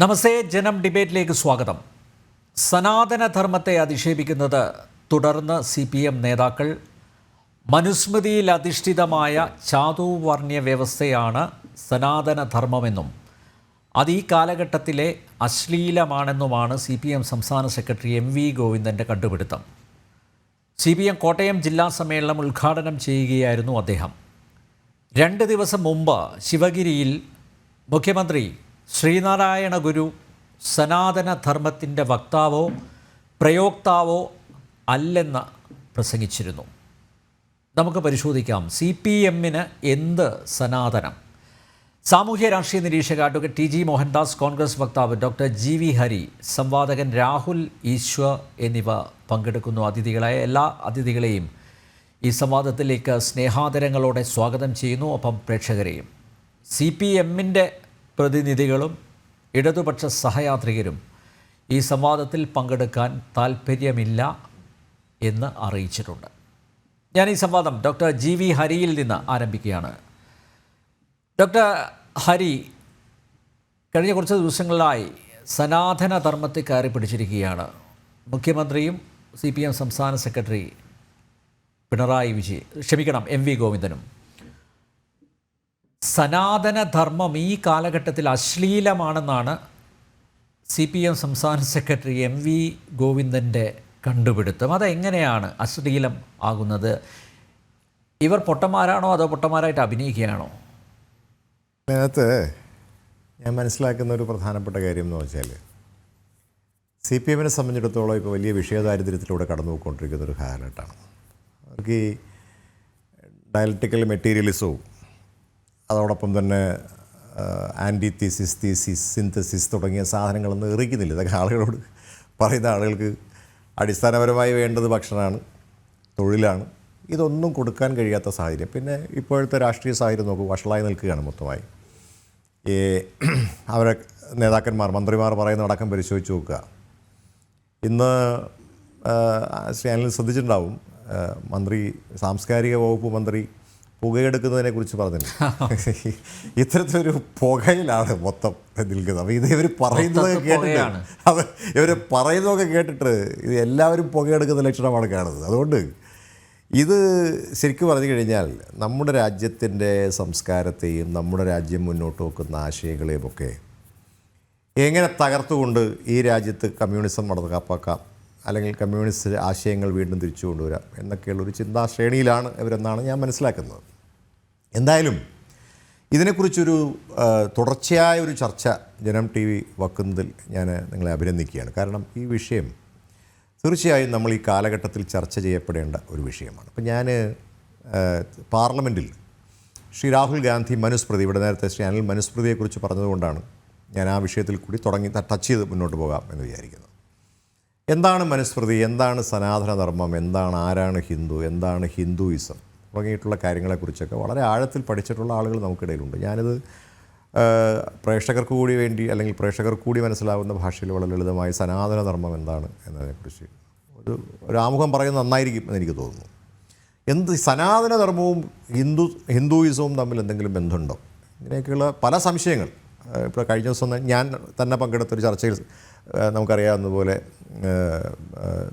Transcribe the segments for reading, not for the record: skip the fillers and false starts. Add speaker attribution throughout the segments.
Speaker 1: നമസ്തേ, ജനം ഡിബേറ്റിലേക്ക് സ്വാഗതം. സനാതനധർമ്മത്തെ അധിക്ഷേപിക്കുന്നത് തുടർന്ന് CPM നേതാക്കൾ മനുസ്മൃതിയിൽ അധിഷ്ഠിതമായ ചാതുർവർണ്ണ്യ വ്യവസ്ഥയാണ് സനാതനധർമ്മമെന്നും അത് ഈ കാലഘട്ടത്തിലെ അശ്ലീലമാണെന്നുമാണ് CPM സംസ്ഥാന സെക്രട്ടറി MV ഗോവിന്ദൻ്റെ കണ്ടുപിടുത്തം. CPM കോട്ടയം ജില്ലാ സമ്മേളനം ഉദ്ഘാടനം ചെയ്യുകയായിരുന്നു അദ്ദേഹം. 2 ദിവസം മുമ്പ് ശിവഗിരിയിൽ മുഖ്യമന്ത്രി ശ്രീനാരായണ ഗുരു സനാതനധർമ്മത്തിൻ്റെ വക്താവോ പ്രയോക്താവോ അല്ലെന്ന് പ്രസംഗിച്ചിരുന്നു. നമുക്ക് പരിശോധിക്കാം CPMന് എന്ത് സനാതനം. സാമൂഹ്യ രാഷ്ട്രീയ നിരീക്ഷക അഡ്വക്കേറ്റ് TG മോഹൻദാസ്, കോൺഗ്രസ് വക്താവ് ഡോക്ടർ GV ഹരി, സംവാദകൻ രാഹുൽ ഈശ്വർ എന്നിവ പങ്കെടുക്കുന്നു. അതിഥികളായ എല്ലാ അതിഥികളെയും ഈ സംവാദത്തിലേക്ക് സ്നേഹാദരങ്ങളോടെ സ്വാഗതം ചെയ്യുന്നു. ഒപ്പം പ്രേക്ഷകരെയും. CPMൻ്റെ പ്രതിനിധികളും ഇടതുപക്ഷ സഹയാത്രികരും ഈ സംവാദത്തിൽ പങ്കെടുക്കാൻ താൽപ്പര്യമില്ല എന്ന് അറിയിച്ചിട്ടുണ്ട്. ഞാൻ ഈ സംവാദം ഡോക്ടർ GV ഹരിയിൽ നിന്ന് ആരംഭിക്കുകയാണ്. ഡോക്ടർ ഹരി, കഴിഞ്ഞ കുറച്ച് ദിവസങ്ങളിലായി സനാതനധർമ്മത്തെ കയറി പിടിച്ചിരിക്കുകയാണ്. മുഖ്യമന്ത്രിയും CPM സംസ്ഥാന സെക്രട്ടറി MV ഗോവിന്ദനും. സനാതനധർമ്മം ഈ കാലഘട്ടത്തിൽ അശ്ലീലമാണെന്നാണ് CPM സംസ്ഥാന സെക്രട്ടറി MV ഗോവിന്ദൻ്റെ കണ്ടുപിടുത്തം. അതെങ്ങനെയാണ് അശ്ലീലം ആകുന്നത്? ഇവർ പൊട്ടന്മാരാണോ അതോ പൊട്ടന്മാരായിട്ട് അഭിനയിക്കുകയാണോ?
Speaker 2: അതിനകത്ത് ഞാൻ മനസ്സിലാക്കുന്ന ഒരു പ്രധാനപ്പെട്ട കാര്യം എന്ന് വെച്ചാൽ CPMനെ സംബന്ധിച്ചിടത്തോളം ഇപ്പോൾ വലിയ വിഷയദാരിദ്ര്യത്തിലൂടെ കടന്നു പോയിക്കൊണ്ടിരിക്കുന്ന ഒരു കാലഘട്ടമാണ്. അവർക്ക് ഈ ഡയലക്റ്റിക്കൽ മെറ്റീരിയലിസവും അതോടൊപ്പം തന്നെ ആൻറ്റിതീസിസ്, തീസിസ്, സിന്തസിസ് തുടങ്ങിയ സാധനങ്ങളൊന്നും എറിക്കുന്നില്ല. ഇതൊക്കെ ആളുകളോട് പറയുന്ന ആളുകൾക്ക് അടിസ്ഥാനപരമായി വേണ്ടത് ഭക്ഷണമാണ്, തൊഴിലാണ്. ഇതൊന്നും കൊടുക്കാൻ കഴിയാത്ത സാഹചര്യം. പിന്നെ ഇപ്പോഴത്തെ രാഷ്ട്രീയ സാഹചര്യം നോക്കൂ, വഷളായി നിൽക്കുകയാണ് മൊത്തമായി. ഈ അവരെ നേതാക്കന്മാർ, മന്ത്രിമാർ പറയുന്ന അടക്കം പരിശോധിച്ച് നോക്കുക. ഇന്ന് ശ്രീ അനിൽ ശ്രദ്ധിച്ചിട്ടുണ്ടാവും, മന്ത്രി, സാംസ്കാരിക വകുപ്പ് മന്ത്രി പുകയെടുക്കുന്നതിനെ കുറിച്ച് പറഞ്ഞില്ല. ഇത്തരത്തിലൊരു പുകയിലാണ് മൊത്തം നിൽക്കുന്നത്. അപ്പോൾ ഇത് ഇവർ പറയുന്നതൊക്കെ കേട്ടിട്ട് ഇത് എല്ലാവരും പുകയെടുക്കുന്ന ലക്ഷണമാണ് കാണുന്നത്. അതുകൊണ്ട് ഇത് ശരിക്കും പറഞ്ഞു കഴിഞ്ഞാൽ നമ്മുടെ രാജ്യത്തിൻ്റെ സംസ്കാരത്തെയും നമ്മുടെ രാജ്യം മുന്നോട്ട് വെക്കുന്ന ആശയങ്ങളെയും ഒക്കെ എങ്ങനെ തകർത്തുകൊണ്ട് ഈ രാജ്യത്ത് കമ്മ്യൂണിസം നടപ്പാക്കാം, അല്ലെങ്കിൽ കമ്മ്യൂണിസ്റ്റ് ആശയങ്ങൾ വീണ്ടും തിരിച്ചു കൊണ്ടുവരാം എന്നൊക്കെയുള്ളൊരു ചിന്താശ്രേണിയിലാണ് ഇവരെന്നാണ് ഞാൻ മനസ്സിലാക്കുന്നത്. എന്തായാലും ഇതിനെക്കുറിച്ചൊരു തുടർച്ചയായ ഒരു ചർച്ച ജനം TV വയ്ക്കുന്നതിൽ ഞാൻ നിങ്ങളെ അഭിനന്ദിക്കുകയാണ്. കാരണം ഈ വിഷയം തീർച്ചയായും നമ്മൾ ഈ കാലഘട്ടത്തിൽ ചർച്ച ചെയ്യപ്പെടേണ്ട ഒരു വിഷയമാണ്. അപ്പം ഞാൻ പാർലമെൻറ്റിൽ ശ്രീ രാഹുൽ ഗാന്ധി മനുസ്മൃതി, ഇവിടെ നേരത്തെ ശ്രീ അനിൽ മനുസ്മൃതിയെക്കുറിച്ച് പറഞ്ഞതുകൊണ്ടാണ് ഞാൻ ആ വിഷയത്തിൽ കൂടി ടച്ച് ചെയ്ത് മുന്നോട്ട് പോകാം എന്ന് വിചാരിക്കുന്നത്. എന്താണ് മനുസ്മൃതി, എന്താണ് സനാതനധർമ്മം, എന്താണ്, ആരാണ് ഹിന്ദു, എന്താണ് ഹിന്ദുയിസം തുടങ്ങിയിട്ടുള്ള കാര്യങ്ങളെക്കുറിച്ചൊക്കെ വളരെ ആഴത്തിൽ പഠിച്ചിട്ടുള്ള ആളുകൾ നമുക്കിടയിലുണ്ട്. ഞാനിത് പ്രേക്ഷകർക്ക് കൂടി വേണ്ടി, അല്ലെങ്കിൽ പ്രേക്ഷകർക്ക് കൂടി മനസ്സിലാവുന്ന ഭാഷയിൽ വളരെ ലളിതമായി സനാതനധർമ്മം എന്താണ് എന്നതിനെക്കുറിച്ച് ഒരു ആമുഖം പറയുന്നത് നന്നായിരിക്കും എന്നെനിക്ക് തോന്നുന്നു. സനാതനധർമ്മവും ഹിന്ദുയിസവും തമ്മിൽ എന്തെങ്കിലും ബന്ധമുണ്ടോ, ഇങ്ങനെയൊക്കെയുള്ള പല സംശയങ്ങൾ. ഇപ്പോൾ കഴിഞ്ഞ ദിവസം ഞാൻ തന്നെ പങ്കെടുത്തൊരു ചർച്ചയിൽ നമുക്കറിയാവുന്നതുപോലെ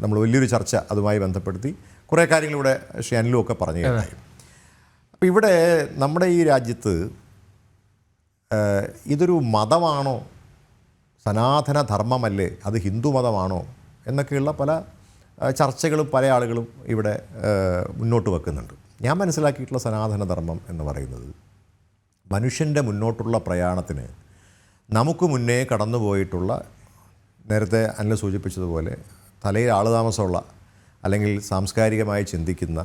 Speaker 2: നമ്മൾ വലിയൊരു ചർച്ച അതുമായി ബന്ധപ്പെടുത്തി കുറേ കാര്യങ്ങളിവിടെ ശ്രീ അനിലും ഒക്കെ പറഞ്ഞു കഴിഞ്ഞാൽ. അപ്പോൾ ഇവിടെ നമ്മുടെ ഈ രാജ്യത്ത് ഇതൊരു മതമാണോ, സനാതനധർമ്മമല്ലേ, അത് ഹിന്ദു മതമാണോ എന്നൊക്കെയുള്ള പല ചർച്ചകളും പല ആളുകളും ഇവിടെ മുന്നോട്ട് വെക്കുന്നുണ്ട്. ഞാൻ മനസ്സിലാക്കിയിട്ടുള്ള സനാതനധർമ്മം എന്ന് പറയുന്നത് മനുഷ്യൻ്റെ മുന്നോട്ടുള്ള പ്രയാണത്തിന് നമുക്ക് മുന്നേ കടന്നുപോയിട്ടുള്ള, നേരത്തെ അനിൽ സൂചിപ്പിച്ചതുപോലെ തലയിൽ ആളുതാമസമുള്ള അല്ലെങ്കിൽ സാംസ്കാരികമായി ചിന്തിക്കുന്ന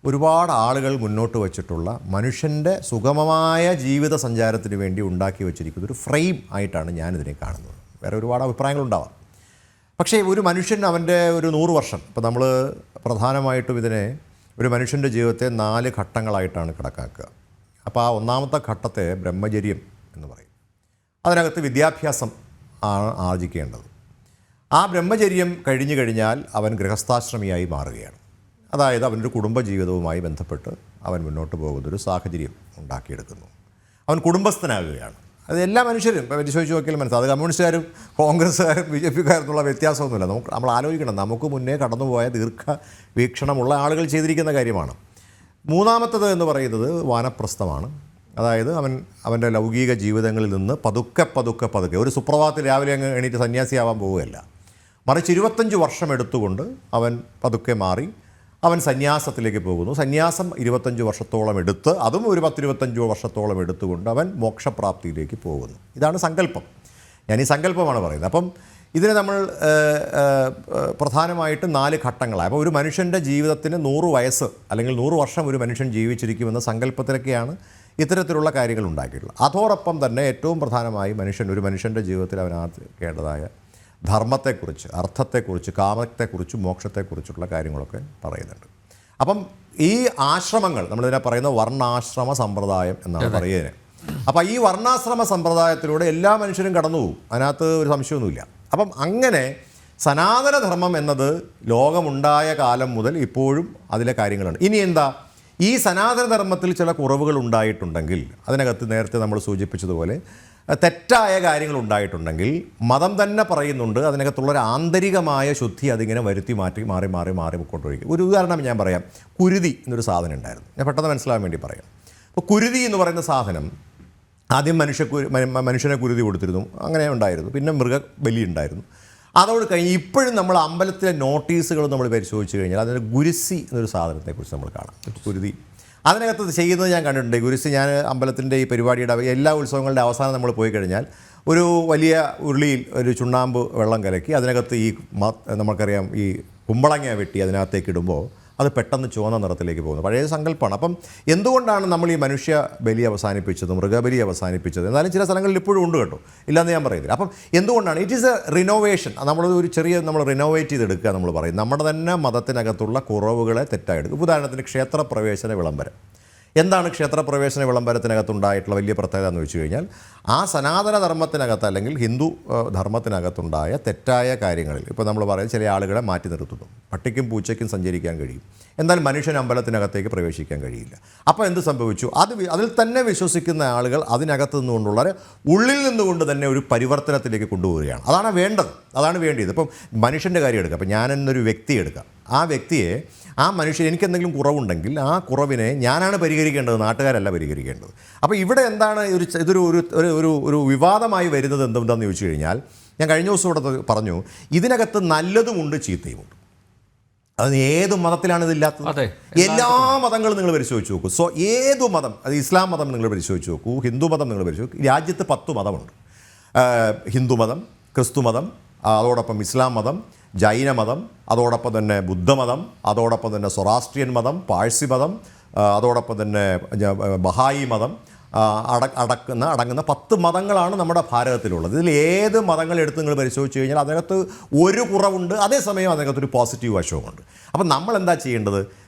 Speaker 2: ഒരുപാട് ആളുകൾ മുന്നോട്ട് വച്ചിട്ടുള്ള മനുഷ്യൻ്റെ സുഗമമായ ജീവിത സഞ്ചാരത്തിന് വേണ്ടി ഉണ്ടാക്കി വച്ചിരിക്കുന്ന ഒരു ഫ്രെയിം ആയിട്ടാണ് ഞാനിതിനെ കാണുന്നത്. വേറെ ഒരുപാട് അഭിപ്രായങ്ങളുണ്ടാവാം. പക്ഷേ ഒരു മനുഷ്യൻ അവൻ്റെ ഒരു 100 വർഷം, ഇപ്പോൾ നമ്മൾ പ്രധാനമായിട്ടും ഇതിനെ ഒരു മനുഷ്യൻ്റെ ജീവിതത്തെ 4 ഘട്ടങ്ങളായിട്ടാണ് കണക്കാക്കുക. അപ്പോൾ ആ ഒന്നാമത്തെ ഘട്ടത്തെ ബ്രഹ്മചര്യം എന്ന് പറയും. അതിനകത്ത് വിദ്യാഭ്യാസം ആണ് ആർജിക്കേണ്ടത്. ആ ബ്രഹ്മചര്യം കഴിഞ്ഞു കഴിഞ്ഞാൽ അവൻ ഗൃഹസ്ഥാശ്രമിയായി മാറുകയാണ്. അതായത് അവനൊരു കുടുംബജീവിതവുമായി ബന്ധപ്പെട്ട് അവൻ മുന്നോട്ട് പോകുന്നൊരു സാഹചര്യം ഉണ്ടാക്കിയെടുക്കുന്നു. അവൻ കുടുംബസ്ഥനാകുകയാണ്. അത് എല്ലാ മനുഷ്യരും ഇപ്പോൾ പരിശോധിച്ച് നോക്കിയാലും മനസ്സിലാവും. അത് കമ്മ്യൂണിസ്റ്റുകാരും കോൺഗ്രസ്സുകാരും BJP എന്നുള്ള വ്യത്യാസമൊന്നുമില്ല. നമ്മൾ ആലോചിക്കണം, നമുക്ക് മുന്നേ കടന്നുപോയ ദീർഘവീക്ഷണമുള്ള ആളുകൾ ചെയ്തിരിക്കുന്ന കാര്യമാണ്. മൂന്നാമത്തത് എന്ന് പറയുന്നത് വാനപ്രസ്ഥമാണ്. അതായത് അവൻ്റെ ലൗകിക ജീവിതങ്ങളിൽ നിന്ന് പതുക്കെ ഒരു സുപ്രഭാതത്തിൽ രാവിലെ അങ്ങ് എണീറ്റ് സന്യാസിയാവാൻ പോവുകയല്ല, മറിച്ച് 25 വർഷം എടുത്തുകൊണ്ട് അവൻ പതുക്കെ മാറി അവൻ സന്യാസത്തിലേക്ക് പോകുന്നു. സന്യാസം 25 വർഷത്തോളം എടുത്ത്, അതും ഒരു 10-25 വർഷത്തോളം എടുത്തുകൊണ്ട് അവൻ മോക്ഷപ്രാപ്തിയിലേക്ക് പോകുന്നു. ഇതാണ് സങ്കല്പം. ഞാൻ ഈ സങ്കല്പമാണ് പറയുന്നത്. അപ്പം ഇതിനെ നമ്മൾ പ്രധാനമായിട്ടും 4 ഘട്ടങ്ങളാണ്. അപ്പോൾ ഒരു മനുഷ്യൻ്റെ ജീവിതത്തിന് 100 വയസ്സ് അല്ലെങ്കിൽ 100 വർഷം ഒരു മനുഷ്യൻ ജീവിച്ചിരിക്കുമെന്ന സങ്കല്പത്തിലൊക്കെയാണ് ഇത്തരത്തിലുള്ള കാര്യങ്ങൾ ഉണ്ടാക്കിയിട്ടുള്ളത്. അതോടൊപ്പം തന്നെ ഏറ്റവും പ്രധാനമായി ഒരു മനുഷ്യൻ്റെ ജീവിതത്തിൽ അവനാക്കേണ്ടതായ ധർമ്മത്തെക്കുറിച്ച്, അർത്ഥത്തെക്കുറിച്ച്, കാമത്തെക്കുറിച്ച്, മോക്ഷത്തെക്കുറിച്ചുള്ള കാര്യങ്ങളൊക്കെ പറയുന്നുണ്ട്. അപ്പം ഈ ആശ്രമങ്ങൾ, നമ്മളിതിനെ പറയുന്ന വർണ്ണാശ്രമ സമ്പ്രദായം എന്നാണ് പറയുന്നത്. അപ്പം ഈ വർണ്ണാശ്രമ സമ്പ്രദായത്തിലൂടെ എല്ലാ മനുഷ്യരും കടന്നു പോകും, അതിനകത്ത് ഒരു സംശയമൊന്നുമില്ല. അപ്പം അങ്ങനെ സനാതനധർമ്മം എന്നത് ലോകമുണ്ടായ കാലം മുതൽ ഇപ്പോഴും അതിലെ കാര്യങ്ങളാണ്. ഇനി എന്താ, ഈ സനാതനധർമ്മത്തിൽ ചില കുറവുകൾ ഉണ്ടായിട്ടുണ്ടെങ്കിൽ, അതിനകത്ത് നേരത്തെ നമ്മൾ സൂചിപ്പിച്ചതുപോലെ തെറ്റായ കാര്യങ്ങൾ ഉണ്ടായിട്ടുണ്ടെങ്കിൽ മതം തന്നെ പറയുന്നുണ്ട് അതിനകത്തുള്ളൊരു ആന്തരികമായ ശുദ്ധി അതിങ്ങനെ വരുത്തി മാറി കൊണ്ടുപോയി. ഒരു ഉദാഹരണം ഞാൻ പറയാം. കുരുതി എന്നൊരു സാധനം ഉണ്ടായിരുന്നു, ഞാൻ പെട്ടെന്ന് മനസ്സിലാകാൻ വേണ്ടി പറയാം. അപ്പോൾ കുരുതി എന്ന് പറയുന്ന സാധനം ആദ്യം മനുഷ്യനെ കുരുതി കൊടുത്തിരുന്നു, അങ്ങനെ ഉണ്ടായിരുന്നു. പിന്നെ മൃഗബലി ഉണ്ടായിരുന്നു. അതോട് കഴിഞ്ഞ് ഇപ്പോഴും നമ്മൾ അമ്പലത്തിലെ നോട്ടീസുകൾ നമ്മൾ പരിശോധിച്ച് കഴിഞ്ഞാൽ അതിന് ഗുരുസി എന്നൊരു സാധനത്തെക്കുറിച്ച് നമ്മൾ കാണാം. കുരുതി അതിനകത്ത് ചെയ്യുന്നത് ഞാൻ കണ്ടിട്ടുണ്ട്. ഗുരുസി, ഞാൻ അമ്പലത്തിൻ്റെ ഈ പരിപാടിയുടെ എല്ലാ ഉത്സവങ്ങളുടെ അവസാനം നമ്മൾ പോയി കഴിഞ്ഞാൽ ഒരു വലിയ ഉരുളിയിൽ ഒരു ചുണ്ണാമ്പ് വെള്ളം കലക്കി അതിനകത്ത് നമുക്കറിയാം ഈ കുമ്പളങ്ങ വെട്ടി അതിനകത്തേക്ക് ഇടുമ്പോൾ അത് പെട്ടെന്ന് ചുവന്ന നിറത്തിലേക്ക് പോകുന്നു. പഴയ സങ്കല്പമാണ്. അപ്പം എന്തുകൊണ്ടാണ് നമ്മൾ ഈ മനുഷ്യ ബലി അവസാനിപ്പിച്ചത്, മൃഗബലി അവസാനിപ്പിച്ചത്? എന്നാലും ചില സ്ഥലങ്ങളിൽ ഇപ്പോഴും ഉണ്ട് കേട്ടോ, ഇല്ലയെന്ന് ഞാൻ പറയുന്നില്ല. അപ്പം എന്തുകൊണ്ടാണ്? It is A renovation. നമ്മൾ റിനോവേറ്റ് ചെയ്തെടുക്കുക. നമ്മൾ പറയും നമ്മുടെ തന്നെ മതത്തിനകത്തുള്ള കുറവുകളെ തെറ്റായെടുക്കും. ഉദാഹരണത്തിന് ക്ഷേത്രപ്രവേശന വിളംബരം. എന്താണ് ക്ഷേത്രപ്രവേശന വിളംബരത്തിനകത്തുണ്ടായിട്ടുള്ള വലിയ പ്രത്യേകത എന്ന് വെച്ച് കഴിഞ്ഞാൽ ആ സനാതനധർമ്മത്തിനകത്ത് അല്ലെങ്കിൽ ഹിന്ദു ധർമ്മത്തിനകത്തുണ്ടായ തെറ്റായ കാര്യങ്ങളിൽ, ഇപ്പോൾ നമ്മൾ പറയും ചില ആളുകളെ മാറ്റി നിർത്തുന്നു. പട്ടിക്കും പൂച്ചയ്ക്കും സഞ്ചരിക്കാൻ കഴിയും, എന്നാൽ മനുഷ്യൻ അമ്പലത്തിനകത്തേക്ക് പ്രവേശിക്കാൻ കഴിയില്ല. അപ്പോൾ എന്ത് സംഭവിച്ചു? അതിൽ തന്നെ വിശ്വസിക്കുന്ന ആളുകൾ അതിനകത്ത് നിന്നുകൊണ്ടുള്ള ഉള്ളിൽ നിന്നുകൊണ്ട് തന്നെ ഒരു പരിവർത്തനത്തിലേക്ക് കൊണ്ടുപോവുകയാണ്. അതാണ് വേണ്ടത്, അതാണ് വേണ്ടിയത്. ഇപ്പം മനുഷ്യൻ്റെ കാര്യം എടുക്കാം. അപ്പം ഞാൻ എന്നൊരു വ്യക്തി എടുക്കാം. ആ വ്യക്തിയെ, ആ മനുഷ്യൻ, എനിക്കെന്തെങ്കിലും കുറവുണ്ടെങ്കിൽ ആ കുറവിനെ ഞാനാണ് പരിഹരിക്കേണ്ടത്, നാട്ടുകാരല്ല പരിഹരിക്കേണ്ടത്. അപ്പോൾ ഇവിടെ എന്താണ് ഇതൊരു ഒരു വിവാദമായി വരുന്നത് എന്താണെന്ന് ചോദിച്ചു കഴിഞ്ഞാൽ, ഞാൻ കഴിഞ്ഞ ദിവസം ഇവിടെ പറഞ്ഞു, ഇതിനകത്ത് നല്ലതുമുണ്ട് ചീത്തയുമുണ്ട്. അത് ഏത് മതത്തിലാണ് ഇതില്ലാത്തത്? എല്ലാ മതങ്ങളും നിങ്ങൾ പരിശോധിച്ച് നോക്കൂ. ഏതു മതം, അത് ഇസ്ലാം മതം നിങ്ങൾ പരിശോധിച്ച് നോക്കൂ, ഹിന്ദു മതം നിങ്ങൾ പരിശോധിക്കൂ. രാജ്യത്ത് 10 മതമുണ്ട്. ഹിന്ദുമതം, ക്രിസ്തുമതം, അതോടൊപ്പം ഇസ്ലാം മതം, ജൈനമതം, അതോടൊപ്പം തന്നെ ബുദ്ധമതം, അതോടൊപ്പം തന്നെ സൊറാസ്ട്രിയൻ മതം, പാഴ്സി മതം, അതോടൊപ്പം തന്നെ ബഹായി മതം അടങ്ങുന്ന 10 മതങ്ങളാണ് നമ്മുടെ ഭാരതത്തിലുള്ളത്. ഇതിൽ ഏത് മതങ്ങൾ എടുത്ത് നിങ്ങൾ പരിശോധിച്ച് കഴിഞ്ഞാൽ അതിനകത്ത് ഒരു കുറവുണ്ട്, അതേസമയം അതിനകത്തൊരു പോസിറ്റീവ് വശവുമുണ്ട്. അപ്പം നമ്മൾ എന്താ ചെയ്യേണ്ടത്?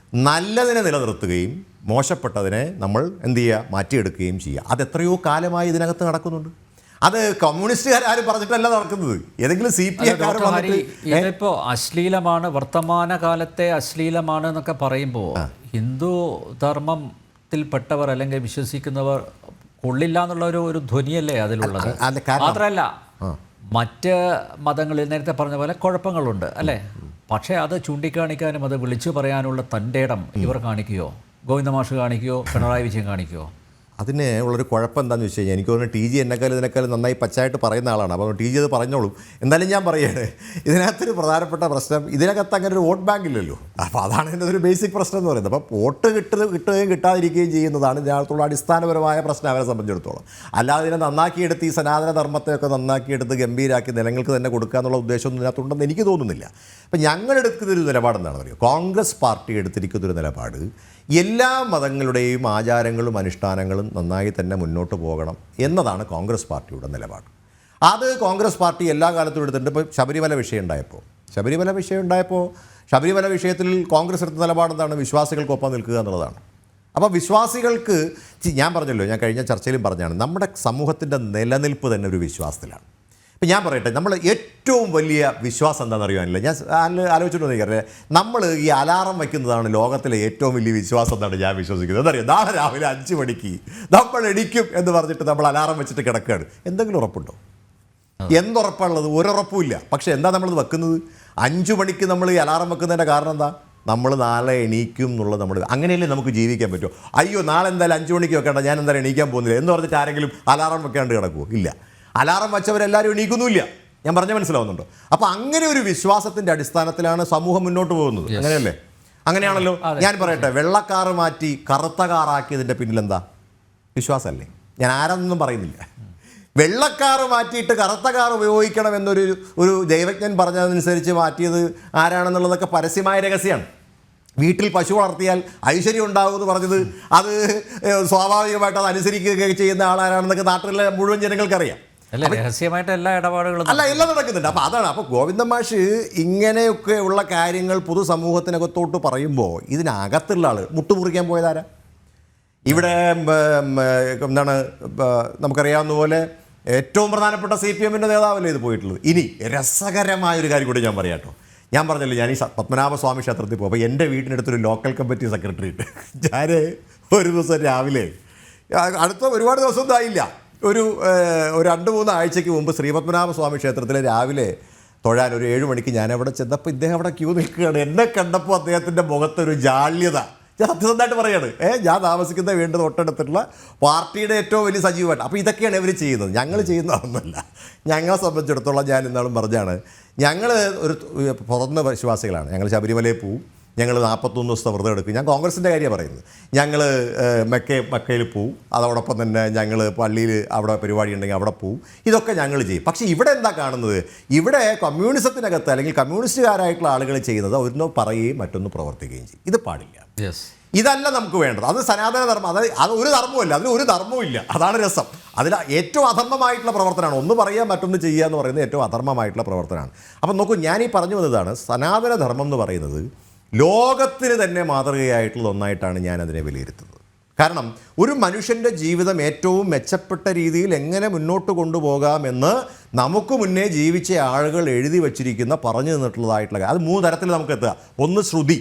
Speaker 2: നല്ലതിനെ നിലനിർത്തുകയും മോശപ്പെട്ടതിനെ നമ്മൾ എന്ത് ചെയ്യുക? മാറ്റിയെടുക്കുകയും ചെയ്യുക. അതെത്രയോ കാലമായി ഇതിനകത്ത് നടക്കുന്നുണ്ട്. അത് കമ്മ്യൂണിസ്റ്റുകാരും പറഞ്ഞിട്ടല്ല നടക്കുന്നത്, ഏതെങ്കിലും CPI-ക്കാർ
Speaker 1: ഇതിപ്പോൾ അശ്ലീലമാണ്, വർത്തമാനകാലത്തെ അശ്ലീലമാണ് എന്നൊക്കെ പറയുമ്പോൾ ഹിന്ദു ധർമ്മത്തിൽപ്പെട്ടവർ അല്ലെങ്കിൽ വിശ്വസിക്കുന്നവർ കൊള്ളില്ല എന്നുള്ള ഒരു ധ്വനിയല്ലേ അതിലുള്ളത്? മാത്രമല്ല മറ്റ് മതങ്ങളിൽ നേരത്തെ പറഞ്ഞ പോലെ കുഴപ്പങ്ങളുണ്ട് അല്ലേ? പക്ഷേ അത് ചൂണ്ടിക്കാണിക്കാനും അത് വിളിച്ചു പറയാനുള്ള തൻ്റെ ഇടം ഇവർ കാണിക്കുകയോ, ഗോവിന്ദമാഷ് കാണിക്കുകയോ, പിണറായി വിജയൻ കാണിക്കുകയോ?
Speaker 2: അതിന് ഉള്ളൊരു കുഴപ്പം എന്താണെന്ന് വെച്ച് കഴിഞ്ഞാൽ, എനിക്ക് തോന്നുന്നു TG ഇതിനേക്കാളും നന്നായി പച്ചായിട്ട് പറയുന്ന ആളാണ്. അപ്പോൾ TG അത് പറഞ്ഞോളും. എന്തായാലും ഞാൻ പറയുകയാണ്, ഇതിനകത്തൊരു പ്രധാനപ്പെട്ട പ്രശ്നം, ഇതിനകത്ത് അങ്ങനെ ഒരു വോട്ട് ബാങ്ക് ഇല്ലല്ലോ. അപ്പോൾ അതാണ് ഇതിൻ്റെ ഒരു ബേസിക് പ്രശ്നം എന്ന് പറയുന്നത്. അപ്പോൾ വോട്ട് കിട്ടുകയും കിട്ടാതിരിക്കുകയും ചെയ്യുന്നതാണ് ഇതിനകത്തുള്ള അടിസ്ഥാനപരമായ പ്രശ്നം അവരെ സംബന്ധിച്ചിടത്തോളം. അല്ലാതെ ഇതിനെ നന്നാക്കിയെടുത്ത് ഈ സനാതന ധർമ്മത്തെയൊക്കെ നന്നാക്കിയെടുത്ത് ഗംഭീരാക്കി നിലങ്ങൾക്ക് തന്നെ കൊടുക്കുക എന്നുള്ള ഉദ്ദേശമൊന്നും ഇതിനകത്തുണ്ടെന്ന് എനിക്ക് തോന്നുന്നില്ല. അപ്പം ഞങ്ങളെടുക്കുന്നൊരു നിലപാടെന്താണെന്ന് പറയുക, കോൺഗ്രസ് പാർട്ടി എടുത്തിരിക്കുന്നൊരു നിലപാട് എല്ലാ മതങ്ങളുടെയും ആചാരങ്ങളും അനുഷ്ഠാനങ്ങളും നന്നായി തന്നെ മുന്നോട്ട് പോകണം എന്നതാണ് കോൺഗ്രസ് പാർട്ടിയുടെ നിലപാട്. അത് കോൺഗ്രസ് പാർട്ടി എല്ലാ കാലത്തും എടുത്തിട്ടുണ്ട്. ഇപ്പോൾ ശബരിമല വിഷയം ഉണ്ടായപ്പോൾ ശബരിമല വിഷയത്തിൽ കോൺഗ്രസ് എടുത്ത നിലപാടെന്താണ്? വിശ്വാസികൾക്കൊപ്പം നിൽക്കുക എന്നുള്ളതാണ്. അപ്പോൾ വിശ്വാസികൾക്ക്, ഞാൻ പറഞ്ഞല്ലോ, ഞാൻ കഴിഞ്ഞ ചർച്ചയിലും പറഞ്ഞാണ്, നമ്മുടെ സമൂഹത്തിൻ്റെ നിലനിൽപ്പ് തന്നെ ഒരു വിശ്വാസത്തിലാണ്. ഇപ്പം ഞാൻ പറയട്ടെ, നമ്മൾ ഏറ്റവും വലിയ വിശ്വാസം എന്താണെന്ന് അറിയാനില്ല. ഞാൻ ആലോചിച്ചിട്ട് എനിക്കറിയാം, നമ്മൾ ഈ അലാറം വയ്ക്കുന്നതാണ് ലോകത്തിലെ ഏറ്റവും വലിയ വിശ്വാസം എന്നാണ് ഞാൻ വിശ്വസിക്കുന്നത്. എന്നറിയാം, നാളെ രാവിലെ 5 മണിക്ക് നമ്മൾ എണീക്കും എന്ന് പറഞ്ഞിട്ട് നമ്മൾ അലാറം വെച്ചിട്ട് കിടക്കുകയാണ്. എന്തെങ്കിലും ഉറപ്പുണ്ടോ? എന്തുറപ്പാണുള്ളത്? ഒരുറപ്പുമില്ല. പക്ഷേ എന്താ നമ്മളത് വെക്കുന്നത്? 5 മണിക്ക് നമ്മൾ ഈ അലാറം വെക്കുന്നതിൻ്റെ കാരണം എന്താ? നമ്മൾ നാളെ എണീക്കും എന്നുള്ളത് നമ്മൾ അങ്ങനെയല്ലേ നമുക്ക് ജീവിക്കാൻ പറ്റുമോ? അയ്യോ നാളെ എന്തായാലും 5 മണിക്ക് വെക്കേണ്ട, ഞാൻ എന്തായാലും എണീക്കാൻ പോകുന്നില്ല എന്ന് പറഞ്ഞിട്ട് ആരെങ്കിലും അലാറം വെക്കാണ്ട് കിടക്കുമോ? ഇല്ല. അലാറം വെച്ചവരെല്ലാവരും എണീക്കുന്നുമില്ല. ഞാൻ പറഞ്ഞ മനസ്സിലാവുന്നുണ്ടോ? അപ്പോൾ അങ്ങനെ ഒരു വിശ്വാസത്തിൻ്റെ അടിസ്ഥാനത്തിലാണ് സമൂഹം മുന്നോട്ട് പോകുന്നത്. അങ്ങനെയല്ലേ? അങ്ങനെയാണല്ലോ. ഞാൻ പറയട്ടെ, വെള്ളക്കാറ് മാറ്റി കറുത്ത കാറാക്കിയതിൻ്റെ പിന്നിലെന്താ? വിശ്വാസമല്ലേ? ഞാൻ ആരാന്നൊന്നും പറയുന്നില്ല. വെള്ളക്കാറ് മാറ്റിയിട്ട് കറുത്ത കാർ ഉപയോഗിക്കണം എന്നൊരു ദൈവജ്ഞൻ പറഞ്ഞതനുസരിച്ച് മാറ്റിയത് ആരാണെന്നുള്ളതൊക്കെ പരസ്യമായ രഹസ്യമാണ്. വീട്ടിൽ പശു വളർത്തിയാൽ ഐശ്വര്യം ഉണ്ടാകുമെന്ന് പറഞ്ഞത് അത് സ്വാഭാവികമായിട്ട് അത് അനുസരിക്കുകയൊക്കെ ചെയ്യുന്ന ആളാരാണെന്നൊക്കെ നാട്ടിലെ മുഴുവൻ ജനങ്ങൾക്കറിയാം.
Speaker 1: രഹസ്യമായിട്ട് എല്ലാ ഇടപാടുകളും
Speaker 2: എല്ലാം നടക്കുന്നുണ്ട്. അപ്പോൾ അതാണ്. അപ്പോൾ ഗോവിന്ദൻ മാഷ് ഇങ്ങനെയൊക്കെ ഉള്ള കാര്യങ്ങൾ പൊതുസമൂഹത്തിനകത്തോട്ട് പറയുമ്പോൾ ഇതിനകത്തുള്ള ആൾ മുട്ടുമുറിക്കാൻ പോയതാരാ? ഇവിടെ എന്താണ്, നമുക്കറിയാവുന്ന പോലെ ഏറ്റവും പ്രധാനപ്പെട്ട CPM-ൻ്റെ നേതാവല്ലേ ഇത് പോയിട്ടുള്ളത്. ഇനി രസകരമായൊരു കാര്യം കൂടി ഞാൻ പറയാം കേട്ടോ. ഞാൻ പറഞ്ഞല്ലോ, ഞാൻ ഈ പത്മനാഭസ്വാമി ക്ഷേത്രത്തിൽ പോകും. അപ്പോൾ എൻ്റെ വീടിനടുത്തൊരു ലോക്കൽ കമ്മിറ്റി സെക്രട്ടറി ഉണ്ട്. ഞാൻ ഒരു ദിവസം രാവിലെ, അടുത്ത ഒരുപാട് ദിവസമൊന്നും ആയില്ല, ഒരു 2-3 ആഴ്ചയ്ക്ക് മുമ്പ് ശ്രീപത്മനാഭസ്വാമി ക്ഷേത്രത്തിൽ രാവിലെ തൊഴാൻ ഒരു 7 മണിക്ക് ഞാൻ അവിടെ ചെന്നപ്പോൾ ഇദ്ദേഹം അവിടെ ക്യൂ നിൽക്കുകയാണ്. എന്നെ കണ്ടപ്പോൾ അദ്ദേഹത്തിൻ്റെ മുഖത്തൊരു ജാള്യത. ഞാൻ സത്യസന്ധമായിട്ട് പറയാണ്, ഞാൻ താമസിക്കുന്ന വീടിൻ്റെ തൊട്ടടുത്തുള്ള പാർട്ടിയുടെ ഏറ്റവും വലിയ സജീവമായിട്ട്. അപ്പോൾ ഇതൊക്കെയാണ് ഇവർ ചെയ്യുന്നത്. ഞങ്ങൾ ചെയ്യുന്നതൊന്നുമല്ല. ഞങ്ങളെ സംബന്ധിച്ചിടത്തോളം ഞാൻ ഇന്നാളും പറഞ്ഞാണ്, ഞങ്ങൾ ഒരു തുറന്ന വിശ്വാസികളാണ്. ഞങ്ങൾ ശബരിമലയിൽ പോവും. ഞങ്ങൾ 41 ദിവസത്തെ വ്രതം എടുക്കും. ഞാൻ കോൺഗ്രസിൻ്റെ കാര്യമാണ് പറയുന്നത്. ഞങ്ങൾ മക്കയിൽ പോവും. അതോടൊപ്പം തന്നെ ഞങ്ങൾ പള്ളിയിൽ അവിടെ പരിപാടി ഉണ്ടെങ്കിൽ അവിടെ പോവും. ഇതൊക്കെ ഞങ്ങൾ ചെയ്യും. പക്ഷേ ഇവിടെ എന്താ കാണുന്നത്? ഇവിടെ കമ്മ്യൂണിസത്തിനകത്ത് അല്ലെങ്കിൽ കമ്മ്യൂണിസ്റ്റുകാരായിട്ടുള്ള ആളുകൾ ചെയ്യുന്നത് ഒന്ന് പറയുകയും മറ്റൊന്ന് പ്രവർത്തിക്കുകയും ചെയ്യും. ഇത് പാടില്ല. ഇതല്ല നമുക്ക് വേണ്ടത്. അത് സനാതന ധർമ്മം. അത് ഒരു ധർമ്മമില്ല, അതിന് ഒരു ധർമ്മവും ഇല്ല. അതാണ് രസം. അതിൽ ഏറ്റവും അധർമ്മമായിട്ടുള്ള പ്രവർത്തനമാണ് ഒന്ന് പറയുക മറ്റൊന്ന് ചെയ്യുക എന്ന് പറയുന്നത് ഏറ്റവും അധർമ്മമായിട്ടുള്ള പ്രവർത്തനമാണ്. അപ്പം നോക്കൂ, ഞാൻ ഈ പറഞ്ഞു വന്നതാണ്, സനാതന ധർമ്മം എന്ന് പറയുന്നത് ലോകത്തിന് തന്നെ മാതൃകയായിട്ടുള്ള ഒന്നായിട്ടാണ് ഞാൻ അതിനെ വിലയിരുത്തുന്നത്. കാരണം ഒരു മനുഷ്യൻ്റെ ജീവിതം ഏറ്റവും മെച്ചപ്പെട്ട രീതിയിൽ എങ്ങനെ മുന്നോട്ട് കൊണ്ടുപോകാമെന്ന് നമുക്ക് മുന്നേ ജീവിച്ച ആളുകൾ എഴുതി വച്ചിരിക്കുന്ന പറഞ്ഞു തന്നിട്ടുള്ളതായിട്ടുള്ള അത് 3 തരത്തിൽ നമുക്ക് എത്തുക. ഒന്ന് ശ്രുതി,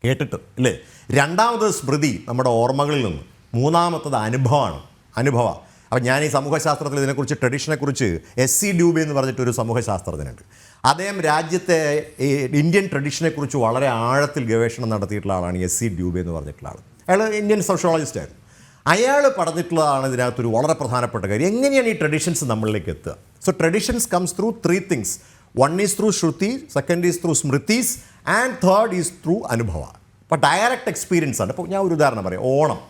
Speaker 2: കേട്ടിട്ട് ഇല്ലേ. രണ്ടാമത് സ്മൃതി, നമ്മുടെ ഓർമ്മകളിൽ നിന്ന്. മൂന്നാമത്തത് അനുഭവം. അപ്പം ഞാൻ ഈ സമൂഹശാസ്ത്രത്തിൽ ഇതിനെക്കുറിച്ച് ട്രഡീഷനെക്കുറിച്ച് SC ഡ്യൂബെ എന്ന് പറഞ്ഞിട്ടൊരു സമൂഹശാസ്ത്രജ്ഞനുണ്ട്. അദ്ദേഹം രാജ്യത്തെ ഇന്ത്യൻ ട്രഡീഷനെക്കുറിച്ച് വളരെ ആഴത്തിൽ ഗവേഷണം നടത്തിയിട്ടുള്ള ആളാണ് SC ഡ്യൂബെ എന്ന് പറഞ്ഞിട്ടുള്ള ആൾ. അയാൾ ഇന്ത്യൻ സോഷ്യോളജിസ്റ്റായിരുന്നു. അയാൾ പറഞ്ഞിട്ടുള്ളതാണ് ഇതിനകത്തൊരു വളരെ പ്രധാനപ്പെട്ട കാര്യം. എങ്ങനെയാണ് ഈ ട്രഡീഷൻസ് നമ്മളിലേക്ക് എത്തുക? So traditions comes through 3 things. 1 is through Shruti, 2 is through Smritis, and 3 is through Anubhava. അപ്പോൾ ഡയറക്റ്റ് എക്സ്പീരിയൻസ് ആണ്. ഇപ്പോൾ ഞാൻ ഒരു ഉദാഹരണം പറയാം. ഓണം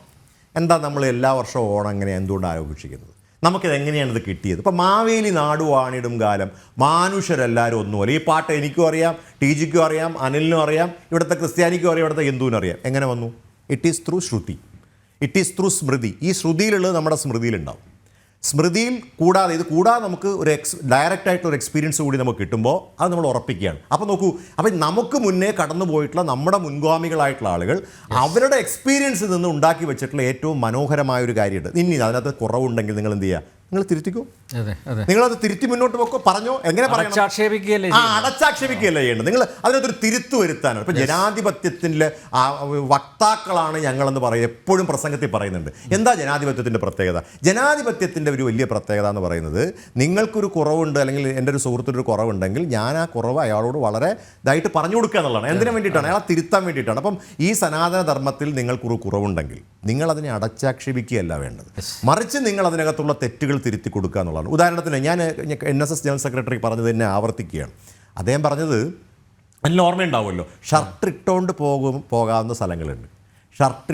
Speaker 2: എന്താ, നമ്മൾ എല്ലാ വർഷവും ഓണം എങ്ങനെയാണ് എന്തുകൊണ്ട് ആഘോഷിക്കുന്നത്? നമുക്കിത് എങ്ങനെയാണ് ഇത് കിട്ടിയത്? ഇപ്പോൾ മാവേലി നാടുവാണിടും കാലം മാനുഷരെല്ലാവരും ഒന്നുമല്ല. ഈ പാട്ട് എനിക്കും അറിയാം, TGക്കും അറിയാം, അനിലിനും അറിയാം, ഇവിടുത്തെ ക്രിസ്ത്യാനിക്കും അറിയാം, ഇവിടുത്തെ ഹിന്ദുവിനും അറിയാം. എങ്ങനെ വന്നു? It is through Shruti, it is through Smriti. ഈ ശ്രുതിയിലുള്ളത് നമ്മുടെ സ്മൃതിയിലുണ്ടാവും. സ്മൃതിയിൽ കൂടാതെ ഇത് കൂടാതെ നമുക്ക് ഒരു ഡയറക്റ്റായിട്ടൊരു എക്സ്പീരിയൻസ് കൂടി നമുക്ക് കിട്ടുമ്പോൾ അത് നമ്മൾ ഉറപ്പിക്കുകയാണ്. അപ്പോൾ നോക്കൂ, അപ്പോൾ നമുക്ക് മുന്നേ കടന്നു പോയിട്ടുള്ള നമ്മുടെ മുൻഗാമികളായിട്ടുള്ള ആളുകൾ അവരുടെ എക്സ്പീരിയൻസിൽ നിന്ന് ഉണ്ടാക്കി വെച്ചിട്ടുള്ള ഏറ്റവും മനോഹരമായൊരു കാര്യമുണ്ട്. ഇനി അതിനകത്ത് കുറവുണ്ടെങ്കിൽ നിങ്ങൾ എന്ത് ചെയ്യുക? നിങ്ങൾ തിരുത്തിക്കോ. നിങ്ങളത് തിരുത്തി മുന്നോട്ട് പോക്കോ. പറഞ്ഞോ, എങ്ങനെ പറയണം? അടച്ചാക്ഷേപിക്കുകയല്ല ചെയ്യേണ്ടത്. നിങ്ങൾ അതിനകത്തൊരു തിരുത്തു വരുത്താനാണ്. ഇപ്പം ജനാധിപത്യത്തിൻ്റെ വക്താക്കളാണ് ഞങ്ങളെന്ന് പറയും, എപ്പോഴും പ്രസംഗത്തിൽ പറയുന്നുണ്ട്. എന്താ ജനാധിപത്യത്തിൻ്റെ പ്രത്യേകത? ജനാധിപത്യത്തിൻ്റെ ഒരു വലിയ പ്രത്യേകത എന്ന് പറയുന്നത്, നിങ്ങൾക്കൊരു കുറവുണ്ട് അല്ലെങ്കിൽ എൻ്റെ ഒരു സുഹൃത്തിനൊരു കുറവുണ്ടെങ്കിൽ ഞാൻ ആ കുറവ് അയാളോട് വളരെ ഇതായിട്ട് പറഞ്ഞു കൊടുക്കുക എന്നുള്ളതാണ്. എന്തിനു വേണ്ടിയിട്ടാണ്? അയാളെ തിരുത്താൻ വേണ്ടിയിട്ടാണ്. അപ്പം ഈ സനാതന ധർമ്മത്തിൽ നിങ്ങൾക്കൊരു കുറവുണ്ടെങ്കിൽ നിങ്ങളതിനെ അടച്ചാക്ഷേപിക്കുകയല്ല വേണ്ടത്, മറിച്ച് നിങ്ങൾ അതിനകത്തുള്ള തെറ്റുകൾ തിരുത്തി കൊടുക്കുക എന്നുള്ളതാണ്. ഉദാഹരണത്തിന് ഞാൻ NSS ജനറൽ സെക്രട്ടറി പറഞ്ഞത് തന്നെ ആവർത്തിക്കുകയാണ്. അദ്ദേഹം പറഞ്ഞത് നല്ല ഓർമ്മയുണ്ടാവുമല്ലോ, ഷർട്ട് ഇട്ടുകൊണ്ട് പോകാവുന്ന സ്ഥലങ്ങളുണ്ട്, ഷർട്ട്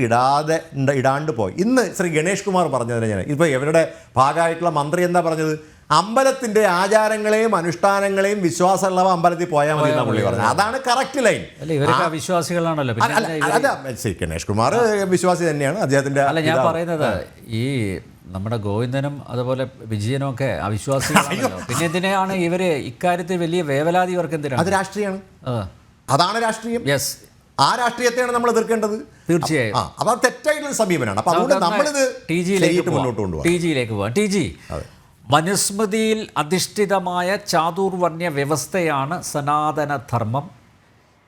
Speaker 2: ഇടാണ്ട് പോയി. ഇന്ന് ശ്രീ ഗണേഷ് കുമാർ പറഞ്ഞതിനെ ഞാൻ ഇപ്പോൾ ഇവരുടെ ഭാഗമായിട്ടുള്ള മന്ത്രി എന്താ പറഞ്ഞത്? അമ്പലത്തിൻ്റെ ആചാരങ്ങളെയും അനുഷ്ഠാനങ്ങളെയും വിശ്വാസമുള്ളവ അമ്പലത്തിൽ പോയാൽ മതി എന്നാണ് പുള്ളി പറഞ്ഞത്. അതാണ് കറക്റ്റ് ലൈൻ.
Speaker 1: വിശ്വാസികളാണല്ലോ.
Speaker 2: അല്ല, ശരി, ഗണേഷ് കുമാർ വിശ്വാസി തന്നെയാണ്. അദ്ദേഹത്തിൻ്റെ
Speaker 1: അല്ല, ഞാൻ പറയുന്നത് ഈ നമ്മുടെ ഗോവിന്ദനും അതുപോലെ വിജയനും ഒക്കെ അവിശ്വാസികളാണല്ലോ. പിന്നെ എന്തിനാണ് ഇവര് ഇക്കാര്യത്തിൽ വലിയ വേവലാതി? ഇവർക്ക് എന്തിനാണ്? അത്
Speaker 2: രാഷ്ട്രീയമാണ്. അതാണ് രാഷ്ട്രീയം.
Speaker 1: യെസ്,
Speaker 2: ആ രാഷ്ട്രീയത്തെയാണ് നമ്മൾ എതിർക്കേണ്ടത്.
Speaker 1: തീർച്ചയായും.
Speaker 2: അപ്പോൾ തെറ്റായിട്ടുള്ള സമീപനമാണ്. അപ്പോൾ അതുകൊണ്ട് നമ്മളിത്
Speaker 1: TG മുന്നോട്ട് കൊണ്ടുപോകാം. TG മനുസ്മൃതിയിൽ അധിഷ്ഠിതമായ ചാതുർവർണ്ണ്യ വ്യവസ്ഥയാണ് സനാതനധർമ്മം.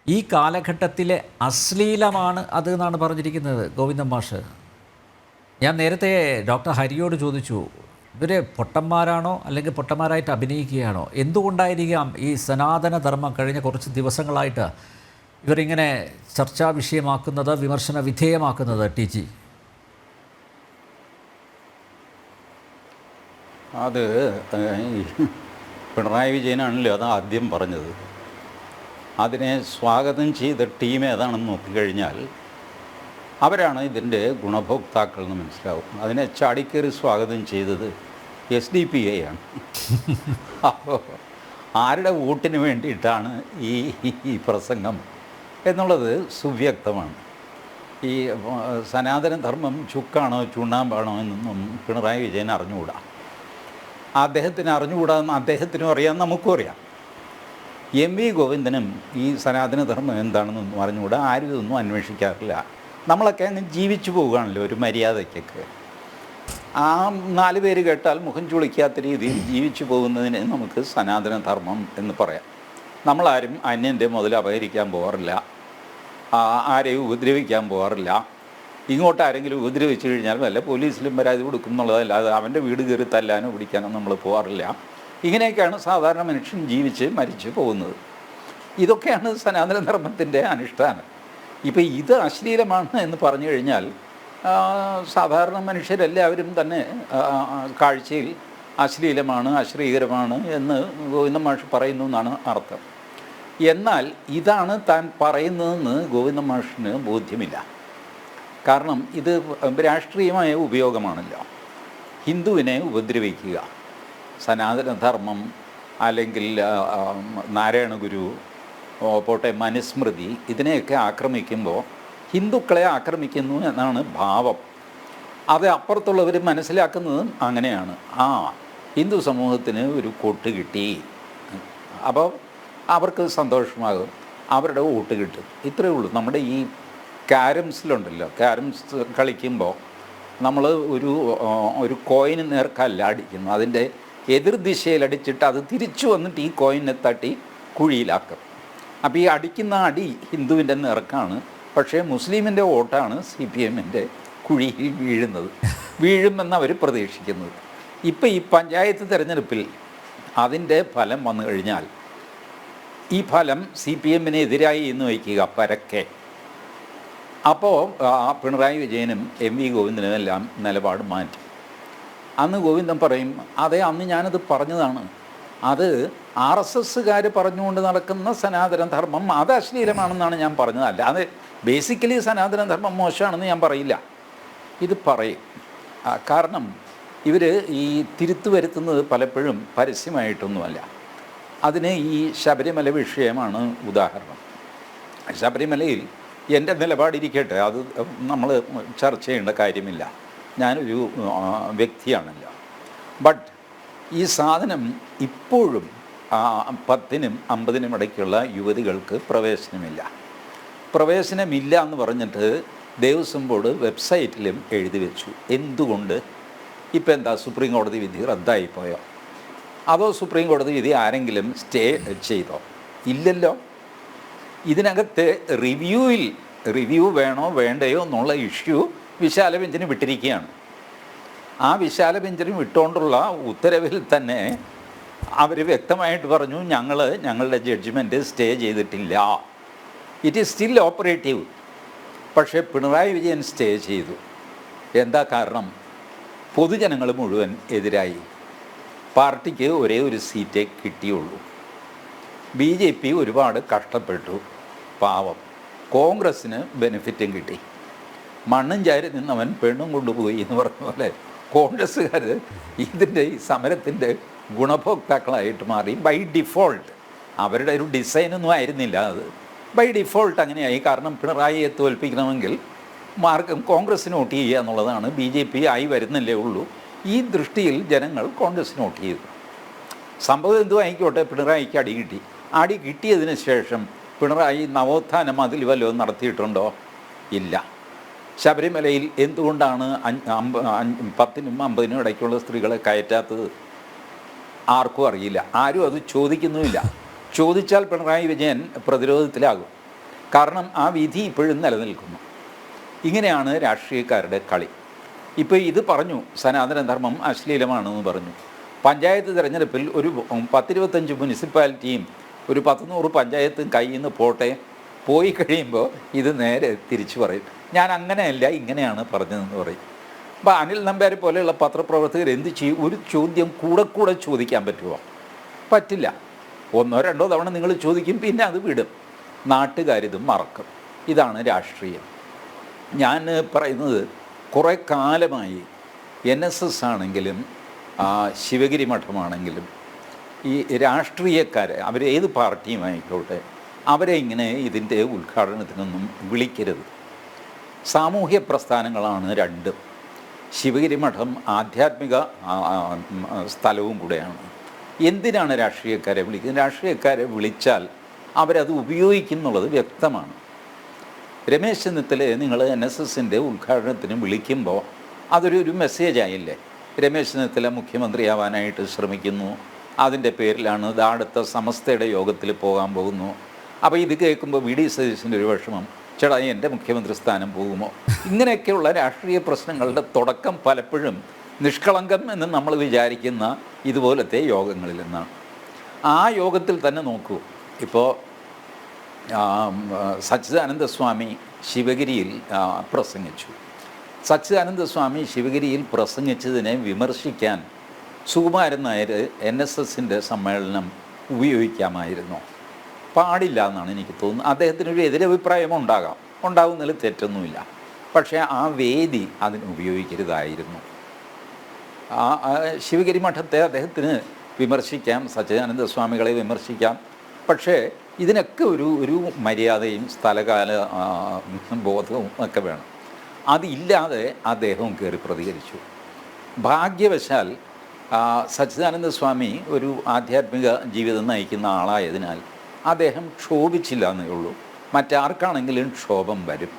Speaker 1: ഈ കാലഘട്ടത്തിലെ അശ്ലീലമാണ് അത് എന്നാണ് പറഞ്ഞിരിക്കുന്നത് ഗോവിന്ദൻ മാഷ്. ഞാൻ നേരത്തെ ഡോക്ടർ ഹരിയോട് ചോദിച്ചു, ഇവർ പൊട്ടന്മാരാണോ അല്ലെങ്കിൽ പൊട്ടന്മാരായിട്ട് അഭിനയിക്കുകയാണോ? എന്തുകൊണ്ടായിരിക്കാം ഈ സനാതനധർമ്മം കഴിഞ്ഞ കുറച്ച് ദിവസങ്ങളായിട്ട് ഇവരിങ്ങനെ ചർച്ചാ വിഷയമാക്കുന്നത്, വിമർശന വിധേയമാക്കുന്നത്? ടി ജി,
Speaker 3: അത് പിണറായി വിജയനാണല്ലോ അത് ആദ്യം പറഞ്ഞത്. അതിനെ സ്വാഗതം ചെയ്ത ടീം ഏതാണെന്ന് നോക്കിക്കഴിഞ്ഞാൽ അവരാണ് ഇതിൻ്റെ ഗുണഭോക്താക്കൾ എന്ന് മനസ്സിലാവും. അതിനെ ചാടിക്കേറി സ്വാഗതം ചെയ്തത് SDPI ആണ്. അപ്പോൾ ആരുടെ വോട്ടിന് വേണ്ടിയിട്ടാണ് ഈ പ്രസംഗം എന്നുള്ളത് സുവ്യക്തമാണ്. ഈ സനാതനധർമ്മം ചുക്കാണോ ചുണ്ണാമ്പാണോ എന്നൊന്നും പിണറായി വിജയൻ അറിഞ്ഞുകൂടാ. അദ്ദേഹത്തിന് അറിഞ്ഞുകൂടാന്ന് അദ്ദേഹത്തിനും അറിയാം, നമുക്കും അറിയാം. MV ഗോവിന്ദനും ഈ സനാതനധർമ്മം എന്താണെന്നൊന്നും അറിഞ്ഞുകൂടാ. ആരും ഇതൊന്നും അന്വേഷിക്കാറില്ല. നമ്മളൊക്കെ അങ്ങ് ജീവിച്ചു പോവുകയാണല്ലോ ഒരു മര്യാദയ്ക്കൊക്കെ. ആ 4 പേര് കേട്ടാൽ മുഖം ചുളിക്കാത്ത രീതിയിൽ ജീവിച്ചു പോകുന്നതിന് നമുക്ക് സനാതനധർമ്മം എന്ന് പറയാം. നമ്മളാരും അന്യൻ്റെ മുതൽ അപഹരിക്കാൻ പോകാറില്ല, ആരെയും ഉപദ്രവിക്കാൻ പോകാറില്ല. ഇങ്ങോട്ട് ആരെങ്കിലും ഉപദ്രവിച്ചു കഴിഞ്ഞാൽ വല്ല പോലീസിലും പരാതി കൊടുക്കും എന്നുള്ളതല്ലാതെ അവൻ്റെ വീട് കയറി തല്ലാനോ പിടിക്കാനോ നമ്മൾ പോകാറില്ല. ഇങ്ങനെയൊക്കെയാണ് സാധാരണ മനുഷ്യൻ ജീവിച്ച് മരിച്ചു പോകുന്നത്. ഇതൊക്കെയാണ് സനാതനധർമ്മത്തിൻ്റെ അനുഷ്ഠാനം. ഇപ്പോൾ ഇത് അശ്ലീലമാണ് എന്ന് പറഞ്ഞു കഴിഞ്ഞാൽ സാധാരണ മനുഷ്യരെല്ലാവരും തന്നെ കാഴ്ചയിൽ അശ്ലീലമാണ്, അശ്ലീകരമാണ് എന്ന് ഗോവിന്ദൻ മാഷ് പറയുന്നു എന്നാണ് അർത്ഥം. എന്നാൽ ഇതാണ് താൻ പറയുന്നതെന്ന് ഗോവിന്ദൻ മാഷിന് ബോധ്യമില്ല. കാരണം ഇത് രാഷ്ട്രീയമായ ഉപയോഗമാണല്ലോ. ഹിന്ദുവിനെ ഉപദ്രവിക്കുക, സനാതനധർമ്മം അല്ലെങ്കിൽ നാരായണ ഗുരു പോട്ടെ മനുസ്മൃതി, ഇതിനെയൊക്കെ ആക്രമിക്കുമ്പോൾ ഹിന്ദുക്കളെ ആക്രമിക്കുന്നു എന്നാണ് ഭാവം. അത് അപ്പുറത്തുള്ളവർ മനസ്സിലാക്കുന്നതും അങ്ങനെയാണ്. ഹിന്ദു സമൂഹത്തിന് ഒരു കൊട്ട് കിട്ടി, അപ്പോൾ അവർക്ക് സന്തോഷമാകും, അവരുടെ വോട്ട് കിട്ടും. ഇത്രയേ ഉള്ളൂ. നമ്മുടെ ഈ ക്യാരംസിലുണ്ടല്ലോ, ക്യാരംസ് കളിക്കുമ്പോൾ നമ്മൾ ഒരു കോയിന് നേർക്കല്ല അടിക്കുന്നു, അതിൻ്റെ എതിർദിശയിലടിച്ചിട്ട് അത് തിരിച്ചു വന്നിട്ട് ഈ കോയിനെ തട്ടി കുഴിയിലാക്കും. അപ്പോൾ ഈ അടിക്കുന്ന അടി ഹിന്ദുവിൻ്റെ നേർക്കാണ്, പക്ഷേ മുസ്ലിമിൻ്റെ വോട്ടാണ് CPMൻ്റെ കുഴിയിൽ വീഴുമെന്ന് അവർ പ്രതീക്ഷിക്കുന്നത്. ഇപ്പോൾ ഈ പഞ്ചായത്ത് തിരഞ്ഞെടുപ്പിൽ അതിൻ്റെ ഫലം വന്നു കഴിഞ്ഞാൽ ഈ ഫലം CPMന് എതിരായി എന്ന് വയ്ക്കുക പരക്കെ. അപ്പോൾ പിണറായി വിജയനും MV ഗോവിന്ദനും എല്ലാം നിലപാട് മാറ്റി. അന്ന് ഗോവിന്ദൻ പറയും, അതെ അന്ന് ഞാനത് പറഞ്ഞതാണ്, അത് RSSകാർ പറഞ്ഞുകൊണ്ട് നടക്കുന്ന സനാതനധർമ്മം അത് അശ്ലീലമാണെന്നാണ് ഞാൻ പറഞ്ഞത്. അല്ലാതെ ബേസിക്കലി സനാതനധർമ്മം മോശമാണെന്ന് ഞാൻ പറയില്ല. ഇത് പറയും. കാരണം ഇവർ ഈ തിരുത്തു വരുത്തുന്നത് പലപ്പോഴും പരസ്യമായിട്ടൊന്നുമല്ല. അതിന് ഈ ശബരിമല വിഷയമാണ് ഉദാഹരണം. ശബരിമലയിൽ എൻ്റെ നിലപാടിരിക്കട്ടെ, അത് നമ്മൾ ചർച്ച ചെയ്യേണ്ട കാര്യമില്ല, ഞാനൊരു വ്യക്തിയാണല്ലോ. ബട്ട് ഈ സാധനം ഇപ്പോഴും 10നും 50നും ഇടയ്ക്കുള്ള യുവതികൾക്ക് പ്രവേശനമില്ല എന്ന് പറഞ്ഞിട്ട് ദേവസ്വം ബോർഡ് വെബ്സൈറ്റിലും എഴുതി വെച്ചു. എന്തുകൊണ്ട്? ഇപ്പം എന്താ സുപ്രീം കോടതി വിധി റദ്ദായിപ്പോയോ? അതോ സുപ്രീം കോടതി വിധി ആരെങ്കിലും സ്റ്റേ ചെയ്തോ? ഇല്ലല്ലോ. ഇതിനകത്ത് റിവ്യൂ വേണോ വേണ്ടയോ എന്നുള്ള ഇഷ്യൂ വിശാല ബെഞ്ചിന് വിട്ടിരിക്കുകയാണ്. ആ വിശാല ബെഞ്ചിന് വിട്ടുകൊണ്ടുള്ള ഉത്തരവിൽ തന്നെ അവർ വ്യക്തമായിട്ട് പറഞ്ഞു, ഞങ്ങളുടെ ജഡ്ജ്മെൻറ്റ് സ്റ്റേ ചെയ്തിട്ടില്ല, ഇറ്റ് ഈസ് സ്റ്റിൽ ഓപ്പറേറ്റീവ്. പക്ഷേ പിണറായി വിജയൻ സ്റ്റേ ചെയ്തു. എന്താ കാരണം? പൊതുജനങ്ങൾ മുഴുവൻ എതിരായി. പാർട്ടിക്ക് ഒരേ ഒരു സീറ്റേ കിട്ടിയുള്ളൂ. BJP ഒരുപാട് കഷ്ടപ്പെട്ടു, പാവം. കോൺഗ്രസ്സിന് ബെനിഫിറ്റും കിട്ടി. മണ്ണും ചാരി നിന്നവൻ പെണ്ണും കൊണ്ടുപോയി എന്ന് പറഞ്ഞ പോലെ കോൺഗ്രസ്സുകാർ ഇതിൻ്റെ ഈ സമരത്തിൻ്റെ ഗുണഭോക്താക്കളായിട്ട് മാറി. ബൈ ഡിഫോൾട്ട്, അവരുടെ ഒരു ഡിസൈനൊന്നും ആയിരുന്നില്ല അത്, ബൈ ഡിഫോൾട്ട് അങ്ങനെയായി. കാരണം പിണറായിയെ തോൽപ്പിക്കണമെങ്കിൽ കോൺഗ്രസ്സിന് വോട്ട് ചെയ്യുക എന്നുള്ളതാണ്. BJP ആയി വരുന്നില്ലേ ഉള്ളൂ. ഈ ദൃഷ്ടിയിൽ ജനങ്ങൾ കോൺഗ്രസ്സിന് വോട്ട് ചെയ്തു. സംഭവം എന്തും ആയിക്കോട്ടെ, പിണറായിക്ക് അടി കിട്ടിയതിന് ശേഷം പിണറായി നവോത്ഥാനം അതിൽ വല്ലതും നടത്തിയിട്ടുണ്ടോ? ഇല്ല. ശബരിമലയിൽ എന്തുകൊണ്ടാണ് 10നും 50നും ഇടയ്ക്കുള്ള സ്ത്രീകളെ കയറ്റാത്തത്? ആർക്കും അറിയില്ല, ആരും അത് ചോദിക്കുന്നുമില്ല. ചോദിച്ചാൽ പിണറായി വിജയൻ പ്രതിരോധത്തിലാകും. കാരണം ആ വിധി ഇപ്പോഴും നിലനിൽക്കുന്നു. ഇങ്ങനെയാണ് രാഷ്ട്രീയക്കാരുടെ കളി. ഇപ്പോൾ ഇത് പറഞ്ഞു, സനാതനധർമ്മം അശ്ലീലമാണെന്ന് പറഞ്ഞു. പഞ്ചായത്ത് തിരഞ്ഞെടുപ്പിൽ ഒരു 10-25 മുനിസിപ്പാലിറ്റിയും ഒരു 100 പഞ്ചായത്തും കയ്യിൽ നിന്ന് പോയി കഴിയുമ്പോൾ ഇത് നേരെ തിരിച്ചു പറയും, ഞാൻ അങ്ങനെയല്ല ഇങ്ങനെയാണ് പറഞ്ഞതെന്ന് പറയും. അപ്പോൾ അനിൽ നമ്പ്യാരെ പോലെയുള്ള പത്രപ്രവർത്തകർ എന്ത് ചെയ്യും? ഒരു ചോദ്യം കൂടെ ചോദിക്കാൻ പറ്റുമോ? പറ്റില്ല. 1-2 തവണ നിങ്ങൾ ചോദിക്കും, പിന്നെ അത് വിടും. നാട്ടുകാരിത് മറക്കും. ഇതാണ് രാഷ്ട്രീയം. ഞാൻ പറയുന്നത് കുറേ കാലമായി NSS ആണെങ്കിലും ശിവഗിരി മഠമാണെങ്കിലും ഈ രാഷ്ട്രീയക്കാരെ, അവരേത് പാർട്ടിയുമായിക്കോട്ടെ, അവരെ ഇങ്ങനെ ഇതിൻ്റെ ഉദ്ഘാടനത്തിനൊന്നും വിളിക്കരുത്. സാമൂഹ്യ പ്രസ്ഥാനങ്ങളാണ് രണ്ടും. ശിവഗിരി മഠം ആധ്യാത്മിക സ്ഥലവും കൂടെയാണ്. എന്തിനാണ് രാഷ്ട്രീയക്കാരെ വിളിക്കുന്നത്? രാഷ്ട്രീയക്കാരെ വിളിച്ചാൽ അവരത് ഉപയോഗിക്കുന്നുള്ളത് വ്യക്തമാണ്. രമേശ് ചെന്നിത്തലയെ നിങ്ങൾ NSSൻ്റെ ഉദ്ഘാടനത്തിന് വിളിക്കുമ്പോൾ അതൊരു മെസ്സേജായില്ലേ? രമേശ് ചെന്നിത്തല മുഖ്യമന്ത്രിയാവാനായിട്ട് ശ്രമിക്കുന്നു, അതിൻ്റെ പേരിലാണ് അടുത്ത സമസ്തയുടെ യോഗത്തിൽ പോകാൻ പോകുന്നു. അപ്പോൾ ഇത് കേൾക്കുമ്പോൾ VD സതീശൻ്റെ ഒരു വിഷമം, ചേട്ടാ എൻ്റെ മുഖ്യമന്ത്രി സ്ഥാനം പോകുമോ? ഇങ്ങനെയൊക്കെയുള്ള രാഷ്ട്രീയ പ്രശ്നങ്ങളുടെ തുടക്കം പലപ്പോഴും നിഷ്കളങ്കം എന്ന് നമ്മൾ വിചാരിക്കുന്ന ഇതുപോലത്തെ യോഗങ്ങളിൽ നിന്നാണ്. ആ യോഗത്തിൽ തന്നെ നോക്കൂ, ഇപ്പോൾ സച്ചിദാനന്ദ സ്വാമി ശിവഗിരിയിൽ പ്രസംഗിച്ചു. സച്ചിദാനന്ദ സ്വാമി ശിവഗിരിയിൽ പ്രസംഗിച്ചതിനെ വിമർശിക്കാൻ സുകുമാരൻ നായർ NSSൻ്റെ സമ്മേളനം ഉപയോഗിക്കാമായിരുന്നു. പാടില്ല എന്നാണ് എനിക്ക് തോന്നുന്നത്. അദ്ദേഹത്തിനൊരു എതിരഭിപ്രായം ഉണ്ടാകുന്നതിൽ തെറ്റൊന്നുമില്ല. പക്ഷേ ആ വേദി അതിന് ഉപയോഗിക്കരുതായിരുന്നു. ശിവഗിരി മഠത്തെ അദ്ദേഹത്തിന് വിമർശിക്കാം, സച്ചിദാനന്ദ സ്വാമികളെ വിമർശിക്കാം. പക്ഷേ ഇതിനൊക്കെ ഒരു മര്യാദയും സ്ഥലകാല ബോധവും ഒക്കെ വേണം. അതില്ലാതെ അദ്ദേഹം കയറി പ്രതികരിച്ചു. ഭാഗ്യവശാൽ സച്ചിദാനന്ദ സ്വാമി ഒരു ആധ്യാത്മിക ജീവിതം നയിക്കുന്ന ആളായതിനാൽ അദ്ദേഹം ക്ഷോഭിച്ചില്ല എന്നേ ഉള്ളൂ. മറ്റാർക്കാണെങ്കിലും ക്ഷോഭം വരും.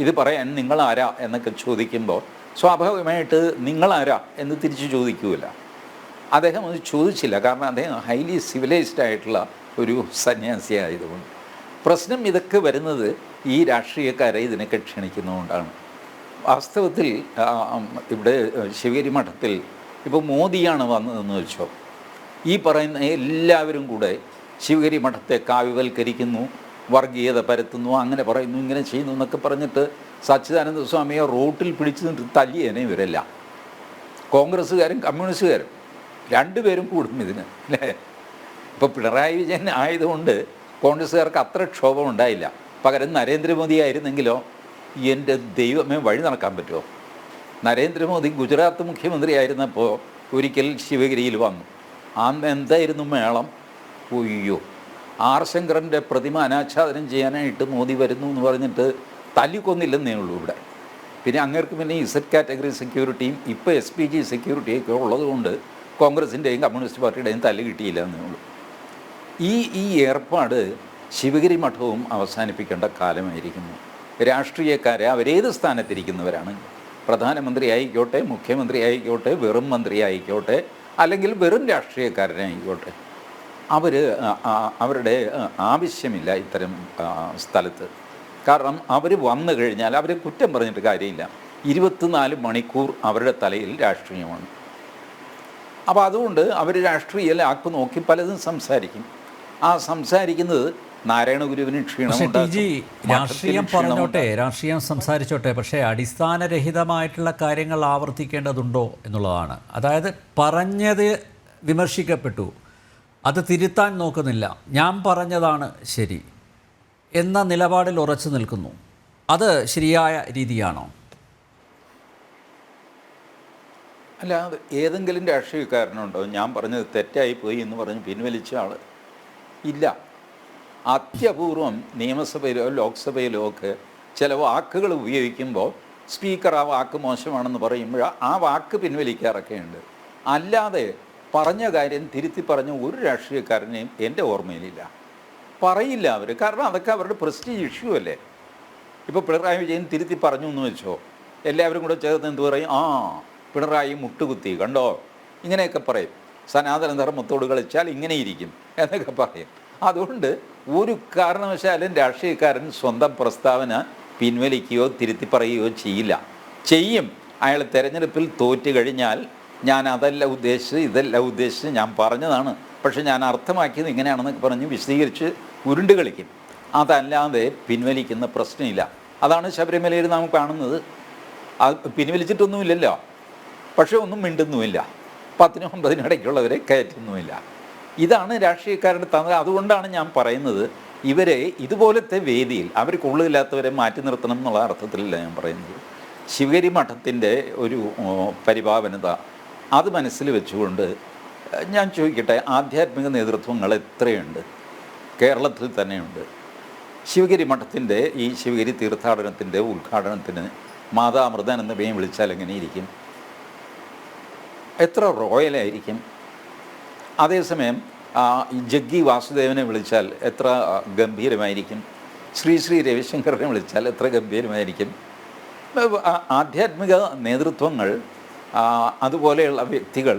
Speaker 3: ഇത് പറയാൻ നിങ്ങളാരാ എന്നൊക്കെ ചോദിക്കുമ്പോൾ സ്വാഭാവികമായിട്ട് നിങ്ങളാരാ എന്ന് തിരിച്ച് ചോദിക്കൂല. അദ്ദേഹം അത് ചോദിച്ചില്ല. കാരണം അദ്ദേഹം ഹൈലി സിവിലൈസ്ഡ് ആയിട്ടുള്ള ഒരു സന്യാസിയായതുകൊണ്ട്. പ്രശ്നം ഇതൊക്കെ വരുന്നത് ഈ രാഷ്ട്രീയക്കാരെ ഇതിനൊക്കെ ക്ഷണിക്കുന്നതുകൊണ്ടാണ്. വാസ്തവത്തിൽ ഇവിടെ ശിവഗിരി മഠത്തിൽ ഇപ്പോൾ മോദിയാണ് വന്നതെന്ന് വെച്ചോ, ഈ പറയുന്ന എല്ലാവരും കൂടെ ശിവഗിരി മഠത്തെ കാവ്യവൽക്കരിക്കുന്നു, വർഗീയത പരത്തുന്നു, അങ്ങനെ പറയുന്നു, ഇങ്ങനെ ചെയ്യുന്നു എന്നൊക്കെ പറഞ്ഞിട്ട് സച്ചിദാനന്ദ സ്വാമിയെ റോട്ടിൽ പിടിച്ചു നിന്നിട്ട് തല്ലിയേനെ ഇവരല്ല. കോൺഗ്രസ്സുകാരും കമ്മ്യൂണിസ്റ്റുകാരും രണ്ടുപേരും കൂടും ഇതിന്, അല്ലേ? ഇപ്പോൾ പിണറായി വിജയൻ ആയതുകൊണ്ട് കോൺഗ്രസ്സുകാർക്ക് അത്ര ക്ഷോഭം ഉണ്ടായില്ല. പകരം നരേന്ദ്രമോദി ആയിരുന്നെങ്കിലോ, എൻ്റെ ദൈവമേ, വഴി നടക്കാൻ പറ്റുമോ? നരേന്ദ്രമോദി ഗുജറാത്ത് മുഖ്യമന്ത്രി ആയിരുന്നപ്പോൾ ഒരിക്കൽ ശിവഗിരിയിൽ വന്നു. അന്ന് എന്തായിരുന്നു മേളം! ഒയ്യോ, ആർ ശങ്കറിൻ്റെ പ്രതിമ അനാച്ഛാദനം ചെയ്യാനായിട്ട് മോദി വരുന്നു എന്ന് പറഞ്ഞിട്ട് തല്ലിക്കൊന്നില്ലെന്നേ ഉള്ളൂ ഇവിടെ. പിന്നെ അങ്ങേർക്ക് പിന്നെ ഇസഡ് കാറ്റഗറി സെക്യൂരിറ്റിയും ഇപ്പോൾ SPG സെക്യൂരിറ്റിയൊക്കെ ഉള്ളതുകൊണ്ട് കോൺഗ്രസിൻ്റെയും കമ്മ്യൂണിസ്റ്റ് പാർട്ടിയുടെയും തല്ല് കിട്ടിയില്ല എന്നേ ഉള്ളൂ. ഈ ഏർപ്പാട് ശിവഗിരി മഠവും അവസാനിപ്പിക്കേണ്ട കാലമായിരിക്കുന്നു. രാഷ്ട്രീയക്കാരെ അവരേത് സ്ഥാനത്തിരിക്കുന്നവരാണ്, പ്രധാനമന്ത്രി ആയിക്കോട്ടെ, മുഖ്യമന്ത്രി ആയിക്കോട്ടെ, വെറും മന്ത്രി ആയിക്കോട്ടെ, അല്ലെങ്കിൽ വെറും രാഷ്ട്രീയക്കാരനായിക്കോട്ടെ, അവരുടെ ആവശ്യമില്ല ഇത്തരം സ്ഥലത്ത്. കാരണം അവർ വന്നു കഴിഞ്ഞാൽ അവരെ കുറ്റം പറഞ്ഞിട്ട് കാര്യമില്ല. 24 മണിക്കൂർ അവരുടെ തലയിൽ രാഷ്ട്രീയമാണ്. അപ്പോൾ അതുകൊണ്ട് അവർ രാഷ്ട്രീയ ലാക്ക് നോക്കി പലതും സംസാരിക്കും. ആ സംസാരിക്കുന്നത് നാരായണ ഗുരുവിന്
Speaker 1: രാഷ്ട്രീയം സംസാരിച്ചോട്ടെ, പക്ഷേ അടിസ്ഥാനരഹിതമായിട്ടുള്ള കാര്യങ്ങൾ ആവർത്തിക്കേണ്ടതുണ്ടോ എന്നുള്ളതാണ്. അതായത് പറഞ്ഞത് വിമർശിക്കപ്പെട്ടു, അത് തിരുത്താൻ നോക്കുന്നില്ല, ഞാൻ പറഞ്ഞതാണ് ശരി എന്ന നിലപാടിൽ ഉറച്ചു നിൽക്കുന്നു. അത് ശരിയായ രീതിയാണോ?
Speaker 3: അല്ല, ഏതെങ്കിലും രാഷ്ട്രീയക്കാരനുണ്ടോ ഞാൻ പറഞ്ഞത് തെറ്റായിപ്പോയി എന്ന് പറഞ്ഞ് പിൻവലിച്ച ആൾ? ഇല്ല. അത്യപൂർവം നിയമസഭയിലോ ലോക്സഭയിലോ ഒക്കെ ചില വാക്കുകൾ ഉപയോഗിക്കുമ്പോൾ സ്പീക്കർ ആ വാക്ക് മോശമാണെന്ന് പറയുമ്പോൾ ആ വാക്ക് പിൻവലിക്കാറൊക്കെയുണ്ട്. അല്ലാതെ പറഞ്ഞ കാര്യം തിരുത്തി പറഞ്ഞ ഒരു രാഷ്ട്രീയക്കാരനെയും എൻ്റെ ഓർമ്മയിലില്ല. പറയില്ല അവർ. കാരണം അതൊക്കെ അവരുടെ പ്രസ്റ്റീജ് ഇഷ്യൂ അല്ലേ. ഇപ്പോൾ പിണറായി വിജയൻ തിരുത്തി പറഞ്ഞു എന്ന് വെച്ചോ, എല്ലാവരും കൂടെ ചേർന്ന് എന്ത് പറയും? പിണറായി മുട്ടുകുത്തി കണ്ടോ, ഇങ്ങനെയൊക്കെ പറയും. സനാതനധർമ്മത്തോട് കളിച്ചാൽ ഇങ്ങനെയിരിക്കും എന്നൊക്കെ പറയും. അതുകൊണ്ട് ഒരു കാരണവശാലും രാഷ്ട്രീയക്കാരൻ സ്വന്തം പ്രസ്താവന പിൻവലിക്കുകയോ തിരുത്തി പറയുകയോ ചെയ്യും. അയാൾ തെരഞ്ഞെടുപ്പിൽ തോറ്റു കഴിഞ്ഞാൽ ഞാൻ അതല്ല ഉദ്ദേശിച്ച് ഇതല്ല ഉദ്ദേശിച്ച് ഞാൻ പറഞ്ഞതാണ്, പക്ഷെ ഞാൻ അർത്ഥമാക്കിയത് ഇങ്ങനെയാണെന്നൊക്കെ പറഞ്ഞ് വിശദീകരിച്ച് ഉരുണ്ട് കളിക്കും. അതല്ലാതെ പിൻവലിക്കുന്ന പ്രശ്നമില്ല. അതാണ് ശബരിമലയിൽ നാം കാണുന്നത്. അത് പിൻവലിച്ചിട്ടൊന്നുമില്ലല്ലോ, പക്ഷേ ഒന്നും മിണ്ടുന്നുമില്ല. 10-നും 9-നും ഇടയ്ക്കുള്ളവരെ കയറ്റുന്നുമില്ല. ഇതാണ് രാഷ്ട്രീയക്കാരുടെ തന്ത്രം. അതുകൊണ്ടാണ് ഞാൻ പറയുന്നത്, ഇവരെ ഇതുപോലത്തെ വേദിയിൽ അവർ കൊള്ളില്ലാത്തവരെ മാറ്റി നിർത്തണം എന്നുള്ള അർത്ഥത്തിലല്ല ഞാൻ പറയുന്നത്. ശിവഗിരി മഠത്തിൻ്റെ ഒരു പരിപാവനത അത് മനസ്സിൽ വെച്ചുകൊണ്ട് ഞാൻ ചോദിക്കട്ടെ, ആധ്യാത്മിക നേതൃത്വങ്ങൾ എത്രയുണ്ട്? കേരളത്തിൽ തന്നെയുണ്ട്. ശിവഗിരി മഠത്തിൻ്റെ ഈ ശിവഗിരി തീർത്ഥാടനത്തിൻ്റെ ഉദ്ഘാടനത്തിന് മാതാമൃതൻ എന്ന പേരും വിളിച്ചാൽ എങ്ങനെയിരിക്കും? എത്ര റോയലായിരിക്കും. അതേസമയം ജഗ്ഗി വാസുദേവനെ വിളിച്ചാൽ എത്ര ഗംഭീരമായിരിക്കും. ശ്രീ രവിശങ്കറിനെ വിളിച്ചാൽ എത്ര ഗംഭീരമായിരിക്കും. ആധ്യാത്മിക നേതൃത്വങ്ങൾ, അതുപോലെയുള്ള വ്യക്തികൾ,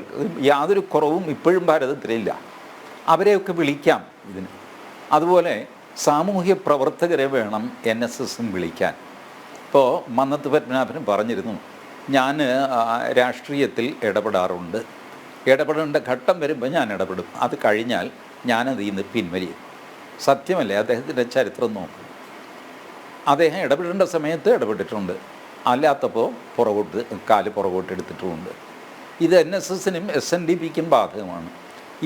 Speaker 3: യാതൊരു കുറവും ഇപ്പോഴും ഭാരതത്തിലില്ല. അവരെയൊക്കെ വിളിക്കാം ഇതിന്. അതുപോലെ സാമൂഹ്യ പ്രവർത്തകരെ വേണം NSSും വിളിക്കാൻ. ഇപ്പോൾ മന്നത്ത് പത്മനാഭൻ പറഞ്ഞിരുന്നു, ഞാൻ രാഷ്ട്രീയത്തിൽ ഇടപെടാറുണ്ട്, ഇടപെടേണ്ട ഘട്ടം വരുമ്പോൾ ഞാൻ ഇടപെടും, അത് കഴിഞ്ഞാൽ ഞാനതിൽ നിന്ന് പിൻവലിയും. സത്യമല്ലേ? അദ്ദേഹത്തിൻ്റെ ചരിത്രം നോക്കും. അദ്ദേഹം ഇടപെടേണ്ട സമയത്ത് ഇടപെട്ടിട്ടുണ്ട്, അല്ലാത്തപ്പോൾ കാല് പുറകോട്ട് എടുത്തിട്ടുമുണ്ട്. ഇത് NSSനും SNDPക്കും ബാധകമാണ്.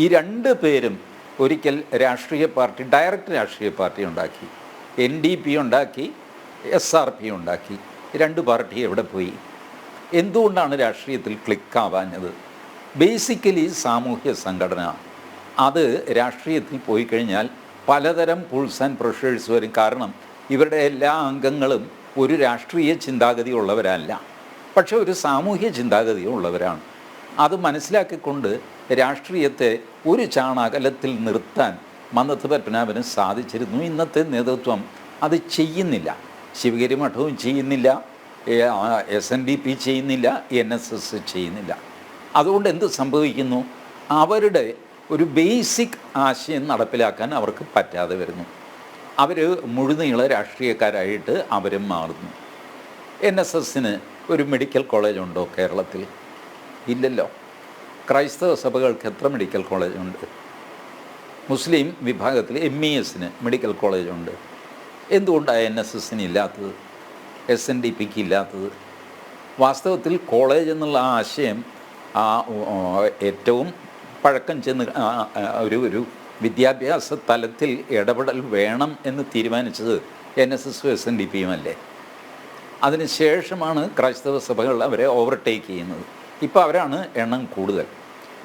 Speaker 3: ഈ 2 പേരും ഒരിക്കൽ രാഷ്ട്രീയ പാർട്ടി, ഡയറക്റ്റ് രാഷ്ട്രീയ പാർട്ടി ഉണ്ടാക്കി, NDP ഉണ്ടാക്കി, SRP ഉണ്ടാക്കി. 2 പാർട്ടി എവിടെ പോയി? എന്തുകൊണ്ടാണ് രാഷ്ട്രീയത്തിൽ ക്ലിക്കാവാഞ്ഞത്? ബേസിക്കലി സാമൂഹ്യ സംഘടന അത് രാഷ്ട്രീയത്തിൽ പോയി കഴിഞ്ഞാൽ പലതരം പുൾസ് ആൻഡ് പ്രഷേഴ്സ് വരും. കാരണം ഇവരുടെ എല്ലാ അംഗങ്ങളും ഒരു രാഷ്ട്രീയ ചിന്താഗതി ഉള്ളവരല്ല, പക്ഷെ ഒരു സാമൂഹ്യ ചിന്താഗതി ഉള്ളവരാണ്. അത് മനസ്സിലാക്കിക്കൊണ്ട് രാഷ്ട്രീയത്തെ ഒരു ചാണകലത്തിൽ നിർത്താൻ മന്നത്ത് പത്മനാഭന് സാധിച്ചിരുന്നു. ഇന്നത്തെ നേതൃത്വം അത് ചെയ്യുന്നില്ല. ശിവഗിരി മഠവും ചെയ്യുന്നില്ല, SNDP ചെയ്യുന്നില്ല, NSS ചെയ്യുന്നില്ല. അതുകൊണ്ട് എന്ത് സംഭവിക്കുന്നു? അവരുടെ ഒരു ബേസിക് ആശയം നടപ്പിലാക്കാൻ അവർക്ക് പറ്റാതെ വരുന്നു. അവർ മുഴുനീള രാഷ്ട്രീയക്കാരായിട്ട് അവരും മാറുന്നു. NSSന് ഒരു മെഡിക്കൽ കോളേജുണ്ടോ കേരളത്തിൽ? ഇല്ലല്ലോ. ക്രൈസ്തവ സഭകൾക്ക് എത്ര മെഡിക്കൽ കോളേജുണ്ട്? മുസ്ലിം വിഭാഗത്തിൽ MESന് മെഡിക്കൽ കോളേജുണ്ട്. എന്തുകൊണ്ടാണ് NSSന് ഇല്ലാത്തത്, SNDPക്ക് ഇല്ലാത്തത്? വാസ്തവത്തിൽ കോളേജ് എന്നുള്ള ആശയം ഏറ്റവും പഴക്കം ചെന്ന് ഒരു വിദ്യാഭ്യാസ തലത്തിൽ ഇടപെടൽ വേണം എന്ന് തീരുമാനിച്ചത് NSSും SNDPയും അല്ലേ? അതിനുശേഷമാണ് ക്രൈസ്തവ സഭകൾ അവരെ ഓവർടേക്ക് ചെയ്യുന്നത്. ഇപ്പോൾ അവരാണ് എണ്ണം കൂടുതൽ.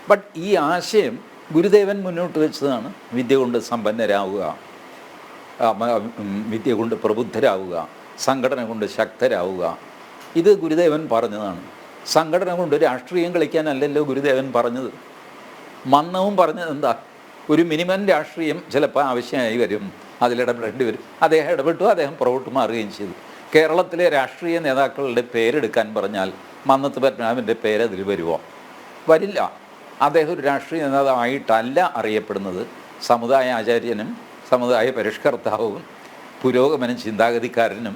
Speaker 3: ബട്ട് ഈ ആശയം ഗുരുദേവൻ മുന്നോട്ട് വെച്ചതാണ്. വിദ്യ കൊണ്ട് സമ്പന്നരാവുക, വിദ്യ കൊണ്ട് പ്രബുദ്ധരാവുക, സംഘടന കൊണ്ട് ശക്തരാവുക. ഇത് ഗുരുദേവൻ പറഞ്ഞതാണ്. സംഘടന കൊണ്ട് രാഷ്ട്രീയം കളിക്കാനല്ലല്ലോ ഗുരുദേവൻ പറഞ്ഞത്. മന്നവും പറഞ്ഞത് എന്താ? ഒരു മിനിമം രാഷ്ട്രീയം ചിലപ്പോൾ ആവശ്യമായി വരും, അതിലിടപെടേണ്ടി വരും. അദ്ദേഹം ഇടപെട്ടു, അദ്ദേഹം പുറകോട്ട് മാറുകയും ചെയ്തു. കേരളത്തിലെ രാഷ്ട്രീയ നേതാക്കളുടെ പേരെടുക്കാൻ പറഞ്ഞാൽ മന്നത്ത് പത്മനാഭൻ്റെ പേര് അതിൽ വരുമോ? വരില്ല. അദ്ദേഹം ഒരു രാഷ്ട്രീയ നേതാവായിട്ടല്ല അറിയപ്പെടുന്നത്. സമുദായ ആചാര്യനും സമുദായ പരിഷ്കർത്താവും പുരോഗമന ചിന്താഗതിക്കാരനും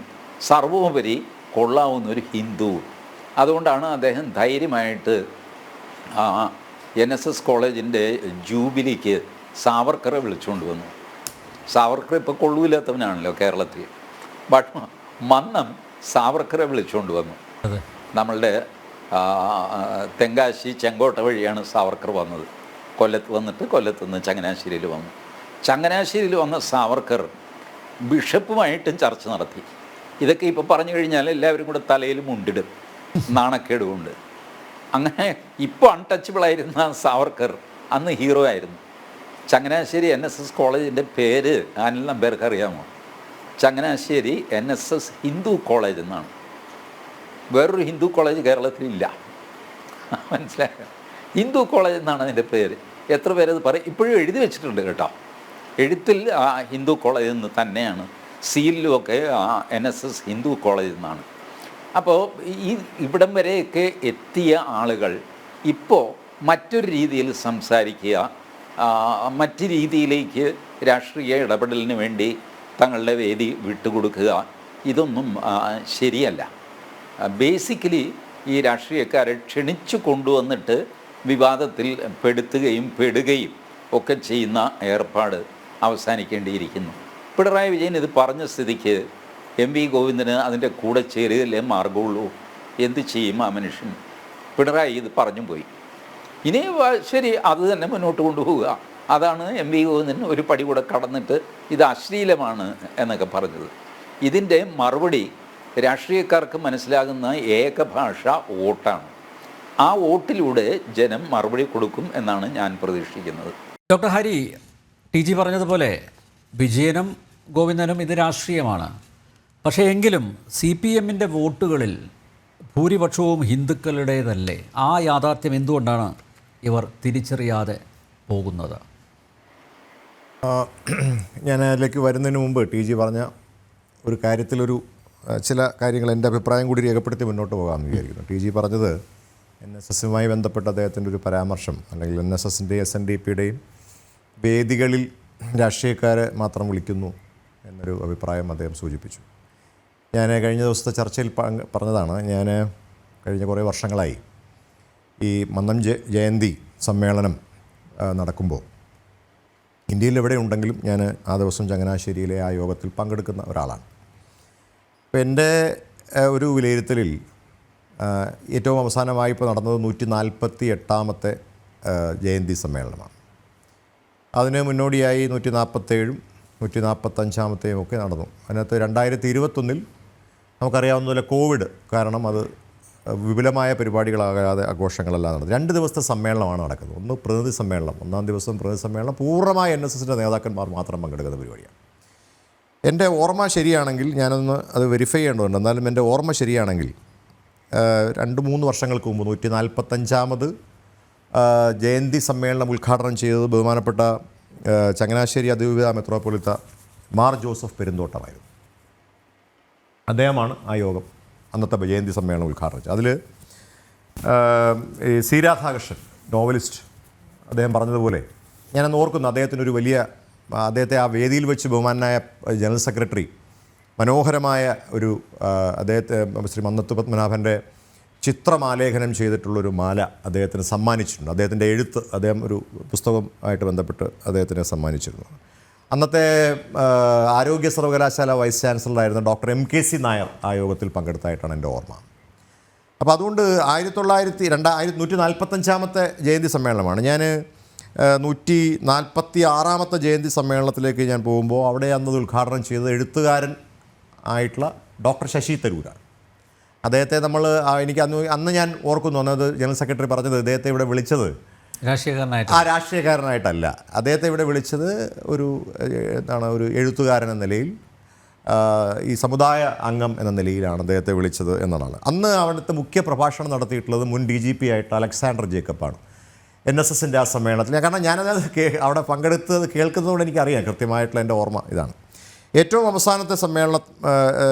Speaker 3: സർവോപരി കൊള്ളാവുന്നൊരു ഹിന്ദുവും. അതുകൊണ്ടാണ് അദ്ദേഹം ധൈര്യമായിട്ട് NSS കോളേജിൻ്റെ ജൂബിലിക്ക് സാവർക്കറെ വിളിച്ചുകൊണ്ട് വന്നു. സാവർക്കർ ഇപ്പോൾ കൊള്ളൂല്ലാത്തവനാണല്ലോ കേരളത്തിൽ. ബട്ട് മന്നം സാവർക്കറെ വിളിച്ചുകൊണ്ട് വന്നു. നമ്മളുടെ തെങ്കാശി ചെങ്കോട്ട വഴിയാണ് സാവർക്കർ വന്നത്. കൊല്ലത്ത് വന്നിട്ട് കൊല്ലത്ത് നിന്ന് ചങ്ങനാശ്ശേരിയിൽ വന്നു. ചങ്ങനാശ്ശേരിയിൽ വന്ന സാവർക്കർ ബിഷപ്പുമായിട്ടും ചർച്ച നടത്തി. ഇതൊക്കെ ഇപ്പോൾ പറഞ്ഞു കഴിഞ്ഞാൽ എല്ലാവരും കൂടെ തലയിൽ മുണ്ടിടും, നാണക്കേടുകൊണ്ട്. അങ്ങനെ ഇപ്പോൾ അൺടച്ചബിളായിരുന്ന സാവർക്കർ അന്ന് ഹീറോ ആയിരുന്നു. ചങ്ങനാശ്ശേരി NSS കോളേജിൻ്റെ പേര് ആരെല്ലാം പേർക്ക് അറിയാമോ? ചങ്ങനാശ്ശേരി NSS ഹിന്ദു കോളേജ് എന്നാണ്. വേറൊരു ഹിന്ദു കോളേജ് കേരളത്തിലില്ല. മനസ്സിലായോ? ഹിന്ദു കോളേജ് എന്നാണ് അതിൻ്റെ പേര്. എത്ര പേരത് പറയും? ഇപ്പോഴും എഴുതി വെച്ചിട്ടുണ്ട് കേട്ടോ. എഴുത്തിൽ ഹിന്ദു കോളേജ് എന്ന് തന്നെയാണ്, സീലിലുമൊക്കെ NSS ഹിന്ദു കോളേജ് എന്നാണ്. അപ്പോൾ ഇവിടം വരെയൊക്കെ എത്തിയ ആളുകൾ ഇപ്പോൾ മറ്റൊരു രീതിയിൽ സംസാരിക്കുക, മറ്റ് രീതിയിലേക്ക് രാഷ്ട്രീയ ഇടപെടലിന് വേണ്ടി തങ്ങളുടെ വേദി വിട്ടുകൊടുക്കുക, ഇതൊന്നും ശരിയല്ല. ബേസിക്കലി ഈ രാഷ്ട്രീയക്കാരെ ക്ഷണിച്ചു കൊണ്ടുവന്നിട്ട് വിവാദത്തിൽ പെടുകയും ഒക്കെ ചെയ്യുന്ന ഏർപ്പാട് അവസാനിക്കേണ്ടിയിരിക്കുന്നു. പിണറായി വിജയൻ ഇത് പറഞ്ഞ സ്ഥിതിക്ക് എം വി ഗോവിന്ദന് അതിൻ്റെ കൂടെ ചേരുകയല്ലേ മാർഗമുള്ളൂ. എന്ത് ചെയ്യും ആ മനുഷ്യൻ? പിണറായി ഇത് പറഞ്ഞു പോയി. ഇനി ശരി, അത് തന്നെ മുന്നോട്ട് കൊണ്ടുപോവുക. അതാണ് എം വി ഗോവിന്ദൻ ഒരു പടി കൂടെ കടന്നിട്ട് ഇത് അശ്ലീലമാണ് എന്നൊക്കെ പറഞ്ഞത്. ഇതിൻ്റെ മറുപടി രാഷ്ട്രീയക്കാർക്ക് മനസ്സിലാകുന്ന ഏകഭാഷ വോട്ടാണ്. ആ വോട്ടിലൂടെ ജനം മറുപടി കൊടുക്കും എന്നാണ് ഞാൻ പ്രതീക്ഷിക്കുന്നത്.
Speaker 1: ഡോക്ടർ ഹരി, ടി ജി പറഞ്ഞതുപോലെ വിജയനും ഗോവിന്ദനും ഇത് രാഷ്ട്രീയമാണ്. പക്ഷേ എങ്കിലും CPM-ൻ്റെ വോട്ടുകളിൽ ഭൂരിപക്ഷവും ഹിന്ദുക്കളുടേതല്ലേ? ആ യാഥാർത്ഥ്യം എന്തുകൊണ്ടാണ് ഇവർ തിരിച്ചറിയാതെ പോകുന്നത്?
Speaker 2: ഞാൻ അതിലേക്ക് വരുന്നതിന് മുമ്പ് ടി ജി പറഞ്ഞ ഒരു കാര്യത്തിലൊരു ചില കാര്യങ്ങൾ എൻ്റെ അഭിപ്രായം കൂടി രേഖപ്പെടുത്തി മുന്നോട്ട് പോകാമെന്ന് വിചാരിക്കുന്നു. ടി ജി പറഞ്ഞത് NSS-മായി ബന്ധപ്പെട്ട അദ്ദേഹത്തിൻ്റെ ഒരു പരാമർശം, അല്ലെങ്കിൽ NSS-ൻ്റെയും SNDP-യുടെയും വേദികളിൽ രാഷ്ട്രീയക്കാരെ മാത്രം വിളിക്കുന്നു എന്നൊരു അഭിപ്രായം അദ്ദേഹം സൂചിപ്പിച്ചു. ഞാൻ കഴിഞ്ഞ ദിവസത്തെ ചർച്ചയിൽ പറഞ്ഞതാണ്, ഞാൻ കഴിഞ്ഞ കുറേ വർഷങ്ങളായി ഈ മന്നം ജയന്തി സമ്മേളനം നടക്കുമ്പോൾ ഇന്ത്യയിൽ എവിടെ ഉണ്ടെങ്കിലും ഞാൻ ആ ദിവസം ചങ്ങനാശ്ശേരിയിലെ ആ യോഗത്തിൽ പങ്കെടുക്കുന്ന ഒരാളാണ്. അപ്പോൾ എൻ്റെ ഒരു വിലയിരുത്തലിൽ ഏറ്റവും അവസാനമായി ഇപ്പോൾ നടന്നത് 148ാമത്തെ ജയന്തി സമ്മേളനമാണ്. അതിന് മുന്നോടിയായി 147ഉം 145ാമത്തെയും ഒക്കെ നടന്നു. അതിനകത്ത് 2021 നമുക്കറിയാവുന്നതുപോലെ കോവിഡ് കാരണം അത് വിപുലമായ പരിപാടികളാകാതെ ആഘോഷങ്ങളെല്ലാം നടന്നു. 2 ദിവസത്തെ സമ്മേളനമാണ് നടക്കുന്നത്. ഒന്ന് പ്രതിനിധി സമ്മേളനം, ഒന്നാം ദിവസം പ്രതിനിധി സമ്മേളനം പൂർണ്ണമായി NSS-ൻ്റെ നേതാക്കന്മാർ മാത്രം പങ്കെടുക്കുന്ന പരിപാടിയാണ്. എൻ്റെ ഓർമ്മ ശരിയാണെങ്കിൽ, ഞാനൊന്ന് അത് വെരിഫൈ ചെയ്യേണ്ടതുണ്ട്, എന്നാലും എൻ്റെ ഓർമ്മ ശരിയാണെങ്കിൽ 2-3 വർഷങ്ങൾക്ക് മുമ്പ് 145ാമത് ജയന്തി സമ്മേളനം ഉദ്ഘാടനം ചെയ്തത് ബഹുമാനപ്പെട്ട ചങ്ങനാശ്ശേരി അതിരൂപത മെത്രോപൊളിത്ത മാർ ജോസഫ് പെരുന്തോട്ടമായിരുന്നു. അദ്ദേഹമാണ് ആ യോഗം അന്നത്തെ ജയന്തി സമ്മേളനം ഉദ്ഘാടനം ചെയ്തത്. അതിൽ സി രാധാകൃഷ്ണൻ, നോവലിസ്റ്റ്, അദ്ദേഹം പറഞ്ഞതുപോലെ ഞാനന്ന് ഓർക്കുന്നു, അദ്ദേഹത്തിനൊരു വലിയ, അദ്ദേഹത്തെ ആ വേദിയിൽ വെച്ച് ബഹുമാനായ ജനറൽ സെക്രട്ടറി മനോഹരമായ ഒരു അദ്ദേഹത്തെ ശ്രീ മന്നത്ത് പത്മനാഭൻ്റെ ചിത്രമാലേഖനം ചെയ്തിട്ടുള്ളൊരു മാല അദ്ദേഹത്തിന് സമ്മാനിച്ചിട്ടുണ്ട്. അദ്ദേഹത്തിൻ്റെ എഴുത്ത്, അദ്ദേഹം ഒരു പുസ്തകമായിട്ട് ബന്ധപ്പെട്ട് അദ്ദേഹത്തിന് സമ്മാനിച്ചിരുന്നു. അന്നത്തെ ആരോഗ്യ സർവകലാശാല വൈസ് ചാൻസലറായിരുന്ന ഡോക്ടർ MKC നായർ ആ യോഗത്തിൽ പങ്കെടുത്തായിട്ടാണ് എൻ്റെ ഓർമ്മ. അപ്പോൾ അതുകൊണ്ട് 145ാമത്തെ ജയന്തി സമ്മേളനമാണ്. ഞാൻ 146ാമത്തെ ജയന്തി സമ്മേളനത്തിലേക്ക് ഞാൻ പോകുമ്പോൾ അവിടെ അന്നത് ഉദ്ഘാടനം ചെയ്തത് എഴുത്തുകാരൻ ആയിട്ടുള്ള ഡോക്ടർ ശശി തരൂരാണ്. അദ്ദേഹത്തെ നമ്മൾ എനിക്ക് അന്ന് ഞാൻ ഓർക്കുന്നു, അന്നത് ജനറൽ സെക്രട്ടറി പറഞ്ഞത് ഇദ്ദേഹത്തെ ഇവിടെ വിളിച്ചത് രാഷ്ട്രീയക്കാരനായിട്ടല്ല, അദ്ദേഹത്തെ ഇവിടെ വിളിച്ചത് ഒരു എഴുത്തുകാരൻ എന്ന നിലയിൽ, ഈ സമുദായ അംഗം എന്ന നിലയിലാണ് അദ്ദേഹത്തെ വിളിച്ചത് എന്നാണ്. അന്ന് അവിടുത്തെ മുഖ്യ പ്രഭാഷണം നടത്തിയിട്ടുള്ളത് മുൻ DGP ആയിട്ട് അലക്സാണ്ടർ ജേക്കബാണ് NSS-ൻ്റെ ആ സമ്മേളനത്തിൽ. കാരണം ഞാനത് അവിടെ പങ്കെടുത്തത് കേൾക്കുന്നതുകൊണ്ട് എനിക്കറിയാം, കൃത്യമായിട്ടുള്ള എൻ്റെ ഓർമ്മ ഇതാണ്. ഏറ്റവും അവസാനത്തെ സമ്മേളനം,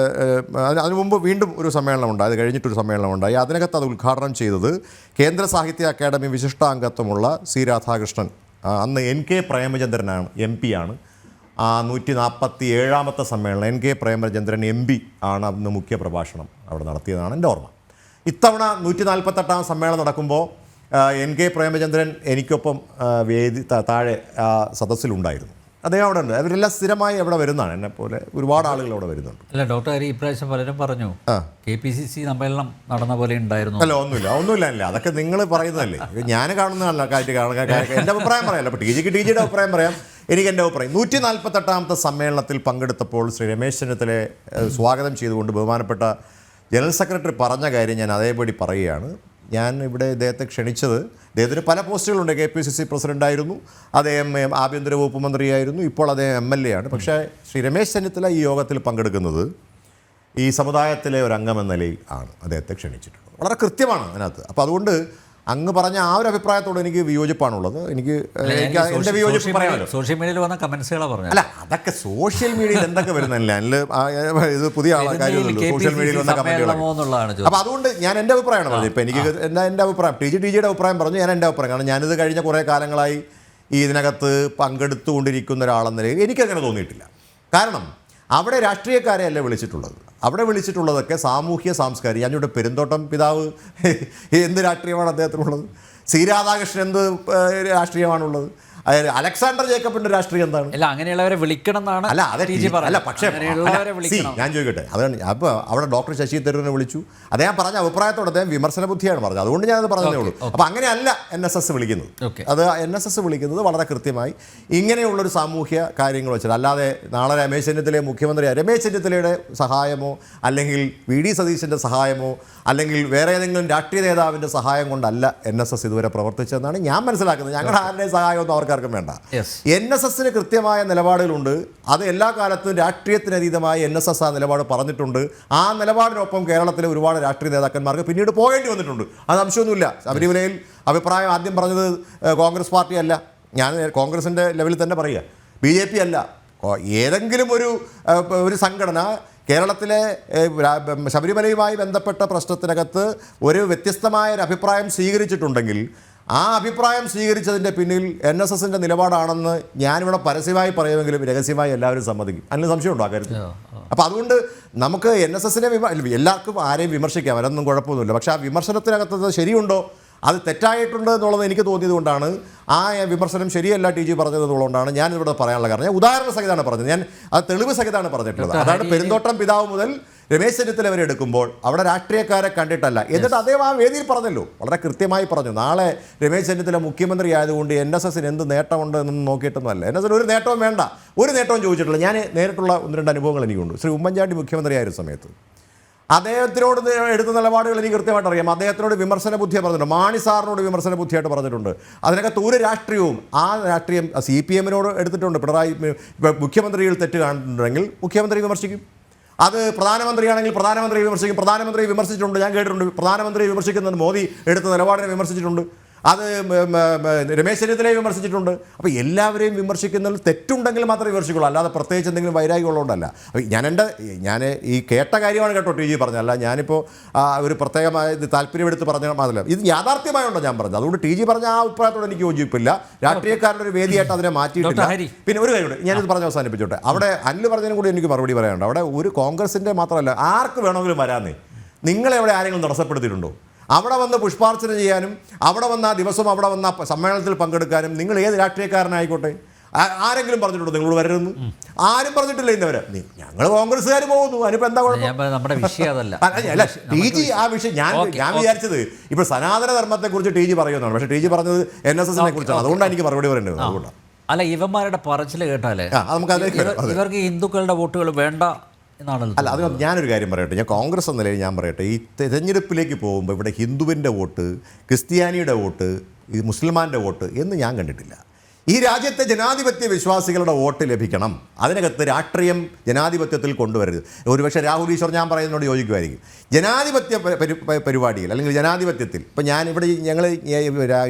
Speaker 2: അതിനു മുമ്പ് വീണ്ടും ഒരു സമ്മേളനമുണ്ടായി, അത് കഴിഞ്ഞിട്ടൊരു സമ്മേളനമുണ്ടായി. അതിനകത്ത് അത് ഉദ്ഘാടനം ചെയ്തത് കേന്ദ്ര സാഹിത്യ അക്കാദമി വിശിഷ്ടാംഗത്വമുള്ള സി രാധാകൃഷ്ണൻ, അന്ന് NK പ്രേമചന്ദ്രനാണ്, MP ആണ്. ആ 147ാമത്തെ സമ്മേളനം NK പ്രേമചന്ദ്രൻ MP ആണ് അന്ന് മുഖ്യ പ്രഭാഷണം അവിടെ നടത്തിയതാണ് എൻ്റെ ഓർമ്മ. ഇത്തവണ 148ാം സമ്മേളനം നടക്കുമ്പോൾ NK പ്രേമചന്ദ്രൻ എനിക്കൊപ്പം വേദി താഴെ സദസ്സിലുണ്ടായിരുന്നു. അദ്ദേഹം അവിടെ ഉണ്ട്. അവരെല്ലാം സ്ഥിരമായി അവിടെ വരുന്നതാണ്, എന്നെപ്പോലെ ഒരുപാട് ആളുകൾ അവിടെ വരുന്നുണ്ട്.
Speaker 1: അല്ല ഡോക്ടർ ഹരി, ഇപ്രാവശ്യം പലരും പറഞ്ഞു KPCC സമ്മേളനം നടന്ന പോലെ ഉണ്ടായിരുന്നു.
Speaker 2: അല്ല, ഒന്നുമില്ല, അതൊക്കെ നിങ്ങൾ പറയുന്നതല്ലേ, ഞാൻ കാണുന്നതല്ല കാര്യം. എൻ്റെ അഭിപ്രായം പറയാമല്ലോ. അപ്പോൾ ടിജിയുടെ അഭിപ്രായം പറയാം, എനിക്ക് എൻ്റെ അഭിപ്രായം. 148ാമത്തെ സമ്മേളനത്തിൽ പങ്കെടുത്തപ്പോൾ ശ്രീ രമേശ് ചെന്നിത്തലയെ സ്വാഗതം ചെയ്തുകൊണ്ട് ബഹുമാനപ്പെട്ട ജനറൽ സെക്രട്ടറി പറഞ്ഞ കാര്യം ഞാൻ അതേപടി പറയുകയാണ്. ഞാൻ ഇവിടെ ഇദ്ദേഹത്തെ ക്ഷണിച്ചത്, അദ്ദേഹത്തിന് പല പോസ്റ്റുകളുണ്ട്. KPCC പ്രസിഡൻ്റായിരുന്നു, അദ്ദേഹം ആഭ്യന്തര വകുപ്പ് മന്ത്രിയായിരുന്നു, ഇപ്പോൾ അദ്ദേഹം MLA ആണ്. പക്ഷേ ശ്രീ രമേശ് ചെന്നിത്തല ഈ യോഗത്തിൽ പങ്കെടുക്കുന്നത് ഈ സമുദായത്തിലെ ഒരു അംഗം എന്ന നിലയിൽ ആണ് അദ്ദേഹത്തെ ക്ഷണിച്ചിട്ടുള്ളത്. വളരെ കൃത്യമാണ് അതിനകത്ത്. അപ്പോൾ അതുകൊണ്ട് അങ്ങ് പറഞ്ഞ ആ ഒരു അഭിപ്രായത്തോട് എനിക്ക് വിയോജിപ്പാണുള്ളത്. എനിക്ക് എൻ്റെ വിയോജിപ്പ് പറയാമല്ലോ.
Speaker 1: സോഷ്യൽ മീഡിയയിൽ വന്ന കമൻസുകളാണ് പറഞ്ഞത്.
Speaker 2: അല്ല, അതൊക്കെ സോഷ്യൽ മീഡിയയിൽ എന്തൊക്കെ വരുന്നില്ല, ഇത് പുതിയ കാര്യമൊന്നുമില്ല, സോഷ്യൽ മീഡിയയിൽ വന്ന കമൻറ്റുകൾ. അപ്പോൾ അതുകൊണ്ട് ഞാൻ എൻ്റെ അഭിപ്രായമാണ് പറഞ്ഞത്. ഇപ്പോൾ എനിക്ക് എൻ്റെ അഭിപ്രായം ടി ജിയുടെ അഭിപ്രായം പറഞ്ഞു, ഞാൻ എൻ്റെ അഭിപ്രായം. കാരണം ഞാനിത് കഴിഞ്ഞ കുറേ കാലങ്ങളായി ഇതിനകത്ത് പങ്കെടുത്തുകൊണ്ടിരിക്കുന്ന ഒരാളെന്ന നിലയിൽ എനിക്കങ്ങനെ തോന്നിയിട്ടില്ല. കാരണം അവിടെ രാഷ്ട്രീയക്കാരെ അല്ല വിളിച്ചിട്ടുള്ളത്. അവിടെ വിളിച്ചിട്ടുള്ളതൊക്കെ സാമൂഹ്യ സാംസ്കാരിക. ഞാനിവിടെ പെരുന്തോട്ടം പിതാവ് എന്ത് രാഷ്ട്രീയമാണ് അദ്ദേഹത്തിനുള്ളത്? സി രാധാകൃഷ്ണൻ എന്ത് രാഷ്ട്രീയമാണുള്ളത്? അലക്സാണ്ടർ ജേക്കബിന്റെ രാഷ്ട്രീയം എന്താണ്?
Speaker 1: അല്ല, അങ്ങനെയുള്ളവരെ വിളിക്കണം എന്നാണ്.
Speaker 2: അല്ല, പക്ഷേ ഞാൻ ചോദിക്കട്ടെ, അതാണ് അപ്പോൾ അവിടെ ഡോക്ടർ ശശി തരൂരിനെ വിളിച്ചു. അദ്ദേഹം പറഞ്ഞ അഭിപ്രായത്തോടെ അദ്ദേഹം വിമർശന ബുദ്ധിയാണ് പറഞ്ഞത്. അതുകൊണ്ട് ഞാനത് പറഞ്ഞതേ ഉള്ളൂ. അപ്പോൾ അങ്ങനെയല്ല NSS വിളിക്കുന്നത്. അത് NSS വിളിക്കുന്നത് വളരെ കൃത്യമായി ഇങ്ങനെയുള്ളൊരു സാമൂഹ്യ കാര്യങ്ങൾ വെച്ചിട്ട്, അല്ലാതെ നാളെ രമേശ് ചെന്നിത്തലയുടെ സഹായമോ അല്ലെങ്കിൽ VD സതീശൻ്റെ സഹായമോ അല്ലെങ്കിൽ വേറെ ഏതെങ്കിലും രാഷ്ട്രീയ നേതാവിൻ്റെ സഹായം കൊണ്ടല്ല NSS ഇതുവരെ പ്രവർത്തിച്ചതെന്നാണ് ഞാൻ മനസ്സിലാക്കുന്നത്. ഞങ്ങളുടെ ആരുടെയും സഹായമൊന്നും അവർക്കാർക്കും വേണ്ട. NSSന് കൃത്യമായ നിലപാടുകളുണ്ട്. അത് എല്ലാ കാലത്തും രാഷ്ട്രീയത്തിനതീതമായി NSS ആ നിലപാട് പറഞ്ഞിട്ടുണ്ട്. ആ നിലപാടിനൊപ്പം കേരളത്തിലെ ഒരുപാട് രാഷ്ട്രീയ നേതാക്കന്മാർക്ക് പിന്നീട് പോകേണ്ടി വന്നിട്ടുണ്ട്. അത് സംശയമൊന്നുമില്ല. ശബരിമലയിൽ അഭിപ്രായം ആദ്യം പറഞ്ഞത് കോൺഗ്രസ് പാർട്ടിയല്ല, ഞാൻ കോൺഗ്രസിൻ്റെ ലെവലിൽ തന്നെ പറയുക, BJP അല്ല, ഏതെങ്കിലും ഒരു സംഘടന കേരളത്തിലെ ശബരിമലയുമായി ബന്ധപ്പെട്ട പ്രശ്നത്തിനകത്ത് ഒരു വ്യത്യസ്തമായ ഒരു അഭിപ്രായം സ്വീകരിച്ചിട്ടുണ്ടെങ്കിൽ ആ അഭിപ്രായം സ്വീകരിച്ചതിൻ്റെ പിന്നിൽ NSSൻ്റെ നിലപാടാണെന്ന് ഞാനിവിടെ പരസ്യമായി പറയുമെങ്കിലും രഹസ്യമായി എല്ലാവരും സമ്മതിക്കും. അതിന് സംശയമുണ്ടോ ആ കാര്യത്തിൽ? അപ്പോൾ അതുകൊണ്ട് നമുക്ക് NSSനെ എല്ലാവർക്കും ആരെയും വിമർശിക്കാം, അതൊന്നും കുഴപ്പമൊന്നുമില്ല. പക്ഷേ ആ വിമർശനത്തിനകത്ത് ശരിയുണ്ടോ, അത് തെറ്റായിട്ടുണ്ട് എന്നുള്ളത് എനിക്ക് തോന്നിയത് കൊണ്ടാണ്, ആ വിമർശനം ശരിയല്ല ടി ജി പറഞ്ഞതെന്നുള്ളതുകൊണ്ടാണ് ഞാനിവിടെ പറയാനുള്ള കാരണം. ഞാൻ ഉദാഹരണ സഹിതമാണ് പറഞ്ഞത്, ഞാൻ അത് തെളിവ് സഹിതമാണ് പറഞ്ഞിട്ടുള്ളത്. അതാണ് പെരുന്തോട്ടം പിതാവ് മുതൽ രമേശ് ചെന്നിത്തല വരെ എടുക്കുമ്പോൾ അവിടെ രാഷ്ട്രീയക്കാരെ കണ്ടിട്ടല്ല. എന്നിട്ട് അദ്ദേഹം ആ വേദിയിൽ പറഞ്ഞല്ലോ, വളരെ കൃത്യമായി പറഞ്ഞു, നാളെ രമേശ് ചെന്നിത്തല മുഖ്യമന്ത്രി ആയതുകൊണ്ട് NSSന് എന്ത് നേട്ടമുണ്ട് എന്നൊന്നും നോക്കിയിട്ടൊന്നുമല്ല. NSSന് ഒരു നേട്ടവും വേണ്ട, ഒരു നേട്ടവും ചോദിച്ചിട്ടില്ല. ഞാൻ നേരിട്ടുള്ള 1-2 അനുഭവങ്ങൾ എനിക്കുണ്ട്. ശ്രീ ഉമ്മൻചാണ്ടി മുഖ്യമന്ത്രിയായ സമയത്ത് അദ്ദേഹത്തിനോട് എടുത്ത നിലപാടുകൾ എനിക്ക് കൃത്യമായിട്ട് അറിയാം. അദ്ദേഹത്തിനോട് വിമർശന ബുദ്ധിയെ പറഞ്ഞിട്ടുണ്ട്, മാണി സാറിനോട് വിമർശന ബുദ്ധിയായിട്ട് പറഞ്ഞിട്ടുണ്ട്. അതിനകത്ത് ഒരു രാഷ്ട്രീയവും, ആ രാഷ്ട്രീയം CPMനോട് എടുത്തിട്ടുണ്ട്. പിണറായി മുഖ്യമന്ത്രിയിൽ തെറ്റ് കാണുന്നുണ്ടെങ്കിൽ മുഖ്യമന്ത്രി വിമർശിക്കും. അത് പ്രധാനമന്ത്രിയാണെങ്കിൽ പ്രധാനമന്ത്രിയെ വിമർശിക്കും. പ്രധാനമന്ത്രിയെ വിമർശിച്ചിട്ടുണ്ട്, ഞാൻ കേട്ടിട്ടുണ്ട്. പ്രധാനമന്ത്രിയെ വിമർശിക്കുന്നത് മോദി എടുത്ത നിലപാടിനെ വിമർശിച്ചിട്ടുണ്ട്. അത് രമേശ് ചെന്നിത്തലയെ വിമർശിച്ചിട്ടുണ്ട്. അപ്പോൾ എല്ലാവരെയും വിമർശിക്കുന്നതിൽ തെറ്റുണ്ടെങ്കിൽ മാത്രമേ വിമർശിക്കുള്ളൂ, അല്ലാതെ പ്രത്യേകിച്ച് എന്തെങ്കിലും വൈരാഗ്യമുള്ളതുകൊണ്ടല്ല. അപ്പോൾ ഞാൻ ഈ കേട്ട കാര്യമാണ് കേട്ടോ ടി ജി പറഞ്ഞല്ല. ഞാനിപ്പോൾ ഒരു പ്രത്യേകമായ താല്പര്യമെടുത്ത് പറഞ്ഞ മാത്രമല്ല, ഇത് യാഥാർത്ഥ്യമായുണ്ടോ ഞാൻ പറഞ്ഞത്. അതുകൊണ്ട് ടി ജി പറഞ്ഞ ആ അഭിപ്രായത്തോട് എനിക്ക് യോജിപ്പില്ല. രാഷ്ട്രീയക്കാരുടെ ഒരു വേദിയായിട്ട് അതിനെ മാറ്റിയിട്ടില്ല. പിന്നെ ഒരു കാര്യമുണ്ട്, ഞാനിത് പറഞ്ഞ് അവസാനിപ്പിച്ചോട്ടെ. അവിടെ അനിൽ പറഞ്ഞതിനും കൂടി എനിക്ക് മറുപടി പറയാനുണ്ട്. അവിടെ ഒരു കോൺഗ്രസിൻ്റെ മാത്രമല്ല, ആർക്ക് വേണമെങ്കിലും വരാന്നേ. നിങ്ങളെവിടെ ആരെങ്കിലും തടസ്സപ്പെടുത്തിയിട്ടുണ്ടോ? അവിടെ വന്ന് പുഷ്പാർച്ചന ചെയ്യാനും അവിടെ വന്ന ആ ദിവസം അവിടെ വന്ന സമ്മേളനത്തിൽ പങ്കെടുക്കാനും നിങ്ങൾ ഏത് രാഷ്ട്രീയക്കാരനായിക്കോട്ടെ ആരെങ്കിലും പറഞ്ഞിട്ടുണ്ടോ നിങ്ങളോട് വരരുതെന്ന്? ആരും പറഞ്ഞിട്ടില്ല. ഇന്നവരെ ഞങ്ങൾ കോൺഗ്രസ്സുകാർ പോകുന്നു, അതിനിപ്പോൾ എന്താ കുഴപ്പം?
Speaker 1: നമ്മുടെ വിഷയം അതല്ല.
Speaker 2: അല്ല, ടി ജി ആ വിഷയം ഞാൻ വിചാരിച്ചത് ഇപ്പോൾ സനാതന ധർമ്മത്തെക്കുറിച്ച് ടി ജി പറയുന്നതാണ്. പക്ഷേ ടി ജി പറഞ്ഞത് NSSനെ കുറിച്ചാണ്. അതുകൊണ്ടാണ് എനിക്ക് മറുപടി പറയേണ്ടത്. അതുകൊണ്ടാണ്.
Speaker 1: അല്ല, ഇവന്മാരുടെ പറച്ചിൽ കേട്ടാലേ ഇവർക്ക് ഹിന്ദുക്കളുടെ വോട്ടുകൾ വേണ്ട എന്നാണല്ലോ.
Speaker 2: അല്ല, അത് ഞാനൊരു കാര്യം പറയട്ടെ. ഞാൻ കോൺഗ്രസ് എന്ന നിലയിൽ ഞാൻ പറയട്ടെ, ഈ തെരഞ്ഞെടുപ്പിലേക്ക് പോകുമ്പോൾ ഇവിടെ ഹിന്ദുവിൻ്റെ വോട്ട്, ക്രിസ്ത്യാനിയുടെ വോട്ട്, ഈ മുസ്ലിമാൻ്റെ വോട്ട് എന്ന് ഞാൻ കണ്ടിട്ടില്ല. ഈ രാജ്യത്തെ ജനാധിപത്യ വിശ്വാസികളുടെ വോട്ട് ലഭിക്കണം. അതിനകത്ത് രാഷ്ട്രീയം ജനാധിപത്യത്തിൽ കൊണ്ടുവരരുത്. ഒരുപക്ഷെ രാഹുൽ ഈശ്വർ ഞാൻ പറയുന്നതിനോട് യോജിക്കുമായിരിക്കും. ജനാധിപത്യ പരിപാടിയിൽ അല്ലെങ്കിൽ ജനാധിപത്യത്തിൽ ഇപ്പോൾ ഞാനിവിടെ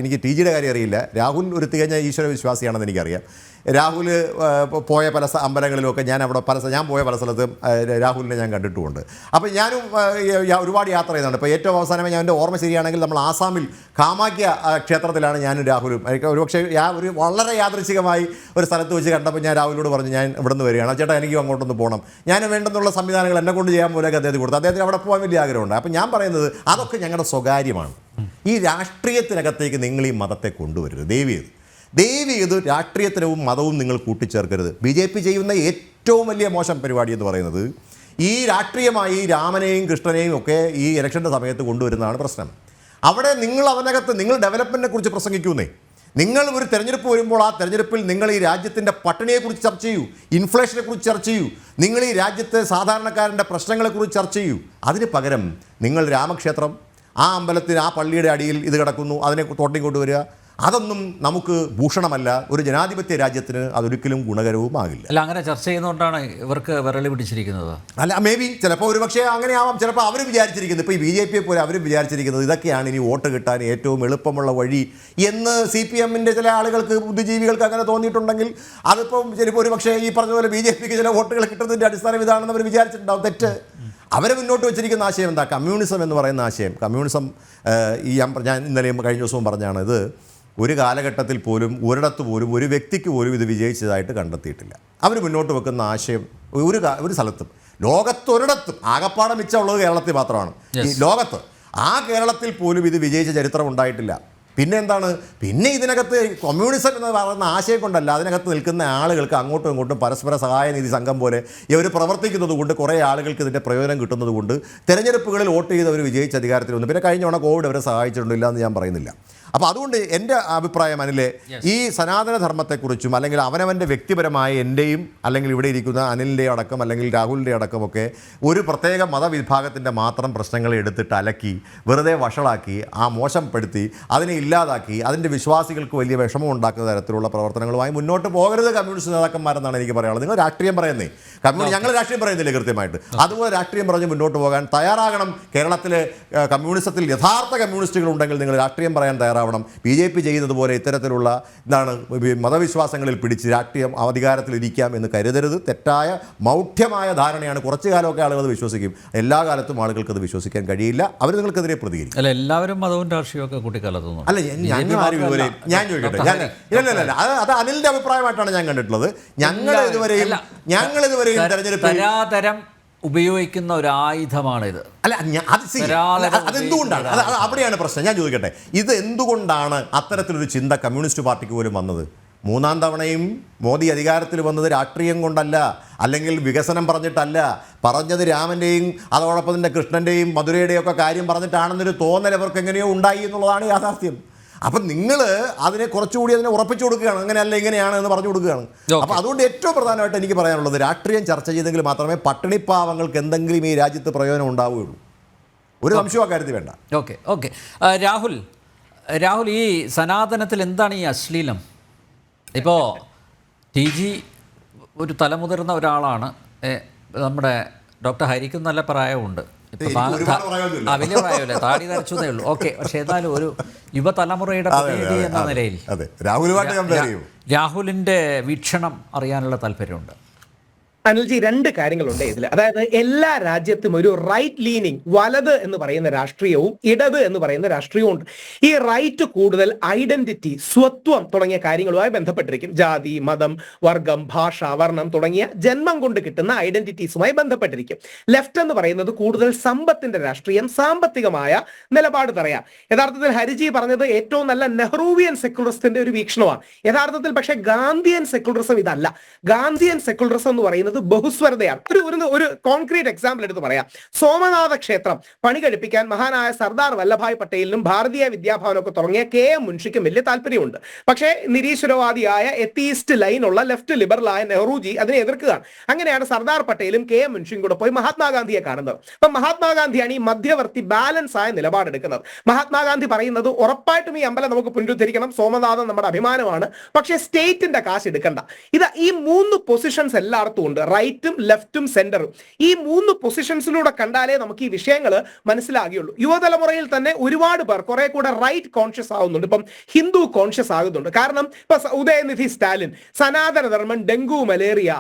Speaker 2: എനിക്ക് ടി ജിയുടെ കാര്യം അറിയില്ല. രാഹുൽ ഒരു തികഞ്ഞ ഈശ്വര വിശ്വാസിയാണെന്ന് എനിക്കറിയാം. രാഹുൽ പോയ പല അമ്പലങ്ങളിലുമൊക്കെ ഞാൻ പോയ പല സ്ഥലത്തും രാഹുലിനെ ഞാൻ കണ്ടിട്ടുമുണ്ട്. അപ്പോൾ ഞാനും ഒരുപാട് യാത്ര ചെയ്യുന്നുണ്ട്. ഇപ്പോൾ ഏറ്റവും അവസാനമായി ഞാൻ എൻ്റെ ഓർമ്മ ശരിയാണെങ്കിൽ നമ്മൾ ആസാമിൽ കാമാഖ്യ ക്ഷേത്രത്തിലാണ് ഞാനും രാഹുലും. ഒരുപക്ഷെ ഒരു വളരെ യാദൃച്ഛികമായി ഒരു സ്ഥലത്ത് വെച്ച് കണ്ടപ്പോൾ ഞാൻ രാഹുലിനോട് പറഞ്ഞു, ഞാൻ ഇവിടെ നിന്ന് വരികയാണ്, ചേട്ടാ എനിക്കും അങ്ങോട്ടൊന്ന് പോകണം, ഞാൻ വേണ്ടെന്നുള്ള സംവിധാനങ്ങൾ എന്നെ കൊണ്ട് ചെയ്യാൻ പോലെയൊക്കെ അദ്ദേഹത്തിന് കൊടുത്തു. അദ്ദേഹത്തിന് അവിടെ പോകാൻ വലിയ ആഗ്രഹമുണ്ട്. അപ്പോൾ ഞാൻ പറയുന്നത് അതൊക്കെ ഞങ്ങളുടെ സ്വകാര്യമാണ്. ഈ രാഷ്ട്രീയത്തിനകത്തേക്ക് നിങ്ങൾ ഈ മതത്തെ കൊണ്ടുവരരുത്. ദയവ് ചെയ്ത് രാഷ്ട്രീയത്തിനും മതവും നിങ്ങൾ കൂട്ടിച്ചേർക്കരുത്. BJP ചെയ്യുന്ന ഏറ്റവും വലിയ മോശം പരിപാടി എന്ന് പറയുന്നത് ഈ രാഷ്ട്രീയമായി രാമനെയും കൃഷ്ണനെയും ഒക്കെ ഈ ഇലക്ഷൻ്റെ സമയത്ത് കൊണ്ടുവരുന്നതാണ് പ്രശ്നം. അവിടെ നിങ്ങൾ ഡെവലപ്മെൻറ്റിനെ കുറിച്ച് പ്രസംഗിക്കുന്നേ. നിങ്ങൾ ഒരു തെരഞ്ഞെടുപ്പ് വരുമ്പോൾ ആ തെരഞ്ഞെടുപ്പിൽ നിങ്ങൾ ഈ രാജ്യത്തിൻ്റെ പട്ടിണിയെക്കുറിച്ച് ചർച്ച ചെയ്യൂ, ഇൻഫ്ലേഷനെക്കുറിച്ച് ചർച്ച ചെയ്യൂ, നിങ്ങൾ ഈ രാജ്യത്തെ സാധാരണക്കാരൻ്റെ പ്രശ്നങ്ങളെക്കുറിച്ച് ചർച്ച ചെയ്യൂ. അതിന് പകരം നിങ്ങൾ രാമക്ഷേത്രം, ആ അമ്പലത്തിന് ആ പള്ളിയുടെ അടിയിൽ ഇത് കിടക്കുന്നു, അതിനെ തോട്ടിയും കൊണ്ടുവരിക, അതൊന്നും നമുക്ക് ഭൂഷണമല്ല. ഒരു ജനാധിപത്യ രാജ്യത്തിന് അതൊരിക്കലും ഗുണകരവുമാകില്ല.
Speaker 1: അല്ല, അങ്ങനെ ചർച്ച ചെയ്യുന്നതുകൊണ്ടാണ് ഇവർക്ക് വിരളി പിടിച്ചിരിക്കുന്നത്.
Speaker 2: അല്ല, മേ ബി ചിലപ്പോൾ ഒരു പക്ഷേ അങ്ങനെ ആവാം. ചിലപ്പോൾ അവർ വിചാരിച്ചിരിക്കുന്നത്, ഇപ്പോൾ ഈ BJP പോലെ അവർ വിചാരിച്ചിരിക്കുന്നത് ഇതൊക്കെയാണ് ഇനി വോട്ട് കിട്ടാൻ ഏറ്റവും എളുപ്പമുള്ള വഴി എന്ന് CPM-ന്റെ ചില ആളുകൾക്ക്, ബുദ്ധിജീവികൾക്ക് അങ്ങനെ തോന്നിയിട്ടുണ്ടെങ്കിൽ അതിപ്പം ചിലപ്പോൾ ഒരു പക്ഷേ ഈ പറഞ്ഞ പോലെ BJP-ക്ക് ചില വോട്ടുകൾ കിട്ടുന്നതിൻ്റെ അടിസ്ഥാനം ഇതാണെന്ന് അവർ വിചാരിച്ചിട്ടുണ്ടാവും. തെറ്റ്. അവരെ മുന്നോട്ട് വെച്ചിരിക്കുന്ന ആശയം എന്താ? കമ്മ്യൂണിസം എന്ന് പറയുന്ന ആശയം. കമ്മ്യൂണിസം ഞാൻ ഇന്നലെയും കഴിഞ്ഞ ദിവസവും പറഞ്ഞാണ്, ഇത് ഒരു കാലഘട്ടത്തിൽ പോലും ഒരിടത്ത് പോലും ഒരു വ്യക്തിക്ക് പോലും ഇത് വിജയിച്ചതായിട്ട് കണ്ടെത്തിയിട്ടില്ല. അവർ മുന്നോട്ട് വെക്കുന്ന ആശയം ഒരു സ്ഥലത്തും, ലോകത്തൊരിടത്തും, ആകപ്പാടെ മിച്ചമുള്ളത് കേരളത്തിൽ മാത്രമാണ്. ഈ ലോകത്ത് ആ കേരളത്തിൽ പോലും ഇത് വിജയിച്ച ചരിത്രം ഉണ്ടായിട്ടില്ല. പിന്നെ എന്താണ്? പിന്നെ ഇതിനകത്ത് കമ്മ്യൂണിസം എന്ന് പറയുന്ന ആശയം കൊണ്ടല്ല, അതിനകത്ത് നിൽക്കുന്ന ആളുകൾക്ക് അങ്ങോട്ടും ഇങ്ങോട്ടും പരസ്പര സഹായനിധി സംഘം പോലെ ഇവർ പ്രവർത്തിക്കുന്നത് കൊണ്ട് കുറേ ആളുകൾക്ക് ഇതിൻ്റെ പ്രയോജനം കിട്ടുന്നത് കൊണ്ട് തെരഞ്ഞെടുപ്പുകളിൽ വോട്ട് ചെയ്തവർ വിജയിച്ച അധികാരത്തിൽ വന്നു. പിന്നെ കഴിഞ്ഞ തവണ കോവിഡ് അവരെ സഹായിച്ചിട്ടുണ്ടില്ല എന്ന് ഞാൻ പറയുന്നില്ല. അപ്പോൾ അതുകൊണ്ട് എൻ്റെ അഭിപ്രായം അനിലെ, ഈ സനാതനധർമ്മത്തെക്കുറിച്ചും അല്ലെങ്കിൽ അവനവൻ്റെ വ്യക്തിപരമായ എൻ്റെയും അല്ലെങ്കിൽ ഇവിടെ ഇരിക്കുന്ന അനിലിൻ്റെ അടക്കം അല്ലെങ്കിൽ രാഹുലിൻ്റെ അടക്കമൊക്കെ ഒരു പ്രത്യേക മതവിഭാഗത്തിൻ്റെ മാത്രം പ്രശ്നങ്ങളെ എടുത്തിട്ട് അലക്കി വെറുതെ വഷളാക്കി മോശപ്പെടുത്തി അതിനെ ഇല്ലാതാക്കി അതിൻ്റെ വിശ്വാസികൾക്ക് വലിയ വിഷമം ഉണ്ടാക്കുന്ന തരത്തിലുള്ള പ്രവർത്തനങ്ങളുമായി മുന്നോട്ട് പോകരുത് കമ്മ്യൂണിസ്റ്റ് നേതാക്കന്മാരെന്നാണ് എനിക്ക് പറയാനുള്ളത്. നിങ്ങൾ രാഷ്ട്രീയം പറയുന്നേ, ഞങ്ങൾ രാഷ്ട്രീയം പറയുന്നില്ലേ കൃത്യമായിട്ട്? അതുപോലെ രാഷ്ട്രീയം പറഞ്ഞ് മുന്നോട്ട് പോകാൻ തയ്യാറാകണം. കേരളത്തിലെ കമ്മ്യൂണിസത്തിൽ യഥാർത്ഥ കമ്മ്യൂണിസ്റ്റുകൾ ഉണ്ടെങ്കിൽ നിങ്ങൾ രാഷ്ട്രീയം പറയാൻ തയ്യാറാവണം. BJP ചെയ്യുന്നത് പോലെ ഇത്തരത്തിലുള്ള മതവിശ്വാസങ്ങളിൽ പിടിച്ച് രാഷ്ട്രീയം അധികാരത്തിലിരിക്കാം എന്ന് കരുതരുത്. തെറ്റായ മൗഢ്യമായ ധാരണയാണ്. കുറച്ചു കാലമൊക്കെ ആളുകൾ അത് വിശ്വസിക്കും, എല്ലാ കാലത്തും ആളുകൾക്ക് അത് വിശ്വസിക്കാൻ കഴിയില്ല. അവർ നിങ്ങൾക്കെതിരെ പ്രതികരിക്കും.
Speaker 1: അല്ല, എല്ലാവരും മതവും രാഷ്ട്രീയമൊക്കെ കൂട്ടിക്കലർത്തുന്നു.
Speaker 2: അല്ല, ഞാൻ ചോദിക്കട്ടെ, ഇല്ല, അത് അനിലിന്റെ അഭിപ്രായമായിട്ടാണ് ഞാൻ കണ്ടിട്ടുള്ളത്. ഞങ്ങൾ ഇതുവരെയും തെരഞ്ഞെടുപ്പ്
Speaker 1: ഉപയോഗിക്കുന്ന ഒരു ആയുധമാണിത്.
Speaker 2: അല്ല, അതെന്തുകൊണ്ടാണ്? അവിടെയാണ് പ്രശ്നം. ഞാൻ ചോദിക്കട്ടെ, ഇത് എന്തുകൊണ്ടാണ് അത്തരത്തിലൊരു ചിന്ത കമ്മ്യൂണിസ്റ്റ് പാർട്ടിക്ക് പോലും വന്നത്? മൂന്നാം തവണയും മോദി അധികാരത്തിൽ വന്നത് രാഷ്ട്രീയം കൊണ്ടല്ല, അല്ലെങ്കിൽ വികസനം പറഞ്ഞിട്ടല്ല. പറഞ്ഞത് രാമൻ്റെയും അതോടൊപ്പം തന്നെ കൃഷ്ണൻ്റെയും മധുരയുടെയും ഒക്കെ കാര്യം പറഞ്ഞിട്ടാണെന്നൊരു തോന്നൽ അവർക്ക് എങ്ങനെയോ ഉണ്ടായി എന്നുള്ളതാണ് യാഥാർത്ഥ്യം. അപ്പം നിങ്ങൾ അതിനെ കുറച്ചുകൂടി അതിനെ ഉറപ്പിച്ചു കൊടുക്കുകയാണ്, അങ്ങനെയല്ല ഇങ്ങനെയാണ് എന്ന് പറഞ്ഞു കൊടുക്കുകയാണ്. അപ്പോൾ അതുകൊണ്ട് ഏറ്റവും പ്രധാനമായിട്ട് എനിക്ക് പറയാനുള്ളത്, രാഷ്ട്രീയം ചർച്ച ചെയ്തെങ്കിൽ മാത്രമേ പട്ടിണിപ്പാവങ്ങൾക്ക് എന്തെങ്കിലും ഈ രാജ്യത്ത് പ്രയോജനം ഉണ്ടാവുകയുള്ളൂ. ഒരു സംശയം അക്കാര്യത്തിൽ വേണ്ട.
Speaker 1: ഓക്കെ രാഹുൽ, ഈ സനാതനത്തിൽ എന്താണ് ഈ അശ്ലീലം? ഇപ്പോൾ TG ഒരു തലമുതിർന്ന ഒരാളാണ്, നമ്മുടെ ഡോക്ടർ ഹരിക്കും നല്ല പ്രായമുണ്ട്. വലിയ പ്രായമല്ലേ, താടി നരച്ചതേ ഉള്ളൂ. ഓക്കെ, പക്ഷെ എന്നാലും ഒരു യുവതലമുറയുടെ പ്രതിനിധി എന്ന നിലയിൽ രാഹുലിൻ്റെ വീക്ഷണം അറിയാനുള്ള താല്പര്യമുണ്ട്.
Speaker 4: അനിൽജി, രണ്ട് കാര്യങ്ങളുണ്ട് ഇതിൽ. അതായത് എല്ലാ രാജ്യത്തും ഒരു റൈറ്റ് ലീനിങ്, വലത് എന്ന് പറയുന്ന രാഷ്ട്രീയവും ഇടത് എന്ന് പറയുന്ന രാഷ്ട്രീയവും ഉണ്ട്. ഈ റൈറ്റ് കൂടുതൽ ഐഡന്റിറ്റി, സ്വത്വം തുടങ്ങിയ കാര്യങ്ങളുമായി ബന്ധപ്പെട്ടിരിക്കും. ജാതി, മതം, വർഗം, ഭാഷ, വർണ്ണം തുടങ്ങിയ ജന്മം കൊണ്ട് കിട്ടുന്ന ഐഡന്റിറ്റീസുമായി ബന്ധപ്പെട്ടിരിക്കും. ലെഫ്റ്റ് എന്ന് പറയുന്നത് കൂടുതൽ സമ്പത്തിന്റെ രാഷ്ട്രീയം, സാമ്പത്തികമായ നിലപാട് പറയാം. യഥാർത്ഥത്തിൽ ഹരിജി പറഞ്ഞത് ഏറ്റവും നല്ല നെഹ്റൂവിയൻ സെക്കുലറിസത്തിന്റെ ഒരു വീക്ഷണമാണ്. യഥാർത്ഥത്തിൽ പക്ഷേ ഗാന്ധിയൻ സെക്കുലറിസം ഇതല്ല. ഗാന്ധിയൻ സെക്കുലറിസം എന്ന് പറയുന്നത് ബഹുസ്വരതയാണ്. ഒരു കോൺക്രീറ്റ് എക്സാമ്പിൾ എടുത്ത് പറയാം. സോമനാഥ ക്ഷേത്രം പണി കഴിപ്പിക്കാൻ മഹാനായ സർദാർ വല്ലഭായ് പട്ടേലിനും ഭാരതീയ വിദ്യാഭവനൊക്കെ തുടങ്ങിയ KM മുൻഷിക്കും വലിയ താല്പര്യമുണ്ട്. പക്ഷേ നിരീശ്വരവാദിയായ എത്തീസ്റ്റ് ലൈനുള്ള ലെഫ്റ്റ് ലിബറലായ നെഹ്റുജി അതിനെ എതിർക്കുകയാണ്. അങ്ങനെയാണ് സർദാർ പട്ടേലും KM മുൻഷിയും കൂടെ പോയി മഹാത്മാഗാന്ധിയെ കാണുന്നത്. അപ്പൊ മഹാത്മാഗാന്ധിയാണ് ഈ മധ്യവർത്തി ബാലൻസ് ആയ നിലപാടെടുക്കുന്നത്. മഹാത്മാഗാന്ധി പറയുന്നത് ഉറപ്പായിട്ടും ഈ അമ്പലം നമുക്ക് പുനരുദ്ധരിക്കണം, സോമനാഥൻ നമ്മുടെ അഭിമാനമാണ്, പക്ഷേ സ്റ്റേറ്റിന്റെ കാശ് എടുക്കണ്ട. ഈ 3 പൊസിഷൻസ് എല്ലായിടത്തും ഉണ്ട്, റൈറ്റും ലെഫ്റ്റും സെന്ററും. ഈ 3 പൊസിഷൻസിലൂടെ കണ്ടാലേ നമുക്ക് ഈ വിഷയങ്ങൾ മനസ്സിലാകുകയുള്ളൂ. യുവതലമുറയിൽ തന്നെ ഒരുപാട് പേർ കുറെ കൂടെ റൈറ്റ് കോൺഷ്യസ് ആവുന്നുണ്ട്. ഇപ്പം ഹിന്ദു കോൺഷ്യസ് ആകുന്നുണ്ട്. കാരണം ഇപ്പൊ ഉദയനിധി സ്റ്റാലിൻ സനാതനധർമ്മം, ഡെങ്കു, മലേറിയ,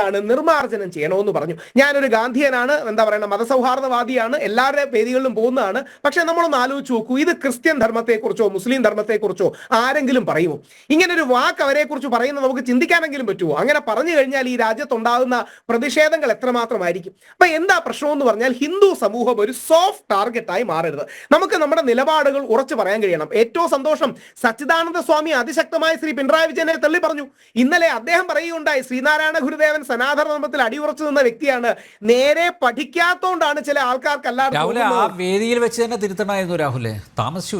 Speaker 4: ആണ് നിർമ്മാർജ്ജനം ചെയ്യണമെന്ന് പറഞ്ഞു. ഞാനൊരു ഗാന്ധിയനാണ്, എന്താ പറയുക, മതസൗഹാർദ്ദവാദിയാണ്, എല്ലാവരുടെ വേദികളിലും പോകുന്നതാണ്. പക്ഷെ നമ്മളൊന്ന് ആലോചിച്ച് നോക്കൂ, ഇത് ക്രിസ്ത്യൻ ധർമ്മത്തെക്കുറിച്ചോ മുസ്ലിം ധർമ്മത്തെക്കുറിച്ചോ ആരെങ്കിലും പറയുമോ? ഇങ്ങനൊരു വാക്ക് അവരെ കുറിച്ച് പറയുന്നത് നമുക്ക് ചിന്തിക്കാനെങ്കിലും പറ്റുമോ? അങ്ങനെ പറഞ്ഞു കഴിഞ്ഞാൽ ഈ രാജ്യത്തുണ്ടാകുന്ന പ്രതിഷേധങ്ങൾ എത്രമാത്രമായിരിക്കും. അപ്പൊ എന്താ പ്രശ്നം എന്ന് പറഞ്ഞാൽ, ഹിന്ദു സമൂഹം ഒരു സോഫ്റ്റ് ടാർഗറ്റായി മാറരുത്. നമുക്ക് നമ്മുടെ നിലപാടുകൾ ഉറച്ചു പറയാൻ കഴിയണം. ഏറ്റവും സന്തോഷം, സച്ചിദാനന്ദ സ്വാമി അതിശക്തമായി ശ്രീ പിണറായി വിജയനെ തള്ളി പറഞ്ഞു. ഇന്നലെ അദ്ദേഹം പറയുകയുണ്ടായി, ശ്രീനാരായണ ഗുരുദേവൻ സനാതന ധർമ്മത്തിൽ അടിയുറച്ചു നിന്ന വ്യക്തിയാണ്, നേരെ പഠിക്കാത്തോണ്ടാണ് ചില ആൾക്കാർക്ക്
Speaker 1: വേദിയിൽ വെച്ച് തന്നെ തിരുത്തണമായിരുന്നു രാഹുലെ, താമസിച്ചു.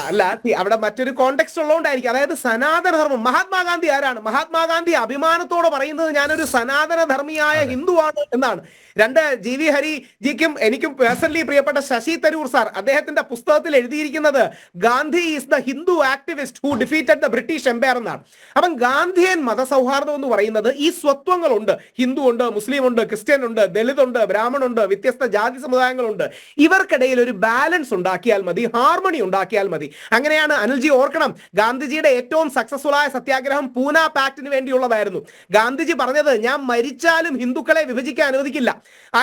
Speaker 4: അല്ല, അവിടെ മറ്റൊരു കോണ്ടെക്സ്റ്റ് ഉള്ളതുകൊണ്ടായിരിക്കും. അതായത് സനാതന ധർമ്മം, മഹാത്മാഗാന്ധി ആരാണ്? മഹാത്മാഗാന്ധി അഭിമാനത്തോടെ പറയുന്നത് ഞാനൊരു സനാതന ധർമ്മിയായ ഹിന്ദുവാണ് എന്നാണ്. രണ്ട്, ജി വി ഹരിജിക്കും എനിക്കും പേഴ്സണലി പ്രിയപ്പെട്ട ശശി തരൂർ സാർ അദ്ദേഹത്തിന്റെ പുസ്തകത്തിൽ എഴുതിയിരിക്കുന്നത് Gandhi is the Hindu activist who defeated the British empire എന്നാണ്. അപ്പം ഗാന്ധിയൻ മതസൗഹാർദ്ദം എന്ന് പറയുന്നത് ഈ സ്വത്വങ്ങളുണ്ട്, ഹിന്ദു ഉണ്ട്, മുസ്ലിം ഉണ്ട്, ക്രിസ്ത്യൻ ഉണ്ട്, ദളിത് ഉണ്ട്, ബ്രാഹ്മണുണ്ട്, വ്യത്യസ്ത ജാതി സമുദായങ്ങളുണ്ട്. ഇവർക്കിടയിൽ ഒരു ബാലൻസ് ഉണ്ടാക്കിയാൽ മതി, ഹാർമണി ഉണ്ടാക്കിയാൽ മതി. അങ്ങനെയാണ് അനിൽജി ഓർക്കണം, ഗാന്ധിജിയുടെ ഏറ്റവും സക്സസ്ഫുൾ ആയ സത്യാഗ്രഹം പൂന പാക്ടിന് വേണ്ടിയുള്ളതായിരുന്നു. ഗാന്ധിജി പറഞ്ഞത്, ഞാൻ മരിച്ചാലും ഹിന്ദുക്കളെ വിഭജിക്കാൻ അനുവദിക്കില്ല.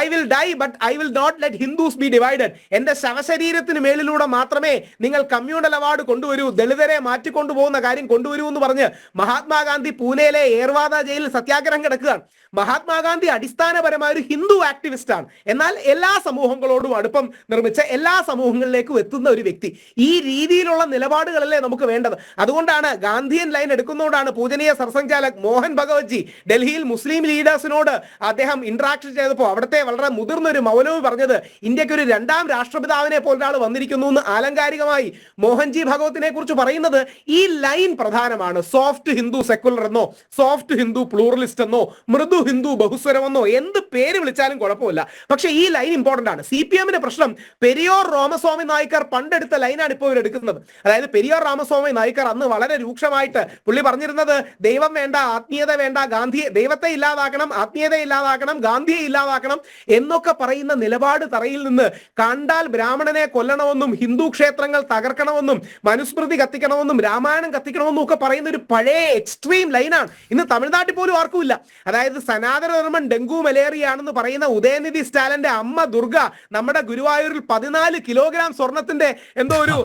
Speaker 4: I will die but I will not let Hindus be divided. എന്റെ ശവശരീരത്തിന് മേളിലൂടെ മാത്രമേ നിങ്ങൾ കമ്മ്യൂണൽ അവാർഡ് കൊണ്ടുവരൂ, ദളിതരെ മാറ്റിക്കൊണ്ടുപോകുന്ന കാര്യം കൊണ്ടുവരൂ എന്ന് പറഞ്ഞ് മഹാത്മാഗാന്ധി പൂനെയിലെ ഏർവാദ ജയിലിൽ സത്യാഗ്രഹം കിടക്കുകയാണ്. മഹാത്മാഗാന്ധി അടിസ്ഥാനപരമായ ഒരു ഹിന്ദു ആക്ടിവിസ്റ്റ് ആണ്. എന്നാൽ എല്ലാ സമൂഹങ്ങളോടും അടുപ്പം നിർമ്മിച്ച എല്ലാ സമൂഹങ്ങളിലേക്കും എത്തുന്ന ഒരു വ്യക്തി. ഈ രീതിയിലുള്ള നിലപാടുകളല്ലേ നമുക്ക് വേണ്ടത്. അതുകൊണ്ടാണ് ഗാന്ധിയൻ ലൈൻ എടുക്കുന്നതുകൊണ്ടാണ് പൂജനീയ സർസംഘചാലക് മോഹൻ ഭഗവത്ജി ഡൽഹിയിൽ മുസ്ലിം ലീഡേഴ്സിനോട് അദ്ദേഹം ഇന്ററാക്ഷൻ ചെയ്തപ്പോൾ അവിടുത്തെ വളരെ മുതിർന്ന ഒരു മൗലവി പറഞ്ഞത്, ഇന്ത്യക്ക് ഒരു രണ്ടാം രാഷ്ട്രപിതാവിനെ പോലൊരാൾ വന്നിരിക്കുന്നു എന്ന് ആലങ്കാരികമായി മോഹൻജി ഭഗവത്തിനെ കുറിച്ച് പറയുന്നത്. ഈ ലൈൻ പ്രധാനമാണ്. സോഫ്റ്റ് ഹിന്ദു സെക്കുലർ എന്നോ സോഫ്റ്റ് ഹിന്ദു പ്ലൂറലിസ്റ്റ് എന്നോ മൃദു ഹിന്ദു ബഹുസ്വരമെന്നോ എന്ത് പേര് വിളിച്ചാലും കുഴപ്പമില്ല. പക്ഷെ ഈ ലൈൻ ഇമ്പോർട്ടന്റ് ആണ്. CPM പ്രശ്നം പെരിയോർ രാമസ്വാമി നായ്ക്കർ പണ്ടെടുത്ത ലൈനാണ് ഇപ്പോൾ ഇവർ എടുക്കുന്നത്. അതായത് പെരിയോർ രാമസ്വാമി നായ്ക്കർ അന്ന് വളരെ രൂക്ഷമായിട്ട് പുള്ളി പറഞ്ഞിരുന്നത്, ദൈവം വേണ്ട, ആത്മീയത വേണ്ട, ഗാന്ധിയെ ദൈവത്തെ ഇല്ലാതാക്കണം, ആത്മീയത ഇല്ലാതാക്കണം, ഗാന്ധിയെ ഇല്ലാതാക്കണം എന്നൊക്കെ പറയുന്ന നിലപാട് തറയിൽ നിന്ന് കണ്ടാൽ ബ്രാഹ്മണനെ കൊല്ലണമെന്നും ഹിന്ദു ക്ഷേത്രങ്ങൾ തകർക്കണമെന്നും മനുസ്മൃതി കത്തിക്കണമെന്നും രാമായണം കത്തിക്കണമെന്നും ഒക്കെ പറയുന്ന ഒരു പഴയ എക്സ്ട്രീം ലൈനാണ്. ഇന്ന് തമിഴ്നാട്ടിൽ പോലും ആർക്കുമില്ല. അതായത് സനാതനധർമ്മം ഡെങ്കു മലേറിയ ആണെന്ന് പറയുന്ന ഉദയനിധി സ്റ്റാലിന്റെ അമ്മ ദുർഗ നമ്മുടെ ഗുരുവായൂരിൽ 14 കിലോഗ്രാം സ്വർണത്തിന്റെ എന്തോ ഒരു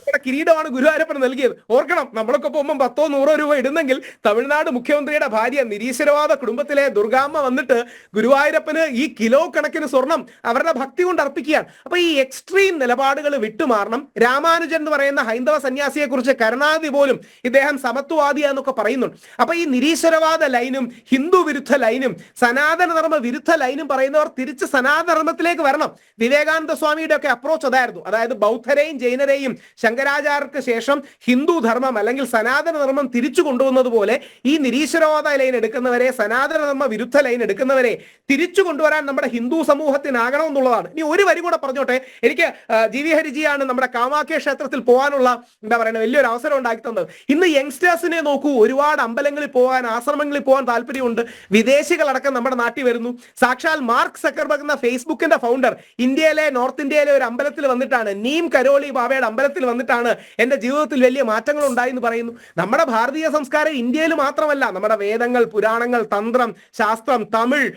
Speaker 4: നമ്മുടെ കിരീടമാണ് ഗുരുവായൂരപ്പന് നൽകിയത്. ഓർക്കണം, നമ്മളൊക്കെ പോകുമ്പോൾ 10-100 രൂപ ഇടുന്നെങ്കിൽ തമിഴ്നാട് മുഖ്യമന്ത്രിയുടെ ഭാര്യ നിരീശ്വരവാദ കുടുംബത്തിലെ ദുർഗാമ്മ വന്നിട്ട് ഗുരുവായൂരപ്പന് ഈ കിലോ കണക്കിന് സ്വർണം അവരുടെ ഭക്തി കൊണ്ട് അർപ്പിക്കുകയാണ്. അപ്പൊ ഈ എക്സ്ട്രീം നിലപാടുകൾ വിട്ടുമാറണം. രാമാനുജൻ എന്ന് പറയുന്ന ഹൈന്ദവ സന്യാസിയെ കുറിച്ച് കരുണാനിധി പോലും ഇദ്ദേഹം സമത്വവാദിയാന്നൊക്കെ പറയുന്നുണ്ട്. അപ്പൊ ഈ നിരീശ്വരവാദ ലൈനും ഹിന്ദു വിരുദ്ധ ലൈനും സനാതനധർമ്മ വിരുദ്ധ ലൈനും പറയുന്നവർ തിരിച്ച് സനാതനധർമ്മത്തിലേക്ക് വരണം. വിവേകാനന്ദ സ്വാമിയുടെ ഒക്കെ അപ്രോച്ച് അതായിരുന്നു. അതായത് ബൗദ്ധരെയും ജൈനരെയും ശങ്കരാചാര്യർക്ക് ശേഷം ഹിന്ദു ധർമ്മം അല്ലെങ്കിൽ സനാതനധർമ്മം തിരിച്ചു കൊണ്ടുവന്നത് പോലെ ഈ നിരീശ്വരവാദ ലൈൻ എടുക്കുന്നവരെ, സനാതനധർമ്മ വിരുദ്ധ ലൈൻ എടുക്കുന്നവരെ തിരിച്ചു കൊണ്ടുവരാൻ നമ്മുടെ ഹിന്ദു സമൂഹത്തിനാകണം എന്നുള്ളതാണ്. ഇനി ഒരു വരി കൂടെ പറഞ്ഞോട്ടെ. എനിക്ക് ജി വി ഹരിജിയാണ് നമ്മുടെ കാമാഖ്യ ക്ഷേത്രത്തിൽ പോകാനുള്ള എന്താ പറയുക വലിയൊരു അവസരം ഉണ്ടാക്കി തന്നത്. ഇന്ന് യങ്സ്റ്റേഴ്സിനെ നോക്കൂ, ഒരുപാട് അമ്പലങ്ങളിൽ പോകാൻ, ആശ്രമങ്ങളിൽ പോകാൻ താല്പര്യമുണ്ട്. വിദേശികളടക്കം നമ്മുടെ നാട്ടിൽ വരുന്നു. സാക്ഷാൽ മാർക്ക് സക്കർബർഗ് എന്ന ഫേസ്ബുക്കിന്റെ ഫൗണ്ടർ ഇന്ത്യയിലെ നോർത്ത് ഇന്ത്യയിലെ ഒരു അമ്പലത്തിൽ വന്നിട്ടാണ്, നീം കരോളി ബാബയുടെ അമ്പലത്തിൽ വന്നിട്ടാണ് എന്റെ ജീവിതത്തിൽ വലിയ മാറ്റങ്ങൾ ഉണ്ടായി എന്ന് പറയുന്നു. നമ്മുടെ ഭാരതീയ സംസ്കാരം ഇന്ത്യയിൽ മാത്രമല്ല, നമ്മുടെ വേദങ്ങൾ, പുരാണങ്ങൾ, തന്ത്രം, ശാസ്ത്രം, തമിഴ്,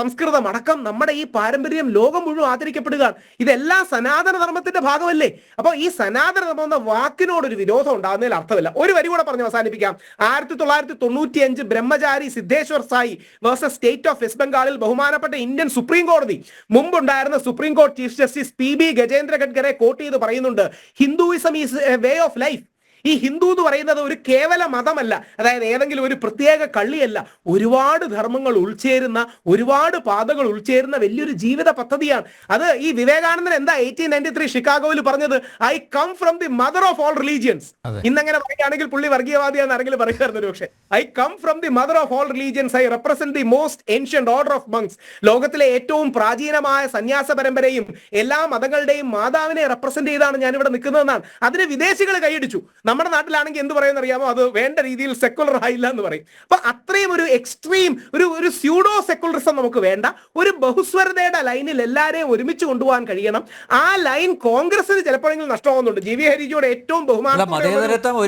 Speaker 4: സംസ്കൃതം അടക്കം നമ്മുടെ ഈ പാരമ്പര്യം ലോകം മുഴുവൻ ആദരിക്കപ്പെടുകയാണ്. ഇതെല്ലാം സനാതന ധർമ്മത്തിന്റെ ഭാഗമല്ലേ? അപ്പോൾ ഈ സനാതന ധർമ്മം എന്ന വാക്കിനോടൊരു വിരോധം ഉണ്ടാകുന്നതിൽ അർത്ഥമില്ല. ഒരു വരി കൂടെ പറഞ്ഞ് അവസാനിപ്പിക്കാം. 1995 Brahmachari Siddheshwar Sai versus state of west ബംഗാളിൽ ബഹുമാനപ്പെട്ട ഇന്ത്യൻ സുപ്രീം കോടതി മുമ്പുണ്ടായിരുന്ന സുപ്രീം കോടതി ചീഫ് ജസ്റ്റിസ് PB ഗജേന്ദ്ര ഖഡ്ഗറെ കോട്ട് ചെയ്ത് പറയുന്നുണ്ട്, Hinduism is a way of life. ഈ ഹിന്ദു എന്ന് പറയുന്നത് ഒരു കേവല മതമല്ല, അതായത് ഏതെങ്കിലും ഒരു പ്രത്യേക കള്ളിയല്ല, ഒരുപാട് ധർമ്മങ്ങൾ ഉൾച്ചേരുന്ന, ഒരുപാട് പാതകൾ ഉൾച്ചേരുന്ന വലിയൊരു ജീവിത പദ്ധതിയാണ്. അത് ഈ വിവേകാനന്ദൻ എന്താ 1893 ഷിക്കാഗോയിൽ പറഞ്ഞത്, I come from the mother of all religions. ഇന്നങ്ങനെ പറയുകയാണെങ്കിൽ പുള്ളി വർഗീയവാദിയാന്ന് ആരെങ്കിലും പറയുമായിരുന്നു. പക്ഷേ I come from the mother of all religions, I represent the most ancient order of monks. ലോകത്തിലെ ഏറ്റവും പ്രാചീനമായ സന്യാസ പരമ്പരയും എല്ലാ മതങ്ങളുടെയും മാതാവിനെ റെപ്രസെന്റ് ചെയ്താണ് ഞാൻ ഇവിടെ നിൽക്കുന്നതെന്നാണ്. അതിന് വിദേശികൾ കൈയടിച്ചു. നമ്മുടെ നാട്ടിലാണെങ്കിൽ എന്ത് പറയുന്ന അറിയാമോ, അത് വേണ്ട രീതിയിൽ സെക്കുലർ ആയില്ല എന്ന് പറയും. അപ്പൊ അത്രയും ഒരു എക്സ്ട്രീം ഒരു സ്യൂഡോ സെക്കുലറിസം നമുക്ക് വേണ്ട. ഒരു ബഹുസ്വരതയുടെ ലൈനിൽ എല്ലാവരെയും ഒരുമിച്ച് കൊണ്ടുപോകാൻ കഴിയണം. ആ ലൈൻ കോൺഗ്രസിന് ചിലപ്പോഴെങ്കിലും നഷ്ടമാകുന്നുണ്ട്. ജി വി ഹരിജിയോട് ഏറ്റവും ബഹുമാനം.
Speaker 1: മതേതരത്വം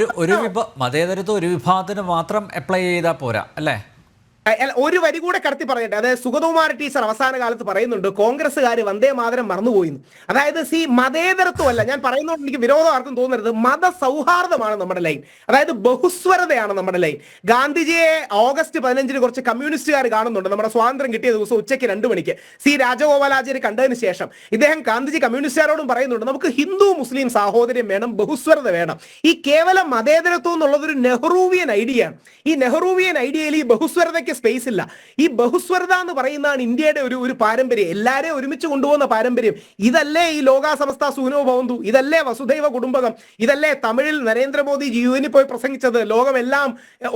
Speaker 1: ഒരു വിഭാഗത്തിന് മാത്രം അപ്ലൈ ചെയ്താൽ പോരാ അല്ലേ?
Speaker 4: ഒരു വരി കൂടെ കടത്തി പറയട്ടെ. അതായത് സുഗതകുമാരി ടീച്ചർ അവസാന കാലത്ത് പറയുന്നുണ്ട് കോൺഗ്രസ്സുകാർ വന്ദേ മാതരം മറന്നുപോയി. അതായത് മതേതരത്വമല്ല ഞാൻ പറയുന്നതുകൊണ്ട് എനിക്ക് വിരോധം ആർക്കും തോന്നരുത്. മതസൗഹാർദ്ദമാണ് നമ്മുടെ ലൈൻ. അതായത് ബഹുസ്വരതയാണ് നമ്മുടെ ലൈൻ. ഗാന്ധിജിയെ ഓഗസ്റ്റ് 15 കുറച്ച് കമ്മ്യൂണിസ്റ്റുകാർ കാണുന്നുണ്ട്. നമ്മുടെ സ്വാതന്ത്ര്യം കിട്ടിയ ദിവസം ഉച്ചയ്ക്ക് 2 മണിക്ക് C രാജഗോപാലാചാര്യ കണ്ടതിന് ശേഷം ഇദ്ദേഹം ഗാന്ധിജി കമ്മ്യൂണിസ്റ്റുകാരോടും പറയുന്നുണ്ട്, നമുക്ക് ഹിന്ദു മുസ്ലിം സാഹോദര്യം വേണം, ബഹുസ്വരത വേണം. ഈ കേവലം മതേതരത്വം എന്നുള്ളത് ഒരു നെഹ്റുവിയൻ ഐഡിയയാണ്. ഈ നെഹ്റുവിയൻ ഐഡിയയിൽ ഈ ബഹുസ്വരതയ്ക്ക് സ്പേസ് ഇല്ല. ഈ ബഹുസ്വരത എന്ന് പറയുന്നതാണ് ഇന്ത്യയുടെ ഒരു പാരമ്പര്യം, എല്ലാരെയും ഒരുമിച്ച് കൊണ്ടുപോകുന്ന പാരമ്പര്യം. ഇതല്ലേ ഈ ലോകാ സമസ്ത സുഖിനോ ഭവന്തു, ഇതല്ലേ വസുധൈവ കുടുംബകം, ഇതല്ലേ തമിഴിൽ നരേന്ദ്രമോദി UN പോയി പ്രസംഗിച്ചത്, ലോകമെല്ലാം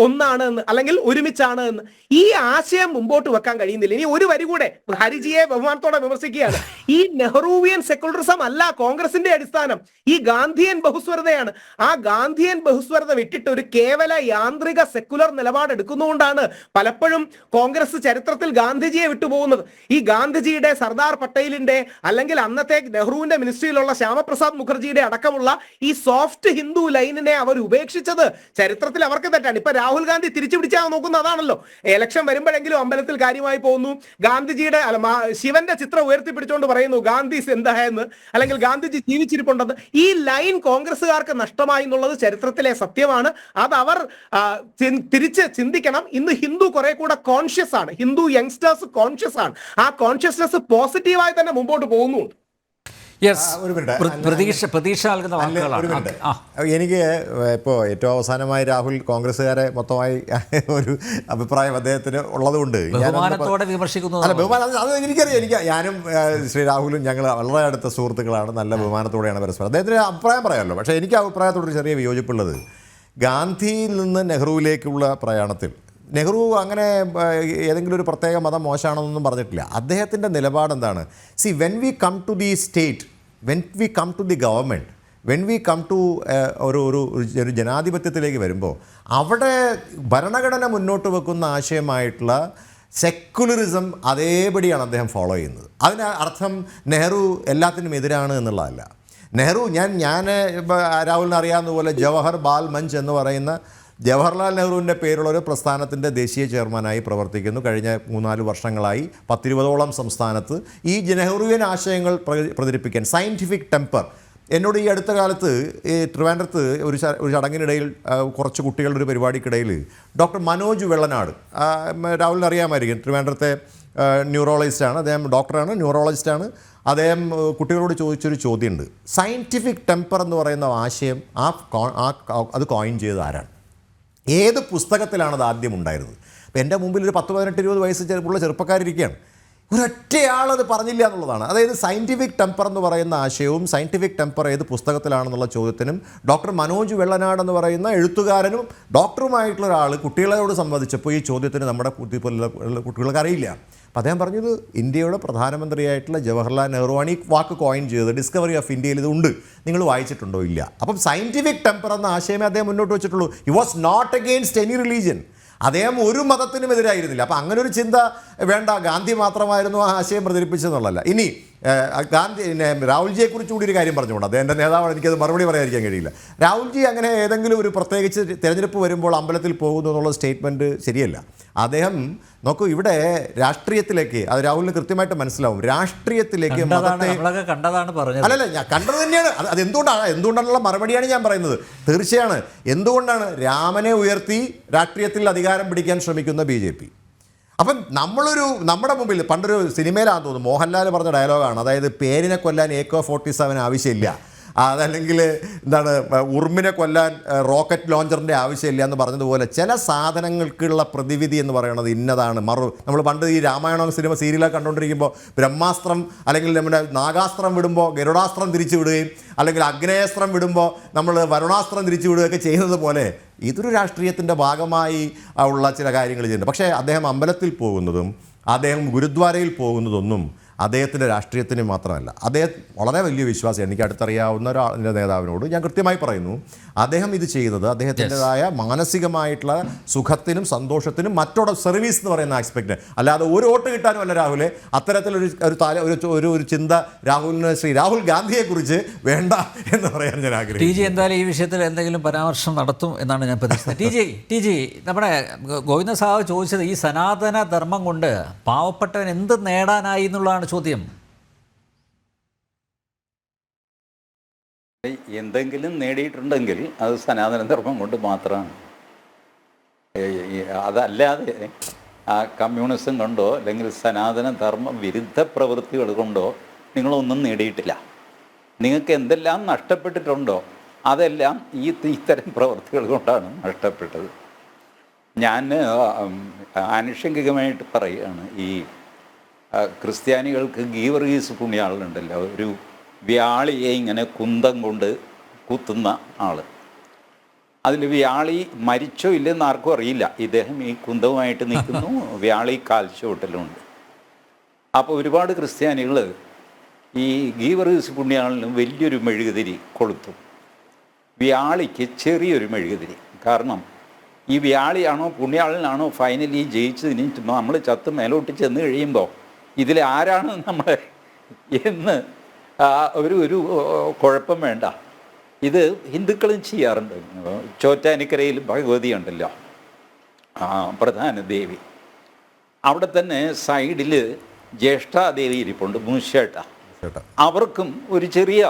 Speaker 4: ഒന്നാണ് എന്ന്, അല്ലെങ്കിൽ ഒരുമിച്ചാണ് എന്ന്. ഈ ആശയം മുമ്പോട്ട് വെക്കാൻ കഴിയുന്നില്ല. ഇനി ഒരു വരി കൂടെ ഹരിജിയെ ബഹുമാനത്തോടെ വിമർശിക്കുകയാണ്. ഈ നെഹ്റുവിയൻ സെക്കുലറിസം അല്ല കോൺഗ്രസിന്റെ അടിസ്ഥാനം, ഈ ഗാന്ധിയൻ ബഹുസ്വരതയാണ്. ആ ഗാന്ധിയൻ ബഹുസ്വരത വിട്ടിട്ട് ഒരു കേവല യാന്ത്രിക സെക്കുലർ നിലപാടെടുക്കുന്നതുകൊണ്ടാണ് പലപ്പോഴും കോൺഗ്രസ് ചരിത്രത്തിൽ ഗാന്ധിജിയെ വിട്ടുപോകുന്നത്. ഈ ഗാന്ധിജിയുടെ, സർദാർ പട്ടേലിന്റെ, അല്ലെങ്കിൽ അന്നത്തെ നെഹ്റുവിന്റെ മിനിസ്ട്രിയിലുള്ള ശ്യാമപ്രസാദ് മുഖർജിയുടെ അടക്കമുള്ള ഈ സോഫ്റ്റ് ഹിന്ദു ലൈനിനെ അവർ ഉപേക്ഷിച്ചത് ചരിത്രത്തിൽ അവർക്ക് തെറ്റാണ്. ഇപ്പൊ രാഹുൽ ഗാന്ധി തിരിച്ചു പിടിച്ചാൽ നോക്കുന്ന അതാണല്ലോ. ഇലക്ഷൻ വരുമ്പോഴെങ്കിലും അമ്പലത്തിൽ കാര്യമായി പോകുന്നു, ഗാന്ധിജിയുടെ ശിവന്റെ ചിത്രം ഉയർത്തിപ്പിടിച്ചുകൊണ്ട് പറയുന്നു ഗാന്ധി എന്തായെന്ന്, അല്ലെങ്കിൽ ഗാന്ധിജി ജീവിച്ചിരിപ്പുണ്ടെന്ന്. ഈ ലൈൻ കോൺഗ്രസ്സുകാർക്ക് നഷ്ടമായി എന്നുള്ളത് ചരിത്രത്തിലെ സത്യമാണ്. അത് അവർ തിരിച്ച് ചിന്തിക്കണം. ഇന്ന് ഹിന്ദു കുറെ കൂടെ കോൺഷ്യസ് ആണ്, ഹിന്ദു യങ്സ്റ്റേഴ്സ് കോൺഷ്യസ് ആണ്. ആ കോൺഷ്യസ്നെസ് പോസിറ്റീവായി തന്നെ മുമ്പോട്ട് പോകുന്നുണ്ട്.
Speaker 2: ഒരു മിനിറ്റ്,
Speaker 1: പ്രതീക്ഷ നൽകുന്ന വാക്കുകളാണ്.
Speaker 2: എനിക്ക് ഇപ്പോൾ ഏറ്റവും അവസാനമായി രാഹുൽ കോൺഗ്രസ്സുകാരെ മൊത്തമായി ഒരു അഭിപ്രായം അദ്ദേഹത്തിന് ഉള്ളതുകൊണ്ട്
Speaker 1: ബഹുമാനത്തോടെ വിമർശിക്കുന്നു.
Speaker 2: അല്ല, ബഹുമാനം അത് എനിക്കറിയാം. ഞാനും ശ്രീ രാഹുലും ഞങ്ങൾ വളരെ അടുത്ത സുഹൃത്തുക്കളാണ്, നല്ല ബഹുമാനത്തോടെയാണ് പരസ്പരം. അദ്ദേഹത്തിന് അഭിപ്രായം പറയാമല്ലോ. പക്ഷേ എനിക്ക് അഭിപ്രായത്തോടൊരു ചെറിയ വിയോജിപ്പുള്ളത്, ഗാന്ധിയിൽ നിന്ന് നെഹ്റുവിലേക്കുള്ള പ്രയാണത്തിൽ നെഹ്റു അങ്ങനെ ഏതെങ്കിലും ഒരു പ്രത്യേക മതം മോശമാണെന്നൊന്നും പറഞ്ഞിട്ടില്ല. അദ്ദേഹത്തിൻ്റെ നിലപാട് എന്താണ്? See, when we come to the state, when we come to the government, when we come to ഒരു ജനാധിപത്യത്തിലേക്ക് വരുമ്പോൾ അവിടെ ഭരണഘടന മുന്നോട്ട് വെക്കുന്ന ആശയമായിട്ടുള്ള സെക്കുലറിസം അതേപടിയാണ് അദ്ദേഹം ഫോളോ ചെയ്യുന്നത്. അതിന് അർത്ഥം നെഹ്റു എല്ലാത്തിനും എതിരാണ് എന്നുള്ളതല്ല. നെഹ്റു ഞാൻ രാഹുലിന് അറിയാവുന്ന പോലെ ജവഹർ ബാൽ മഞ്ച് എന്ന് പറയുന്ന ജവഹർലാൽ നെഹ്റുവിൻ്റെ പേരുള്ള ഒരു പ്രസ്ഥാനത്തിൻ്റെ ദേശീയ ചെയർമാനായി പ്രവർത്തിക്കുന്നു. കഴിഞ്ഞ 3-4 വർഷങ്ങളായി 10-20ഓളം സംസ്ഥാനത്ത് ഈ നെഹ്റുവിയൻ ആശയങ്ങൾ പ്രചരിപ്പിക്കാൻ സയൻറ്റിഫിക് ടെമ്പർ. എന്നോട് ഈ അടുത്ത കാലത്ത് ഈ ട്രിവാൻഡ്രത്ത് ഒരു ചടങ്ങിനിടയിൽ കുറച്ച് കുട്ടികളുടെ ഒരു പരിപാടിക്കിടയിൽ ഡോക്ടർ മനോജ് വെള്ളനാട്, രാഹുലിന് അറിയാമായിരിക്കും, ട്രിവാൻഡ്രത്തെ ന്യൂറോളജിസ്റ്റാണ് അദ്ദേഹം, ഡോക്ടറാണ്, ന്യൂറോളജിസ്റ്റാണ്. അദ്ദേഹം കുട്ടികളോട് ചോദിച്ചൊരു ചോദ്യമുണ്ട്. സയൻറ്റിഫിക് ടെമ്പർ എന്ന് പറയുന്ന ആശയം അത് കോയിൻ ചെയ്തത് ആരാണ്? ഏത് പുസ്തകത്തിലാണത് ആദ്യം ഉണ്ടായിരുന്നത്? അപ്പോൾ എൻ്റെ മുമ്പിൽ ഒരു 10-18-20 വയസ്സ് ഉള്ള ചെറുപ്പക്കാരിരിക്കുകയാണ്. ഒരൊറ്റയാളത് പറഞ്ഞില്ല എന്നുള്ളതാണ്. അതായത് സയൻറ്റിഫിക് ടെമ്പർ എന്ന് പറയുന്ന ആശയവും സയൻറ്റിഫിക് ടെമ്പർ ഏത് പുസ്തകത്തിലാണെന്നുള്ള ചോദ്യത്തിനും ഡോക്ടർ മനോജ് വെള്ളനാട് എന്ന് പറയുന്ന എഴുത്തുകാരനും ഡോക്ടറുമായിട്ടുള്ള ഒരാൾ കുട്ടികളോട് സംവദിച്ചപ്പോൾ ഈ ചോദ്യത്തിന് നമ്മുടെ കുട്ടികൾക്ക് അറിയില്ല. അപ്പോൾ അദ്ദേഹം പറഞ്ഞത് ഇന്ത്യയുടെ പ്രധാനമന്ത്രിയായിട്ടുള്ള ജവഹർലാൽ നെഹ്റുവാണ് ഈ വാക്ക് കോയിൻ ചെയ്തത്. ഡിസ്കവറി ഓഫ് ഇന്ത്യയിൽ ഇതുണ്ട്, നിങ്ങൾ വായിച്ചിട്ടുണ്ടോ? ഇല്ല. അപ്പം സയൻറ്റിഫിക് ടെമ്പർ എന്ന ആശയമേ അദ്ദേഹം മുന്നോട്ട് വെച്ചിട്ടുള്ളൂ. He was not against any religion. അദ്ദേഹം ഒരു മതത്തിനും എതിരായിരുന്നില്ല. അപ്പം അങ്ങനെ ഒരു ചിന്ത വേണ്ട. ഗാന്ധി മാത്രമായിരുന്നു ആ ആശയം പ്രചരിപ്പിച്ചതെന്നുള്ളതല്ല. ഇനി രാഹുൽജിയെക്കുറിച്ച് കൂടി ഒരു കാര്യം പറഞ്ഞുകൊണ്ട്, അദ്ദേഹം എൻ്റെ നേതാവാണ്, എനിക്കത് മറുപടി പറയാതിരിക്കാൻ കഴിയില്ല. രാഹുൽജി അങ്ങനെ ഏതെങ്കിലും ഒരു പ്രത്യേകിച്ച് തിരഞ്ഞെടുപ്പ് വരുമ്പോൾ അമ്പലത്തിൽ പോകുന്നു എന്നുള്ള സ്റ്റേറ്റ്മെൻറ്റ് ശരിയല്ല. അദ്ദേഹം നോക്കൂ, ഇവിടെ രാഷ്ട്രീയത്തിലേക്ക്, അത് രാഹുലിന് കൃത്യമായിട്ട് മനസ്സിലാവും, രാഷ്ട്രീയത്തിലേക്ക്
Speaker 1: കണ്ടതാണ് പറഞ്ഞത്.
Speaker 2: അല്ലല്ല, ഞാൻ കണ്ടത് തന്നെയാണ്. അത് എന്തുകൊണ്ടാണുള്ള മറുപടിയാണ് ഞാൻ പറയുന്നത്. തീർച്ചയാണ്. എന്തുകൊണ്ടാണ് രാമനെ ഉയർത്തി രാഷ്ട്രീയത്തിൽ അധികാരം പിടിക്കാൻ ശ്രമിക്കുന്ന BJP? അപ്പം നമ്മുടെ മുമ്പിൽ പണ്ടൊരു സിനിമയിലാണെന്ന് തോന്നുന്നു, മോഹൻലാൽ പറഞ്ഞ ഡയലോഗാണ്, അതായത് പേരിനെ കൊല്ലാൻ AK-47 ആവശ്യമില്ല, അതല്ലെങ്കിൽ എന്താണ് ഉറുമ്പിനെ കൊല്ലാൻ റോക്കറ്റ് ലോഞ്ചറിൻ്റെ ആവശ്യമില്ല എന്ന് പറഞ്ഞതുപോലെ ചില സാധനങ്ങൾക്കുള്ള പ്രതിവിധി എന്ന് പറയുന്നത് ഇന്നതാണ്. നമ്മൾ പണ്ട് ഈ രാമായണം സീരിയലൊക്കെ കണ്ടുകൊണ്ടിരിക്കുമ്പോൾ ബ്രഹ്മാസ്ത്രം അല്ലെങ്കിൽ നമ്മുടെ നാഗാസ്ത്രം വിടുമ്പോൾ ഗരുഡാസ്ത്രം തിരിച്ചു വിടുകയും അല്ലെങ്കിൽ അഗ്നേയസ്ത്രം വിടുമ്പോൾ നമ്മൾ വരുണാസ്ത്രം തിരിച്ചു വിടുകയൊക്കെ ചെയ്യുന്നത് പോലെ ഇതൊരു രാഷ്ട്രീയത്തിൻ്റെ ഭാഗമായി ഉള്ള ചില കാര്യങ്ങൾ ചെയ്യുന്നുണ്ട്. പക്ഷേ അദ്ദേഹം അമ്പലത്തിൽ പോകുന്നതും അദ്ദേഹം ഗുരുദ്വാരയിൽ പോകുന്നതൊന്നും അദ്ദേഹത്തിൻ്റെ രാഷ്ട്രീയത്തിന് മാത്രമല്ല. അദ്ദേഹം വളരെ വലിയ വിശ്വാസിയാണ്. എനിക്ക് അടുത്തറിയാവുന്ന ഒരാളുടെ നേതാവിനോട് ഞാൻ കൃത്യമായി പറയുന്നു, അദ്ദേഹം ഇത് ചെയ്യുന്നത് അദ്ദേഹത്തിൻ്റെതായ മാനസികമായിട്ടുള്ള സുഖത്തിനും സന്തോഷത്തിനും മറ്റോടെ സർവീസ് എന്ന് പറയുന്ന ആസ്പെക്റ്റ്, അല്ലാതെ ഒരു വോട്ട് കിട്ടാനും അല്ല രാഹുലെ. അത്തരത്തിലൊരു ഒരു ചിന്ത ശ്രീ രാഹുൽ ഗാന്ധിയെക്കുറിച്ച് വേണ്ട എന്ന് പറയാൻ ഞാൻ ആഗ്രഹിക്കുന്നു.
Speaker 1: TG എന്തായാലും ഈ വിഷയത്തിൽ എന്തെങ്കിലും പരാമർശം നടത്തും എന്നാണ് ഞാൻ പ്രതീക്ഷിച്ചത്. TG നമ്മുടെ ഗോവിന്ദ സാഹു ചോദിച്ചത് ഈ സനാതന ധർമ്മം കൊണ്ട് പാവപ്പെട്ടവൻ എന്ത് നേടാനായി എന്നുള്ളതാണ് ചോദ്യം.
Speaker 3: എന്തെങ്കിലും നേടിയിട്ടുണ്ടെങ്കിൽ അത് സനാതനധർമ്മം കൊണ്ട് മാത്രമാണ്. അതല്ലാതെ ആ കമ്മ്യൂണിസം കൊണ്ടോ അല്ലെങ്കിൽ സനാതനധർമ്മ വിരുദ്ധ പ്രവൃത്തികൾ കൊണ്ടോ നിങ്ങളൊന്നും നേടിയിട്ടില്ല. നിങ്ങൾക്ക് എന്തെല്ലാം നഷ്ടപ്പെട്ടിട്ടുണ്ടോ അതെല്ലാം ഇത്തരം പ്രവൃത്തികൾ കൊണ്ടാണ് നഷ്ടപ്പെട്ടത്. ഞാൻ ആനുഷംഗികമായിട്ട് പറയുകയാണ്, ഈ ക്രിസ്ത്യാനികൾക്ക് ഗീവർഗീസ് പുണ്യാളുണ്ടല്ലോ, ഒരു വ്യാളിയെ ഇങ്ങനെ കുന്തം കൊണ്ട് കുത്തുന്ന ആൾ. അതിൽ വ്യാളി മരിച്ചോ ഇല്ലെന്ന് ആർക്കും അറിയില്ല. ഇദ്ദേഹം ഈ കുന്തവുമായിട്ട് നിൽക്കുന്നു, വ്യാളി കാൽച്ചുവട്ടിലുണ്ട്. അപ്പോൾ ഒരുപാട് ക്രിസ്ത്യാനികൾ ഈ ഗീവർഗീസ് പുണ്യാളിനും വലിയൊരു മെഴുകുതിരി കൊളുത്തും, വ്യാളിക്ക് ചെറിയൊരു മെഴുകുതിരി. കാരണം ഈ വ്യാളിയാണോ പുണ്യാളനാണോ ഫൈനലി ജയിച്ചതിന് നമ്മൾ ചത്ത് മേലോട്ട് ചെന്ന് കഴിയുമ്പോൾ ഇതിൽ ആരാണ് നമ്മളെ എന്ന് ഒരു കുഴപ്പം വേണ്ട. ഇത് ഹിന്ദുക്കളും ചെയ്യാറുണ്ട്. ചോറ്റാനിക്കരയിൽ ഭഗവതി ഉണ്ടല്ലോ, പ്രധാന ദേവി. അവിടെ തന്നെ സൈഡിൽ ജ്യേഷ്ഠാദേവി ഇരിപ്പുണ്ട്, മൂശേട്ട. അവർക്കും ഒരു ചെറിയ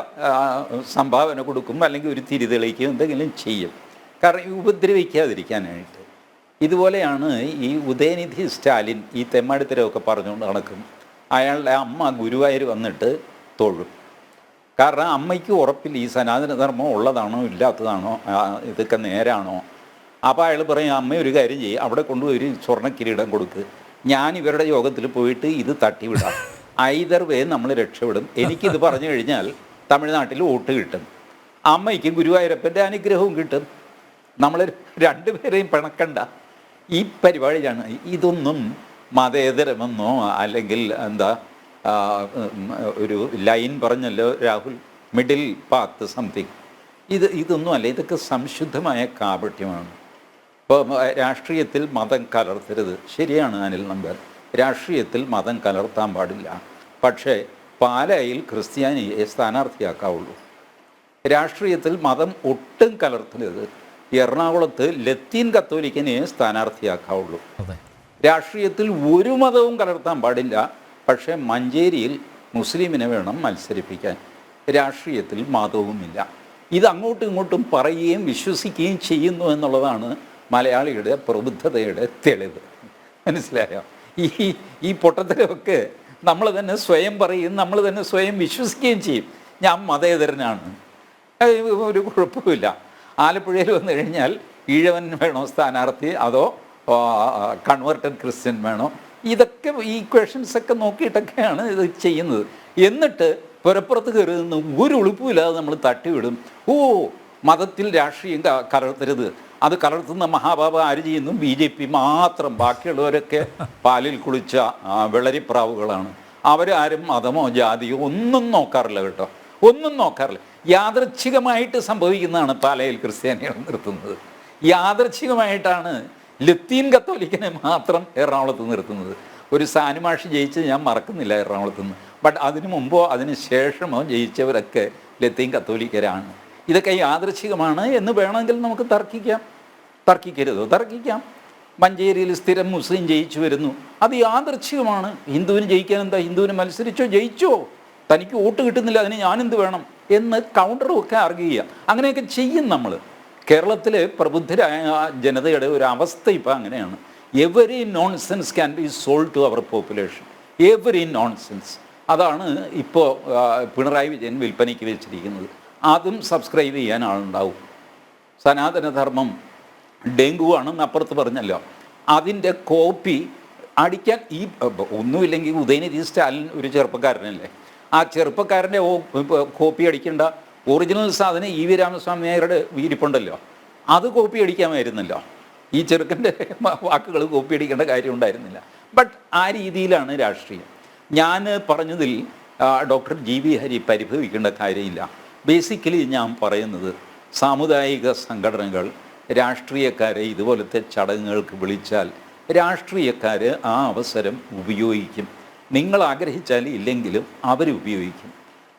Speaker 3: സംഭാവന കൊടുക്കും, അല്ലെങ്കിൽ ഒരു തിരിതെളിക്കും, എന്തെങ്കിലും ചെയ്യും. കാരണം ഉപദ്രവിക്കാതിരിക്കാനായിട്ട്. ഇതുപോലെയാണ് ഈ ഉദയനിധി സ്റ്റാലിൻ ഈ തെമ്മാടിത്തരമൊക്കെ പറഞ്ഞുകൊണ്ട് നടക്കും. അയാളുടെ അമ്മ ഗുരുവായൂർ വന്നിട്ട് തൊഴും. കാരണം അമ്മയ്ക്ക് ഉറപ്പില്ല ഈ സനാതനധർമ്മം ഉള്ളതാണോ ഇല്ലാത്തതാണോ, ഇതൊക്കെ നേരാണോ. അപ്പോൾ അയാൾ പറയും, അമ്മ ഒരു കാര്യം ചെയ്യും, അവിടെ കൊണ്ടുപോയി ഒരു സ്വർണ്ണ കിരീടം കൊടുക്ക്, ഞാൻ ഇവരുടെ യോഗത്തിൽ പോയിട്ട് ഇത് തട്ടിവിടാം, ഐദർ വേ നമ്മൾ രക്ഷപ്പെടും. എനിക്കിത് പറഞ്ഞു കഴിഞ്ഞാൽ തമിഴ്നാട്ടിൽ വോട്ട് കിട്ടും, അമ്മയ്ക്ക് ഗുരുവായൂരപ്പൻ്റെ അനുഗ്രഹവും കിട്ടും, നമ്മൾ രണ്ടുപേരെയും പിണക്കണ്ട. ഈ പരിപാടിയാണ്. ഇതൊന്നും മതേതരമെന്നോ അല്ലെങ്കിൽ എന്താ ഒരു ലൈൻ പറഞ്ഞല്ലോ രാഹുൽ, മിഡിൽ പാത്ത് സംതിങ്, ഇതൊന്നുമല്ല. ഇതൊക്കെ സംശുദ്ധമായ കാപട്യമാണ്. ഇപ്പോൾ രാഷ്ട്രീയത്തിൽ മതം കലർത്തരുത്, ശരിയാണ് അനിൽ നമ്പ്യാർ, രാഷ്ട്രീയത്തിൽ മതം കലർത്താൻ പാടില്ല. പക്ഷേ പാലായിൽ ക്രിസ്ത്യാനിയെ സ്ഥാനാർത്ഥിയാക്കാവുള്ളൂ. രാഷ്ട്രീയത്തിൽ മതം ഒട്ടും കലർത്തരുത്, എറണാകുളത്ത് ലത്തീൻ കത്തോലിക്കനെ സ്ഥാനാർത്ഥിയാക്കാവുള്ളൂ. രാഷ്ട്രീയത്തിൽ ഒരു മതവും കലർത്താൻ പാടില്ല, പക്ഷേ മഞ്ചേരിയിൽ മുസ്ലിമിനെ വേണം മത്സരിപ്പിക്കാൻ. രാഷ്ട്രീയത്തിൽ മതവുമില്ല. ഇത് അങ്ങോട്ടും ഇങ്ങോട്ടും പറയുകയും വിശ്വസിക്കുകയും ചെയ്യുന്നു എന്നുള്ളതാണ് മലയാളിയുടെ പ്രബുദ്ധതയുടെ തെളിവ്. മനസ്സിലായോ? ഈ പൊട്ടത്തരമൊക്കെ നമ്മൾ തന്നെ സ്വയം പറയും, നമ്മൾ തന്നെ സ്വയം വിശ്വസിക്കുകയും ചെയ്യും. ഞാൻ മതേതരനാണ്, ഒരു കുഴപ്പമില്ല. ആലപ്പുഴയിൽ വന്നു കഴിഞ്ഞാൽ ഈഴവൻ വേണോ സ്ഥാനാർത്ഥി, അതോ കൺവേർട്ടഡ് ക്രിസ്ത്യൻ വേണോ? ഇതൊക്കെ ഈ ക്വസ്റ്റ്യൻസൊക്കെ നോക്കിയിട്ടൊക്കെയാണ് ഇത് ചെയ്യുന്നത്. എന്നിട്ട് പുരപ്പുറത്ത് കയറി നിന്ന് ഒരു ഉളുപ്പുമില്ലാതെ നമ്മൾ തട്ടിവിടും. മതത്തിൽ രാഷ്ട്രീയം കലർത്തരുത്, അത് കലർത്തുന്ന മഹാബാബ ആര് ചെയ്യുന്നു? BJP മാത്രം. ബാക്കിയുള്ളവരൊക്കെ പാലിൽ കുളിച്ച വെള്ളരിപ്രാവുകളാണ്. അവരാരും മതമോ ജാതിയോ ഒന്നും നോക്കാറില്ല കേട്ടോ, ഒന്നും നോക്കാറില്ല. യാദൃച്ഛികമായിട്ട് സംഭവിക്കുന്നതാണ് പാലയിൽ ക്രിസ്ത്യാനികൾ നിർത്തുന്നത്. യാദൃച്ഛികമായിട്ടാണ് ലത്തീൻ കത്തോലിക്കനെ മാത്രം എറണാകുളത്ത് നിർത്തുന്നത്. ഒരു സാനുമാഷി ജയിച്ചത് ഞാൻ മറക്കുന്നില്ല എറണാകുളത്ത് നിന്ന്. ബട്ട് അതിനു മുമ്പോ അതിന് ശേഷമോ ജയിച്ചവരൊക്കെ ലത്തീൻ കത്തോലിക്കരാണ്. ഇതൊക്കെ യാദൃച്ഛികമാണ് എന്ന് വേണമെങ്കിൽ നമുക്ക് തർക്കിക്കാം. തർക്കിക്കരുതോ? തർക്കിക്കാം. മഞ്ചേരിയിൽ സ്ഥിരം മുസ്ലിം ജയിച്ചു വരുന്നു, അത് യാദൃച്ഛികമാണ്. ഹിന്ദുവിന് ജയിക്കാൻ എന്താ? ഹിന്ദുവിന് മത്സരിച്ചോ, ജയിച്ചോ, തനിക്ക് വോട്ട് കിട്ടുന്നില്ല, അതിന് ഞാനെന്ത് വേണം എന്ന് കൗണ്ടറും ഒക്കെ ആർഗ്യൂ ചെയ്യുക. അങ്ങനെയൊക്കെ ചെയ്യും നമ്മൾ. കേരളത്തിലെ പ്രബുദ്ധരായ ജനതയുടെ ഒരു അവസ്ഥ ഇപ്പോൾ അങ്ങനെയാണ്. Every nonsense can be sold to our population, every nonsense. അതാണ് ഇപ്പോൾ പിണറായി വിജയൻ വിൽപ്പനയ്ക്ക് വെച്ചിരിക്കുന്നത്. അതും സബ്സ്ക്രൈബ് ചെയ്യാൻ ആളുണ്ടാവും. സനാതനധർമ്മം ഡെങ്കു ആണെന്ന് അപ്പുറത്ത് പറഞ്ഞല്ലോ, അതിൻ്റെ കോപ്പി അടിക്കാൻ ഈ ഒന്നുമില്ലെങ്കിൽ ഉദയനിധി സ്റ്റാലിൻ ഒരു ചെറുപ്പക്കാരനല്ലേ, ആ ചെറുപ്പക്കാരൻ്റെ കോപ്പി അടിക്കേണ്ട ഒറിജിനൽ സാധനം EV രാമസ്വാമി നായരുടെ ഇരിപ്പുണ്ടല്ലോ, അത് കോപ്പി അടിക്കാമായിരുന്നല്ലോ. ഈ ചെറുക്കൻ്റെ വാക്കുകൾ കോപ്പി അടിക്കേണ്ട കാര്യം ഉണ്ടായിരുന്നില്ല. ബട്ട് ആ രീതിയിലാണ് രാഷ്ട്രീയം. ഞാൻ പറഞ്ഞതിൽ ഡോക്ടർ GB ഹരി പരിഭവിക്കേണ്ട കാര്യമില്ല. ബേസിക്കലി ഞാൻ പറയുന്നത് സാമുദായിക സംഘടനകൾ രാഷ്ട്രീയക്കാരെ ഇതുപോലത്തെ ചടങ്ങുകൾക്ക് വിളിച്ചാൽ രാഷ്ട്രീയക്കാർ ആ അവസരം ഉപയോഗിക്കും. നിങ്ങൾ ആഗ്രഹിച്ചാൽ ഇല്ലെങ്കിലും അവർ ഉപയോഗിക്കും.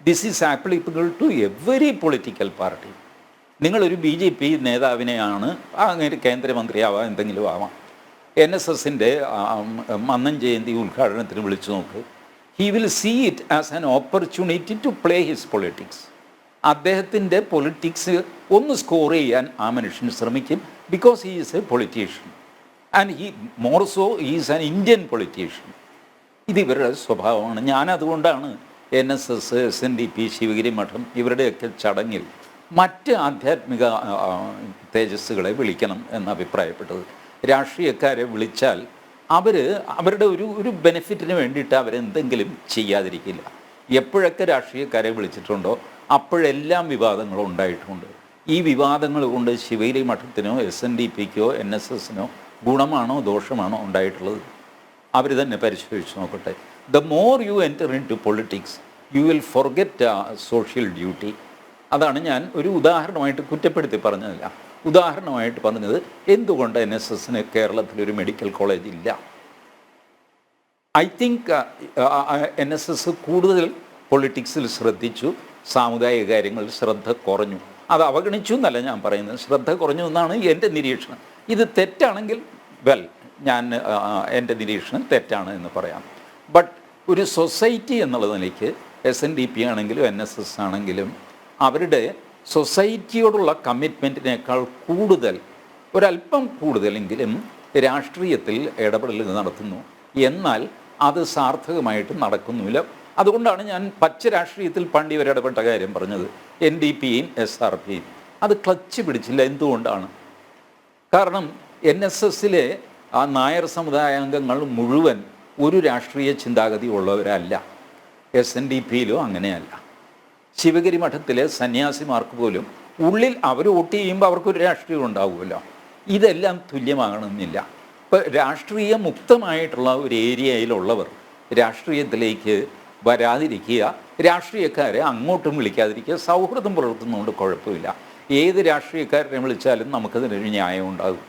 Speaker 3: This is applicable to every political party. നിങ്ങളൊരു BJP നേതാവിനെയാണ് അങ്ങനെ കേന്ദ്രമന്ത്രിയാവാം, എന്തെങ്കിലും ആവാം. NSSൻ്റെ മന്നൻ ജയന്തി ഉദ്ഘാടനത്തിന് വിളിച്ചു നോക്ക്. He will see it as an opportunity to play his politics. അദ്ദേഹത്തിൻ്റെ പൊളിറ്റിക്സ് ഒന്ന് സ്കോർ ചെയ്യാൻ ആ മനുഷ്യൻ ശ്രമിക്കും. Because he is a politician and he more so he is an Indian politician. ഇത് ഇവരുടെ സ്വഭാവമാണ്. ഞാനതുകൊണ്ടാണ് NSS, SNDP, ശിവഗിരി മഠം ഇവരുടെയൊക്കെ ചടങ്ങിൽ മറ്റ് ആധ്യാത്മിക തേജസ്സുകളെ വിളിക്കണം എന്ന് അഭിപ്രായപ്പെട്ടത്. രാഷ്ട്രീയക്കാരെ വിളിച്ചാൽ അവരുടെ ഒരു ബെനിഫിറ്റിന് വേണ്ടിയിട്ട് അവരെന്തെങ്കിലും ചെയ്യാതിരിക്കില്ല. എപ്പോഴൊക്കെ രാഷ്ട്രീയക്കാരെ വിളിച്ചിട്ടുണ്ടോ അപ്പോഴെല്ലാം വിവാദങ്ങളും ഉണ്ടായിട്ടുണ്ട്. ഈ വിവാദങ്ങൾ കൊണ്ട് ശിവഗിരി മഠത്തിനോ SNDPക്കോ NSSനോ ഗുണമാണോ ദോഷമാണോ ഉണ്ടായിട്ടുള്ളത്? അവർ തന്നെ പരിശോധിച്ച് നോക്കട്ടെ. The more you enter into politics you will forget social duty. അതാണ് ഞാൻ ഒരു ഉദാഹരണമായിട്ട് കുറ്റപ്പെടുത്തി പറഞ്ഞതല്ല, ഉദാഹരണമായിട്ട് പറഞ്ഞത്. എന്തുകൊണ്ട് NSSന് കേരളത്തിലൊരു മെഡിക്കൽ കോളേജ് ഇല്ല? ഐ തിങ്ക് NSS കൂടുതൽ പൊളിറ്റിക്സിൽ ശ്രദ്ധിച്ചു, സാമുദായിക കാര്യങ്ങളിൽ ശ്രദ്ധ കുറഞ്ഞു. അത് അവഗണിച്ചു എന്നല്ല ഞാൻ പറയുന്നത്, ശ്രദ്ധ കുറഞ്ഞു എന്നാണ് എൻ്റെ നിരീക്ഷണം. ഇത് തെറ്റാണെങ്കിൽ ഞാൻ എൻ്റെ നിരീക്ഷണം തെറ്റാണ് എന്ന് പറയാം. ബട്ട് ഒരു സൊസൈറ്റി എന്നുള്ള നിലയ്ക്ക് SNDP ആണെങ്കിലും NSS ആണെങ്കിലും അവരുടെ സൊസൈറ്റിയോടുള്ള കമ്മിറ്റ്മെൻറ്റിനേക്കാൾ കൂടുതൽ, ഒരല്പം കൂടുതലെങ്കിലും രാഷ്ട്രീയത്തിൽ ഇടപെടൽ നടത്തുന്നു. എന്നാൽ അത് സാർത്ഥകമായിട്ട് നടക്കുന്നില്ല. അതുകൊണ്ടാണ് ഞാൻ പച്ച രാഷ്ട്രീയത്തിൽ പണ്ട് ഇവരിടപെട്ട കാര്യം പറഞ്ഞത്. NDPയും SRPയും അത് ക്ലച്ച് പിടിച്ചില്ല. എന്തുകൊണ്ടാണ്? കാരണം NSSലെ ആ നായർ സമുദായാംഗങ്ങൾ മുഴുവൻ ഒരു രാഷ്ട്രീയ ചിന്താഗതി ഉള്ളവരല്ല. SNDPയിലും അങ്ങനെയല്ല. ശിവഗിരി മഠത്തിലെ സന്യാസിമാർക്ക് പോലും ഉള്ളിൽ അവർ വോട്ട് ചെയ്യുമ്പോൾ അവർക്കൊരു രാഷ്ട്രീയം ഉണ്ടാവുമല്ലോ. ഇതെല്ലാം തുല്യമാകണമെന്നില്ല. ഇപ്പോൾ രാഷ്ട്രീയ മുക്തമായിട്ടുള്ള ഒരു ഏരിയയിലുള്ളവർ രാഷ്ട്രീയത്തിലേക്ക് വരാതിരിക്കുക, രാഷ്ട്രീയക്കാരെ അങ്ങോട്ടും വിളിക്കാതിരിക്കുക, സൗഹൃദം പുലർത്തുന്നതുകൊണ്ട് കുഴപ്പമില്ല. ഏത് രാഷ്ട്രീയക്കാരനെ വിളിച്ചാലും നമുക്കതിനൊരു ന്യായം ഉണ്ടാകും.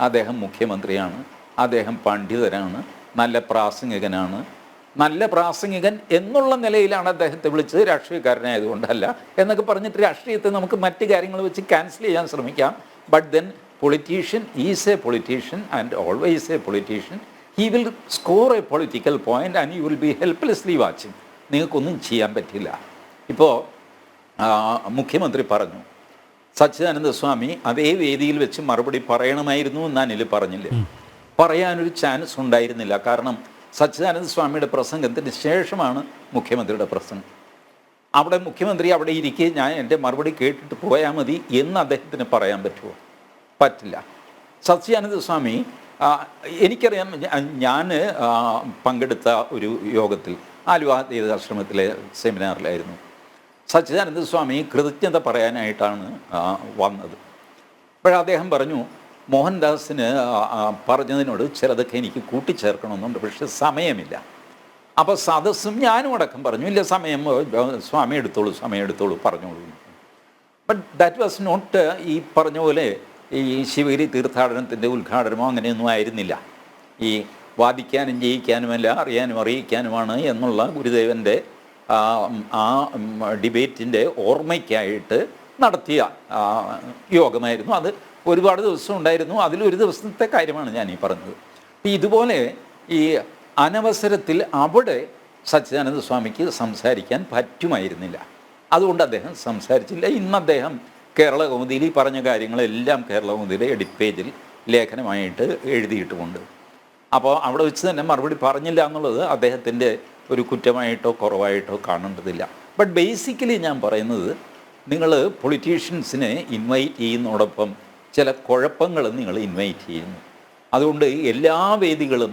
Speaker 3: അദ്ദേഹം മുഖ്യമന്ത്രിയാണ്, അദ്ദേഹം പണ്ഡിതനാണ്, നല്ല പ്രാസംഗികനാണ്. നല്ല പ്രാസംഗികൻ എന്നുള്ള നിലയിലാണ് അദ്ദേഹത്തെ വിളിച്ചത്, രാഷ്ട്രീയക്കാരനായതുകൊണ്ടല്ല എന്നൊക്കെ പറഞ്ഞിട്ട് രാഷ്ട്രീയത്തെ നമുക്ക് മറ്റ് കാര്യങ്ങൾ വെച്ച് ക്യാൻസൽ ചെയ്യാൻ ശ്രമിക്കാം. But then politician is a politician and always a politician. He will score a political point and you will be helplessly watching. നിങ്ങൾക്കൊന്നും ചെയ്യാൻ പറ്റില്ല. ഇപ്പോൾ മുഖ്യമന്ത്രി പറഞ്ഞു, സച്ചിദാനന്ദ സ്വാമി അതേ വേദിയിൽ വെച്ച് മറുപടി പറയണമായിരുന്നു എന്ന് അനിൽ പറഞ്ഞില്ലേ? പറയാനൊരു ചാൻസ് ഉണ്ടായിരുന്നില്ല. കാരണം സച്ചിദാനന്ദ സ്വാമിയുടെ പ്രസംഗത്തിന് ശേഷമാണ് മുഖ്യമന്ത്രിയുടെ പ്രസംഗം. അവിടെ മുഖ്യമന്ത്രി അവിടെ ഇരിക്കെ ഞാൻ എൻ്റെ മറുപടി കേട്ടിട്ട് പോയാൽ മതി എന്ന് അദ്ദേഹത്തിന് പറയാൻ പറ്റുമോ? പറ്റില്ല. സച്ചിദാനന്ദ സ്വാമി, എനിക്കറിയാം, ഞാൻ പങ്കെടുത്ത ഒരു യോഗത്തിൽ ആലുവ ദേവതാശ്രമത്തിലെ സെമിനാറിലായിരുന്നു. സച്ചിദാനന്ദ സ്വാമി കൃതജ്ഞത പറയാനായിട്ടാണ് വന്നത്. അദ്ദേഹം പറഞ്ഞു, മോഹൻദാസിന് പറഞ്ഞതിനോട് ചിലതൊക്കെ എനിക്ക് കൂട്ടിച്ചേർക്കണമെന്നുണ്ട്, പക്ഷെ സമയമില്ല. അപ്പോൾ സദസ്സും ഞാനും അടക്കം പറഞ്ഞു, ഇല്ല സമയം സ്വാമി എടുത്തോളൂ പറഞ്ഞോളൂ. ബട്ട് ദാറ്റ് വാസ് നോട്ട് ഈ പറഞ്ഞ പോലെ ഈ ശിവഗിരി തീർത്ഥാടനത്തിൻ്റെ ഉദ്ഘാടനമോ അങ്ങനെയൊന്നും ആയിരുന്നില്ല. ഈ വാദിക്കാനും ജയിക്കാനുമല്ല, അറിയാനും അറിയിക്കാനുമാണ് എന്നുള്ള ഗുരുദേവൻ്റെ ആ ഡിബേറ്റിൻ്റെ ഓർമ്മയ്ക്കായിട്ട് നടത്തിയ യോഗമായിരുന്നു. അത് ഒരുപാട് ദിവസം ഉണ്ടായിരുന്നു. അതിലൊരു ദിവസത്തെ കാര്യമാണ് ഞാൻ ഈ പറഞ്ഞത്. ഇതുപോലെ ഈ അനവസരത്തിൽ അവിടെ സച്ചിദാനന്ദ സ്വാമിക്ക് സംസാരിക്കാൻ പറ്റുമായിരുന്നില്ല. അതുകൊണ്ട് അദ്ദേഹം സംസാരിച്ചില്ല. ഇന്ന് അദ്ദേഹം കേരള കൗമുദിയിൽ ഈ പറഞ്ഞ കാര്യങ്ങളെല്ലാം കേരള കൗമുദിയിലെ എഡിറ്റ് പേജിൽ ലേഖനമായിട്ട് എഴുതിയിട്ടുമുണ്ട്. അപ്പോൾ അവിടെ വെച്ച് തന്നെ മറുപടി പറഞ്ഞില്ല എന്നുള്ളത് അദ്ദേഹത്തിൻ്റെ ഒരു കുറ്റമായിട്ടോ കുറവായിട്ടോ കാണേണ്ടതില്ല. ബട്ട് ബേസിക്കലി ഞാൻ പറയുന്നത്, നിങ്ങൾ പൊളിറ്റീഷ്യൻസിനെ ഇൻവൈറ്റ് ചെയ്യുന്നതോടൊപ്പം ചില കുഴപ്പങ്ങൾ നിങ്ങൾ ഇൻവൈറ്റ് ചെയ്യുന്നു. അതുകൊണ്ട് എല്ലാ വേദികളും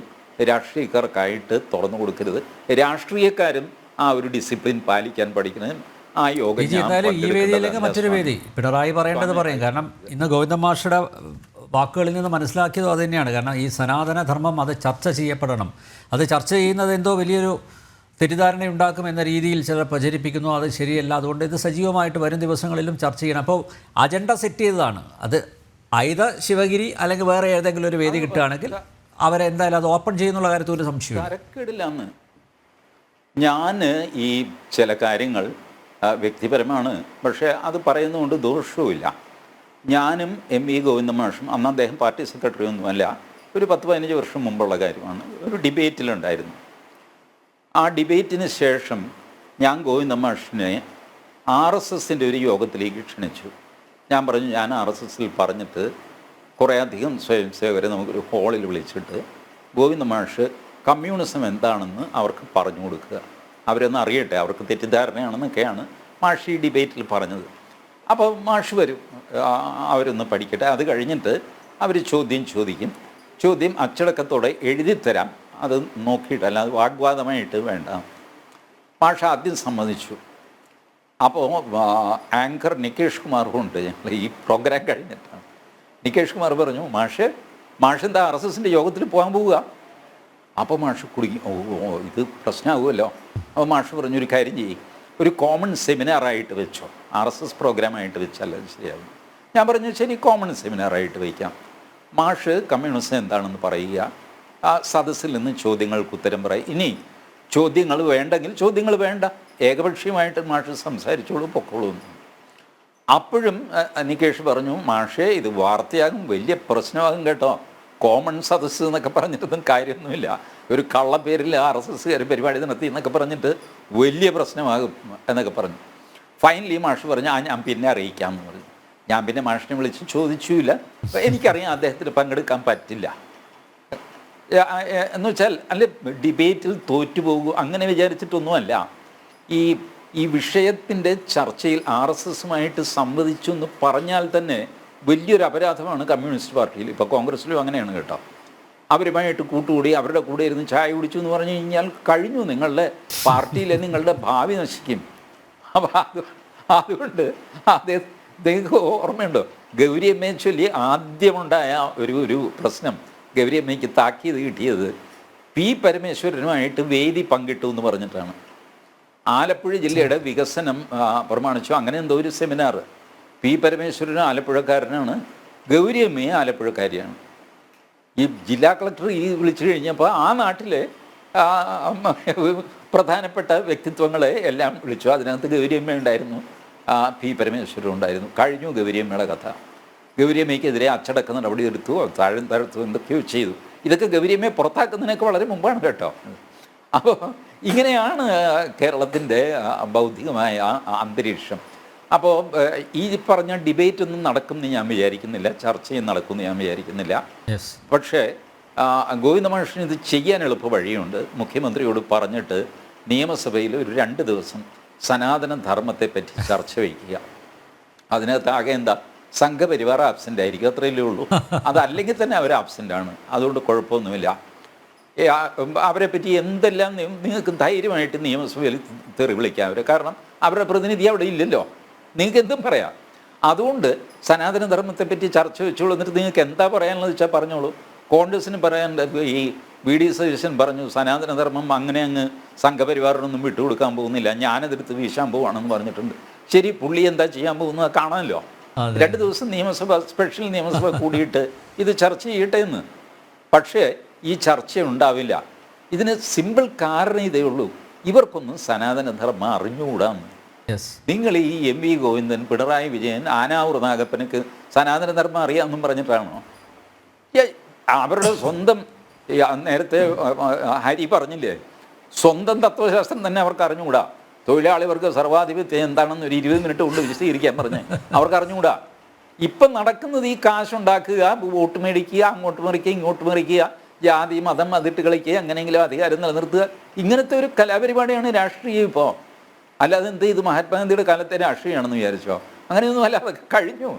Speaker 3: രാഷ്ട്രീയക്കാർക്കായിട്ട് തുറന്നു കൊടുക്കരുത്. രാഷ്ട്രീയക്കാരും ആ ഒരു ഡിസിപ്ലിൻ പാലിക്കാൻ പഠിക്കണം. ആ യോഗം
Speaker 1: ഈ വേദിയിലേക്ക് മറ്റൊരു വേദി പിണറായി പറയേണ്ടത് പറയും. കാരണം ഇന്ന് ഗോവിന്ദൻ മാഷയുടെ വാക്കുകളിൽ നിന്ന് മനസ്സിലാക്കിയതും അത് തന്നെയാണ്. കാരണം ഈ സനാതനധർമ്മം അത് ചർച്ച ചെയ്യപ്പെടണം. അത് ചർച്ച ചെയ്യുന്നത് എന്തോ വലിയൊരു തെറ്റിദ്ധാരണ ഉണ്ടാക്കുമെന്ന രീതിയിൽ ചിലർ പ്രചരിപ്പിക്കുന്നു. അത് ശരിയല്ല. അതുകൊണ്ട് ഇത് സജീവമായിട്ട് വരും ദിവസങ്ങളിലും ചർച്ച ചെയ്യണം. അപ്പോൾ അജണ്ട സെറ്റ് ചെയ്തതാണ്. അത് ഐതർ ശിവഗിരി അല്ലെങ്കിൽ വേറെ ഏതെങ്കിലും ഒരു വേദി കിട്ടുകയാണെങ്കിൽ അവരെന്തായാലും അത് ഓപ്പൺ ചെയ്യുന്നുള്ള കാര്യത്തിൽ ഒരു സംശയം
Speaker 3: തരക്കേടില്ലെന്ന്. ഞാൻ ഈ ചില കാര്യങ്ങൾ വ്യക്തിപരമാണ്, പക്ഷേ അത് പറയുന്നതുകൊണ്ട് ദോഷവുമില്ല. ഞാനും MV ഗോവിന്ദൻ മാഷും, അന്ന് അദ്ദേഹം പാർട്ടി സെക്രട്ടറി ഒന്നുമല്ല, ഒരു 10-15 വർഷം മുമ്പുള്ള കാര്യമാണ്, ഒരു ഡിബേറ്റിലുണ്ടായിരുന്നു. ആ ഡിബേറ്റിന് ശേഷം ഞാൻ ഗോവിന്ദൻ മാഷിനെ RSSൻ്റെ ഒരു യോഗത്തിലേക്ക് ക്ഷണിച്ചു. ഞാൻ പറഞ്ഞു, ഞാൻ RSSൽ പറഞ്ഞിട്ട് കുറേയധികം സ്വയം സേവകരെ നമുക്കൊരു ഹാളിൽ വിളിച്ചിട്ട് ഗോവിന്ദൻ മാഷ് കമ്മ്യൂണിസം എന്താണെന്ന് അവർക്ക് പറഞ്ഞു കൊടുക്കുക, അവരൊന്ന് അറിയട്ടെ, അവർക്ക് തെറ്റിദ്ധാരണയാണെന്നൊക്കെയാണ് മാഷ് ഈ ഡിബേറ്റിൽ പറഞ്ഞത്. അപ്പോൾ മാഷ് വരും, അവരൊന്ന് പഠിക്കട്ടെ, അത് കഴിഞ്ഞിട്ട് അവർ ചോദ്യം ചോദിക്കും, ചോദ്യം അച്ചടക്കത്തോടെ എഴുതിത്തരാം, അത് നോക്കിയിട്ടല്ല, അത് വാഗ്വാദമായിട്ട് വേണ്ട. മാഷ് ആദ്യം സമ്മതിച്ചു. അപ്പോൾ ആങ്കർ നികേഷ് കുമാർ കൊണ്ട് ഞങ്ങൾ ഈ പ്രോഗ്രാം കഴിഞ്ഞിട്ടാണ് നികേഷ് കുമാർ പറഞ്ഞു, മാഷ് എന്താ RSSൻ്റെ യോഗത്തിൽ പോകാൻ പോവുക? അപ്പോൾ മാഷ് കുടുങ്ങി. ഇത് പ്രശ്നമാകുമല്ലോ. അപ്പോൾ മാഷ് പറഞ്ഞു, ഒരു കാര്യം ചെയ്യും, ഒരു കോമൺ സെമിനാറായിട്ട് വെച്ചോ, RSS പ്രോഗ്രാമായിട്ട് വെച്ചാൽ അത് ശരിയാകും. ഞാൻ പറഞ്ഞു, ശരി, കോമൺ സെമിനാറായിട്ട് വയ്ക്കാം. മാഷ് കമ്മ്യൂണിസം എന്താണെന്ന് പറയുക, ആ സദസ്സിൽ നിന്ന് ചോദ്യങ്ങൾക്ക് ഉത്തരം പറയും. ഇനി ചോദ്യങ്ങൾ വേണ്ടെങ്കിൽ ചോദ്യങ്ങൾ വേണ്ട, ഏകപക്ഷീയമായിട്ട് മാഷ് സംസാരിച്ചോളൂ, പൊക്കോളൂ. അപ്പോഴും നികേഷ് പറഞ്ഞു, മാഷേ ഇത് വാർത്തയാകും, വലിയ പ്രശ്നമാകും കേട്ടോ, കോമൺ സദസ്സ് എന്നൊക്കെ പറഞ്ഞിട്ടൊന്നും കാര്യമൊന്നുമില്ല, ഒരു കള്ളപ്പേരിൽ RSSകാർ പരിപാടി നടത്തി എന്നൊക്കെ പറഞ്ഞിട്ട് വലിയ പ്രശ്നമാകും എന്നൊക്കെ പറഞ്ഞു. ഫൈനലി മാഷ് പറഞ്ഞു, ഞാൻ പിന്നെ അറിയിക്കാമെന്ന് പറഞ്ഞു. ഞാൻ പിന്നെ മാഷിനെ വിളിച്ച് ചോദിച്ചില്ല. എനിക്കറിയാം അദ്ദേഹത്തിന് പങ്കെടുക്കാൻ പറ്റില്ല എന്ന് വെച്ചാൽ, അല്ലെ ഡിബേറ്റിൽ തോറ്റുപോകൂ അങ്ങനെ വിചാരിച്ചിട്ടൊന്നുമല്ല. ഈ വിഷയത്തിൻ്റെ ചർച്ചയിൽ RSSുമായിട്ട് സംവദിച്ചു എന്ന് പറഞ്ഞാൽ തന്നെ വലിയൊരു അപരാധമാണ് കമ്മ്യൂണിസ്റ്റ് പാർട്ടിയിൽ. ഇപ്പോൾ കോൺഗ്രസ്സിലും അങ്ങനെയാണ് കേട്ടോ. അവരുമായിട്ട് കൂട്ടുകൂടി അവരുടെ കൂടെ ഇരുന്ന് ചായ കുടിച്ചു എന്ന് പറഞ്ഞു കഴിഞ്ഞാൽ കഴിഞ്ഞു, നിങ്ങളുടെ പാർട്ടിയിലെ നിങ്ങളുടെ ഭാവി നശിക്കും. അപ്പോൾ അതുകൊണ്ട് അദ്ദേഹം ഓർമ്മയുണ്ടോ, ഗൗരിയമ്മയെ ചൊല്ലി ആദ്യമുണ്ടായ ഒരു പ്രശ്നം, ഗൗരിയമ്മയ്ക്ക് താക്കീത് കിട്ടിയത് പി പരമേശ്വരനുമായിട്ട് വേദി പങ്കിട്ടു എന്ന് പറഞ്ഞിട്ടാണ്. ആലപ്പുഴ ജില്ലയുടെ വികസനം പ്രമാണിച്ചു അങ്ങനെ എന്തോ ഒരു സെമിനാർ. പി പരമേശ്വരനും ആലപ്പുഴക്കാരനാണ്, ഗൗരിയമ്മയും ആലപ്പുഴക്കാരിയാണ്. ഈ ജില്ലാ കളക്ടർ വിളിച്ചു കഴിഞ്ഞപ്പോൾ ആ നാട്ടിലെ പ്രധാനപ്പെട്ട വ്യക്തിത്വങ്ങളെ എല്ലാം വിളിച്ചു. അതിനകത്ത് ഗൗരിയമ്മ ഉണ്ടായിരുന്നു, പി പരമേശ്വരൻ ഉണ്ടായിരുന്നു. കഴിഞ്ഞു ഗൗരിയമ്മയുടെ കഥ. ഗൗരിയമ്മയ്ക്കെതിരെ അച്ചടക്ക നടപടി എടുത്തു, താഴ്ത്തു എന്തൊക്കെയോ ചെയ്തു. ഇതൊക്കെ ഗൗരിയമ്മയെ പുറത്താക്കുന്നതിനൊക്കെ വളരെ മുമ്പാണ് കേട്ടോ. അപ്പോൾ ഇങ്ങനെയാണ് കേരളത്തിൻ്റെ ബൗദ്ധികമായ അന്തരീക്ഷം. അപ്പോൾ ഈ പറഞ്ഞ ഡിബേറ്റ് ഒന്നും നടക്കുമെന്ന് ഞാൻ വിചാരിക്കുന്നില്ല, ചർച്ചയും നടക്കുമെന്ന് ഞാൻ വിചാരിക്കുന്നില്ല. പക്ഷേ ഗോവിന്ദമാഷിന് ഇത് ചെയ്യാൻ എളുപ്പ വഴിയുണ്ട്. മുഖ്യമന്ത്രിയോട് പറഞ്ഞിട്ട് നിയമസഭയിൽ ഒരു 2 ദിവസം സനാതന ധർമ്മത്തെപ്പറ്റി ചർച്ച വയ്ക്കുക. അതിനകത്ത് ആകെ എന്താ, സംഘപരിവാർ ആബ്സെൻ്റ് ആയിരിക്കും, അത്രയല്ലേ ഉള്ളൂ. അതല്ലെങ്കിൽ തന്നെ അവർ ആബ്സെൻ്റാണ്, അതുകൊണ്ട് കുഴപ്പമൊന്നുമില്ല. അവരെപ്പറ്റി എന്തെല്ലാം നിങ്ങൾക്ക് ധൈര്യമായിട്ട് നിയമസഭയിൽ തെറി വിളിക്കാം അവരെ, കാരണം അവരുടെ പ്രതിനിധി അവിടെ ഇല്ലല്ലോ, നിങ്ങൾക്ക് എന്തും പറയാം. അതുകൊണ്ട് സനാതന ധർമ്മത്തെപ്പറ്റി ചർച്ച വെച്ചോളൂ. എന്നിട്ട് നിങ്ങൾക്ക് എന്താ പറയാനുള്ളത് വെച്ചാൽ പറഞ്ഞോളൂ. കോൺഗ്രസ്സിന് പറയാൻ ഈ VD സതീശൻ പറഞ്ഞു, സനാതന ധർമ്മം അങ്ങനെ അങ്ങ് സംഘപരിവാറിനൊന്നും വിട്ടുകൊടുക്കാൻ പോകുന്നില്ല, ഞാനതെടുത്ത് വീശാൻ പോവാണെന്ന് പറഞ്ഞിട്ടുണ്ട്. ശരി, പുള്ളി എന്താ ചെയ്യാൻ പോകുന്നത് കാണാമല്ലോ. 2 ദിവസം നിയമസഭ, സ്പെഷ്യൽ നിയമസഭ കൂടിയിട്ട് ഇത് ചർച്ച ചെയ്യട്ടെ എന്ന്. പക്ഷേ ഈ ചർച്ച ഉണ്ടാവില്ല. ഇതിന് സിമ്പിൾ കാരണം ഇതേ ഉള്ളൂ, ഇവർക്കൊന്നും സനാതനധർമ്മം അറിഞ്ഞുകൂടാന്ന്. നിങ്ങൾ ഈ MV ഗോവിന്ദൻ, പിണറായി വിജയൻ, ആനാവൂർ നാഗപ്പനക്ക് സനാതനധർമ്മം അറിയാമെന്നും പറഞ്ഞിട്ടാണോ? അവരുടെ സ്വന്തം, നേരത്തെ ഹരി പറഞ്ഞില്ലേ, സ്വന്തം തത്വശാസ്ത്രം തന്നെ അവർക്ക് അറിഞ്ഞുകൂടാ. തൊഴിലാളി വർഗ സർവാധിപത്യം എന്താണെന്ന് ഒരു 20 മിനിറ്റ് കൊണ്ട് വിശദീകരിക്കാൻ പറഞ്ഞ് അവർക്ക് അറിഞ്ഞുകൂടാ. ഇപ്പം നടക്കുന്നത് ഈ കാശുണ്ടാക്കുക, വോട്ട് മേടിക്കുക, അങ്ങോട്ട് മറിക്കുക, ഇങ്ങോട്ട് മറിക്കുക, ജാതി മതം അതിട്ട് കളിക്കുക, അങ്ങനെയെങ്കിലും അധികാരം നിലനിർത്തുക, ഇങ്ങനത്തെ ഒരു കലാപരിപാടിയാണ് രാഷ്ട്രീയം ഇപ്പോൾ. അല്ലാതെ എന്ത് ഇത് മഹാത്മാഗാന്ധിയുടെ കാലത്തെ രാഷ്ട്രീയമാണെന്ന് വിചാരിച്ചോ? അങ്ങനെയൊന്നും അല്ല, അതൊക്കെ കഴിഞ്ഞു.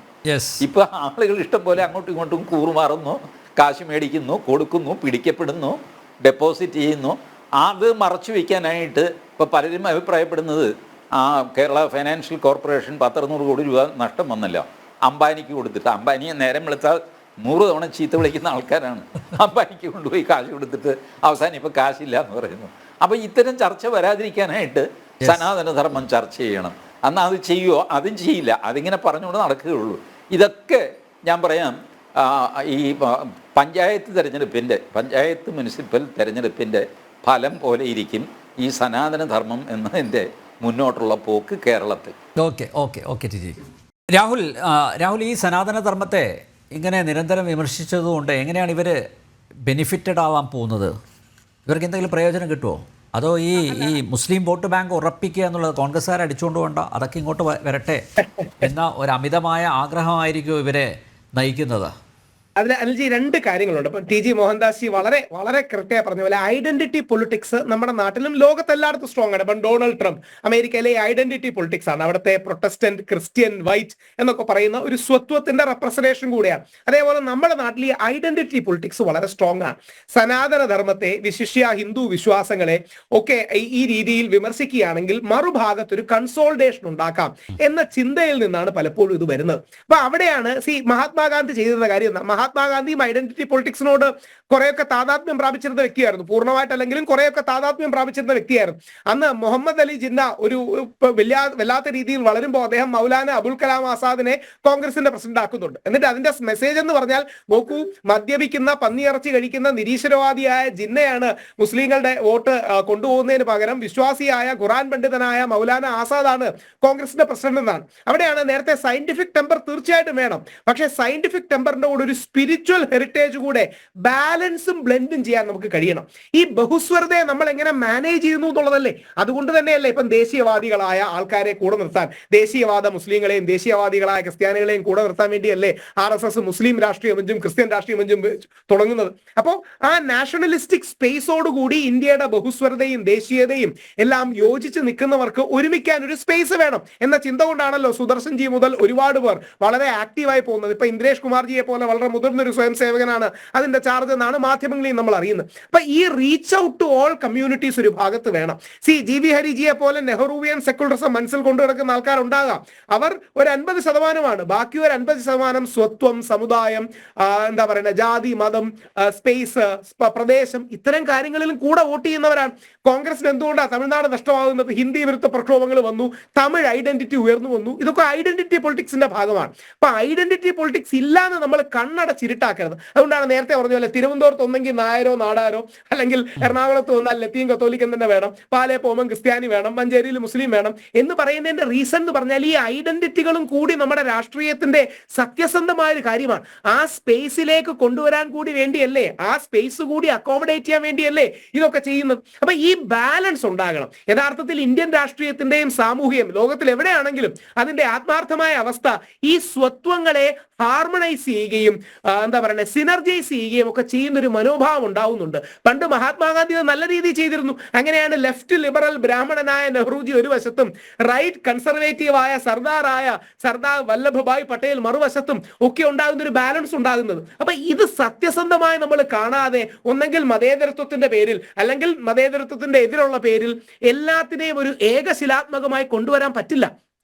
Speaker 3: ഇപ്പം ആളുകൾ ഇഷ്ടം പോലെ അങ്ങോട്ടും ഇങ്ങോട്ടും കൂറുമാറുന്നു, കാശ് മേടിക്കുന്നു, കൊടുക്കുന്നു, പിടിക്കപ്പെടുന്നു, ഡെപ്പോസിറ്റ് ചെയ്യുന്നു. അത് മറച്ചു വയ്ക്കാനായിട്ട് ഇപ്പോൾ പലരും അഭിപ്രായപ്പെടുന്നത്, കേരള ഫൈനാൻഷ്യൽ കോർപ്പറേഷൻ 100 കോടി രൂപ നഷ്ടം വന്നല്ലോ അംബാനിക്ക് കൊടുത്തിട്ട്. അംബാനിയെ നേരം വിളിച്ചാൽ 100 തവണ ചീത്ത വിളിക്കുന്ന ആൾക്കാരാണ്. അംബാനിക്ക് കൊണ്ടുപോയി കാശ് കൊടുത്തിട്ട് അവസാനം ഇപ്പോൾ കാശില്ല എന്ന് പറയുന്നു. അപ്പോൾ ഇത്തരം ചർച്ച വരാതിരിക്കാനായിട്ട് സനാതനധർമ്മം ചർച്ച ചെയ്യണം. എന്നാൽ അത് ചെയ്യുമോ? അതും ചെയ്യില്ല, അതിങ്ങനെ പറഞ്ഞുകൊണ്ട് നടക്കുകയുള്ളൂ. ഇതൊക്കെ ഞാൻ പറയാം, ഈ പഞ്ചായത്ത് മുനിസിപ്പൽ തെരഞ്ഞെടുപ്പിൻ്റെ ഫലം പോലെ ഇരിക്കും ഈ സനാതനധർമ്മം എന്നതിൻ്റെ മുന്നോട്ടുള്ള പോക്ക് കേരളത്തിൽ.
Speaker 1: Okay TG. രാഹുൽ, ഈ സനാതനധർമ്മത്തെ ഇങ്ങനെ നിരന്തരം വിമർശിച്ചതുകൊണ്ട് എങ്ങനെയാണ് ഇവർ ബെനിഫിറ്റഡ് ആവാൻ പോകുന്നത്? ഇവർക്ക് എന്തെങ്കിലും പ്രയോജനം കിട്ടുമോ? അതോ ഈ മുസ്ലിം വോട്ട് ബാങ്ക് ഉറപ്പിക്കുക എന്നുള്ളത് കോൺഗ്രസ്സുകാരെ അടിച്ചുകൊണ്ട് വേണ്ട, അതൊക്കെ ഇങ്ങോട്ട് വരട്ടെ എന്ന ഒരു അമിതമായ ആഗ്രഹമായിരിക്കും ഇവരെ നയിക്കുന്നത്?
Speaker 4: അതിൽ അനിൽജി രണ്ട് കാര്യങ്ങളുണ്ട്. ഇപ്പം ടി ജി മോഹൻദാസ് ജി വളരെ വളരെ കൃത്യമായി പറഞ്ഞ പോലെ ഐഡന്റിറ്റി പൊളിറ്റിക്സ് നമ്മുടെ നാട്ടിലും ലോകത്തെല്ലായിടത്തും സ്ട്രോങ് ആണ്. ഇപ്പം ഡൊണാൾഡ് ട്രംപ് അമേരിക്കയിലെ ഐഡന്റിറ്റി പൊളിറ്റിക്സ് ആണ്. അവിടുത്തെ പ്രൊട്ടസ്റ്റന്റ്, ക്രിസ്ത്യൻ, വൈറ്റ് എന്നൊക്കെ പറയുന്ന ഒരു സ്വത്വത്തിന്റെ റെപ്രസെന്റേഷൻ കൂടിയാണ്. അതേപോലെ നമ്മുടെ നാട്ടിൽ ഈ ഐഡന്റിറ്റി പൊളിറ്റിക്സ് വളരെ സ്ട്രോങ് ആണ്. സനാതന ധർമ്മത്തെ, വിശിഷ്യ ഹിന്ദു വിശ്വാസങ്ങളെ ഒക്കെ ഈ രീതിയിൽ വിമർശിക്കുകയാണെങ്കിൽ മറുഭാഗത്ത് ഒരു കൺസോൾട്ടേഷൻ ഉണ്ടാക്കാം എന്ന ചിന്തയിൽ നിന്നാണ് പലപ്പോഴും ഇത് വരുന്നത്. അപ്പൊ അവിടെയാണ് മഹാത്മാഗാന്ധി ചെയ്തിരുന്ന കാര്യം. മഹാത്മാഗാന്ധിയും ഐഡന്റിറ്റി പൊളിറ്റിക്സിനോട് കുറെയൊക്കെ താതാത്മ്യം പ്രാപിച്ചിരുന്ന വ്യക്തിയായിരുന്നു. പൂർണ്ണമായിട്ടല്ലെങ്കിലും കുറെയൊക്കെ താതാത്മ്യം പ്രാപിച്ചിരുന്ന വ്യക്തിയായിരുന്നു. അന്ന് മുഹമ്മദ് അലി ജിന്ന ഒരു വല്ലാത്ത രീതിയിൽ വളരുമ്പോൾ അദ്ദേഹം മൗലാന അബുൽ കലാം ആസാദിനെ കോൺഗ്രസിന്റെ പ്രസിഡന്റ് ആക്കുന്നുണ്ട്. എന്നിട്ട് അതിന്റെ മെസ്സേജ് എന്ന് പറഞ്ഞാൽ, നോക്കൂ, മദ്യപിക്കുന്ന, പന്നിയിറച്ചി കഴിക്കുന്ന നിരീശ്വരവാദിയായ ജിന്നയാണ് മുസ്ലിങ്ങളുടെ വോട്ട് കൊണ്ടുപോകുന്നതിന് പകരം വിശ്വാസിയായ ഖുറാൻ പണ്ഡിതനായ മൗലാന ആസാദാണ് കോൺഗ്രസിന്റെ പ്രസിഡന്റ് എന്നാണ്. അവിടെയാണ് നേരത്തെ സയന്റിഫിക് ടെമ്പർ തീർച്ചയായിട്ടും വേണം, പക്ഷേ സയന്റിഫിക് ടെമ്പറിന്റെ കൂടെ ഒരു സ്പിരിച്വൽ ഹെറിറ്റേജ് കൂടെ ബാലൻസും ബ്ലെൻഡും ചെയ്യാൻ നമുക്ക് കഴിയണം. ഈ ബഹുസ്വരതയെ നമ്മൾ എങ്ങനെ മാനേജ് ചെയ്യുന്നു എന്നുള്ളതല്ലേ. അതുകൊണ്ട് തന്നെയല്ലേ ഇപ്പം ദേശീയവാദികളായ ആൾക്കാരെ കൂടെ നിർത്താൻ, ദേശീയവാദ മുസ്ലിങ്ങളെയും ദേശീയവാദികളായ ക്രിസ്ത്യാനികളെയും കൂടെ നിർത്താൻ വേണ്ടിയല്ലേ RSS മുസ്ലിം രാഷ്ട്രീയ മഞ്ചും ക്രിസ്ത്യൻ രാഷ്ട്രീയ മഞ്ചും തുടങ്ങുന്നത്. അപ്പോൾ ആ നാഷണലിസ്റ്റിക് സ്പേസോടുകൂടി ഇന്ത്യയുടെ ബഹുസ്വരതയും ദേശീയതയും എല്ലാം യോജിച്ച് നിൽക്കുന്നവർക്ക് ഒരുമിക്കാൻ ഒരു സ്പേസ് വേണം എന്ന ചിന്ത കൊണ്ടാണല്ലോ സുദർശൻ ജി മുതൽ ഒരുപാട് പേർ വളരെ ആക്റ്റീവായി പോകുന്നത്. ഇപ്പൊ ഇന്ദ്രേഷ് കുമാർജിയെ പോലെ വളരെ മുതിർന്ന ഒരു സ്വയം സേവകനാണ് അതിന്റെ ചാർജ് എന്നാണ് മാധ്യമങ്ങളിൽ നമ്മൾ അറിയുന്നത്. അപ്പൊ ഈ reach out to all communities ഒരു ഭാഗത്ത് വേണം. GV ഹരിജിയെ പോലെ നെഹ്റുവിയൻ സെക്കുലറിസം മനസ്സിൽ കൊണ്ടു നടക്കുന്ന ആൾക്കാരുണ്ടാകാം. അവർ ഒരു 50%, ബാക്കി ഒരു 50% സ്വത്വം, സമുദായം, എന്താ പറയുക, ജാതി, മതം, സ്പേസ്, പ്രദേശം, ഇത്തരം കാര്യങ്ങളിലും കൂടെ വോട്ട് ചെയ്യുന്നവരാണ്. കോൺഗ്രസിന് എന്തുകൊണ്ടാണ് തമിഴ്നാട് നഷ്ടമാകുന്നത്? ഹിന്ദി വിരുദ്ധ പ്രക്ഷോഭങ്ങൾ വന്നു, തമിഴ് ഐഡന്റിറ്റി ഉയർന്നു വന്നു. ഇതൊക്കെ ഐഡന്റിറ്റി പൊളിറ്റിക്സിന്റെ ഭാഗമാണ്. അപ്പൊ ഐഡന്റിറ്റി പൊളിറ്റിക്സ് ഇല്ലാന്ന് നമ്മൾ കണ്ണടച്ചിരുട്ടാക്കരുത്. അതുകൊണ്ടാണ് നേരത്തെ പറഞ്ഞ പോലെ തിരുവനന്തപുരത്ത് ഒന്നെങ്കിൽ നായരോ നാടാരോ, അല്ലെങ്കിൽ എറണാകുളത്ത് വന്നാൽ ലത്തീൻ കത്തോലിക്കൻ തന്നെ വേണം, പാലേ പോകുമ്പോൾ ക്രിസ്ത്യാനി വേണം, മഞ്ചേരിയിൽ മുസ്ലിം വേണം എന്ന് പറയുന്നതിന്റെ റീസൺ എന്ന് പറഞ്ഞാൽ ഈ ഐഡന്റിറ്റികളും കൂടി നമ്മുടെ രാഷ്ട്രീയത്തിന്റെ സത്യസന്ധമായ ഒരു കാര്യമാണ്. ആ സ്പേസിലേക്ക് കൊണ്ടുവരാൻ കൂടി വേണ്ടിയല്ലേ, ആ സ്പേസ് കൂടി അക്കോമഡേറ്റ് ചെയ്യാൻ വേണ്ടിയല്ലേ ഇതൊക്കെ ചെയ്യുന്നത്. അപ്പൊ ഈ ബാലൻസ് ഉണ്ടാകണം. യഥാർത്ഥത്തിൽ ഇന്ത്യൻ രാഷ്ട്രീയത്തിന്റെയും സാമൂഹ്യം ലോകത്തിൽ എവിടെയാണെങ്കിലും അതിന്റെ ആത്മാർത്ഥമായ അവസ്ഥ ഈ സ്വത്വങ്ങളെ ഹാർമണൈസ് ചെയ്യുകയും എന്താ പറയുക, സിനർജൈസ് ചെയ്യുകയും ഒക്കെ ചെയ്യുന്ന ഒരു മനോഭാവം ഉണ്ടാവുന്നുണ്ട്. പണ്ട് മഹാത്മാഗാന്ധി അത് നല്ല രീതിയിൽ ചെയ്തിരുന്നു. അങ്ങനെയാണ് ലെഫ്റ്റ് ലിബറൽ ബ്രാഹ്മണനായ നെഹ്റുജി ഒരു വശത്തും റൈറ്റ് കൺസർവേറ്റീവായ സർദാർ വല്ലഭഭായ് പട്ടേൽ മറുവശത്തും ഒക്കെ ഉണ്ടാകുന്ന ഒരു ബാലൻസ് ഉണ്ടാകുന്നത്. അപ്പൊ ഇത് സത്യസന്ധമായി നമ്മൾ കാണാതെ ഒന്നെങ്കിൽ മതേതരത്വത്തിന്റെ പേരിൽ അല്ലെങ്കിൽ മതേതരത്വത്തിന്റെ എതിരുള്ള പേരിൽ എല്ലാത്തിനെയും ഒരു ഏകശിലാത്മകമായി കൊണ്ടുവരാൻ പറ്റില്ല.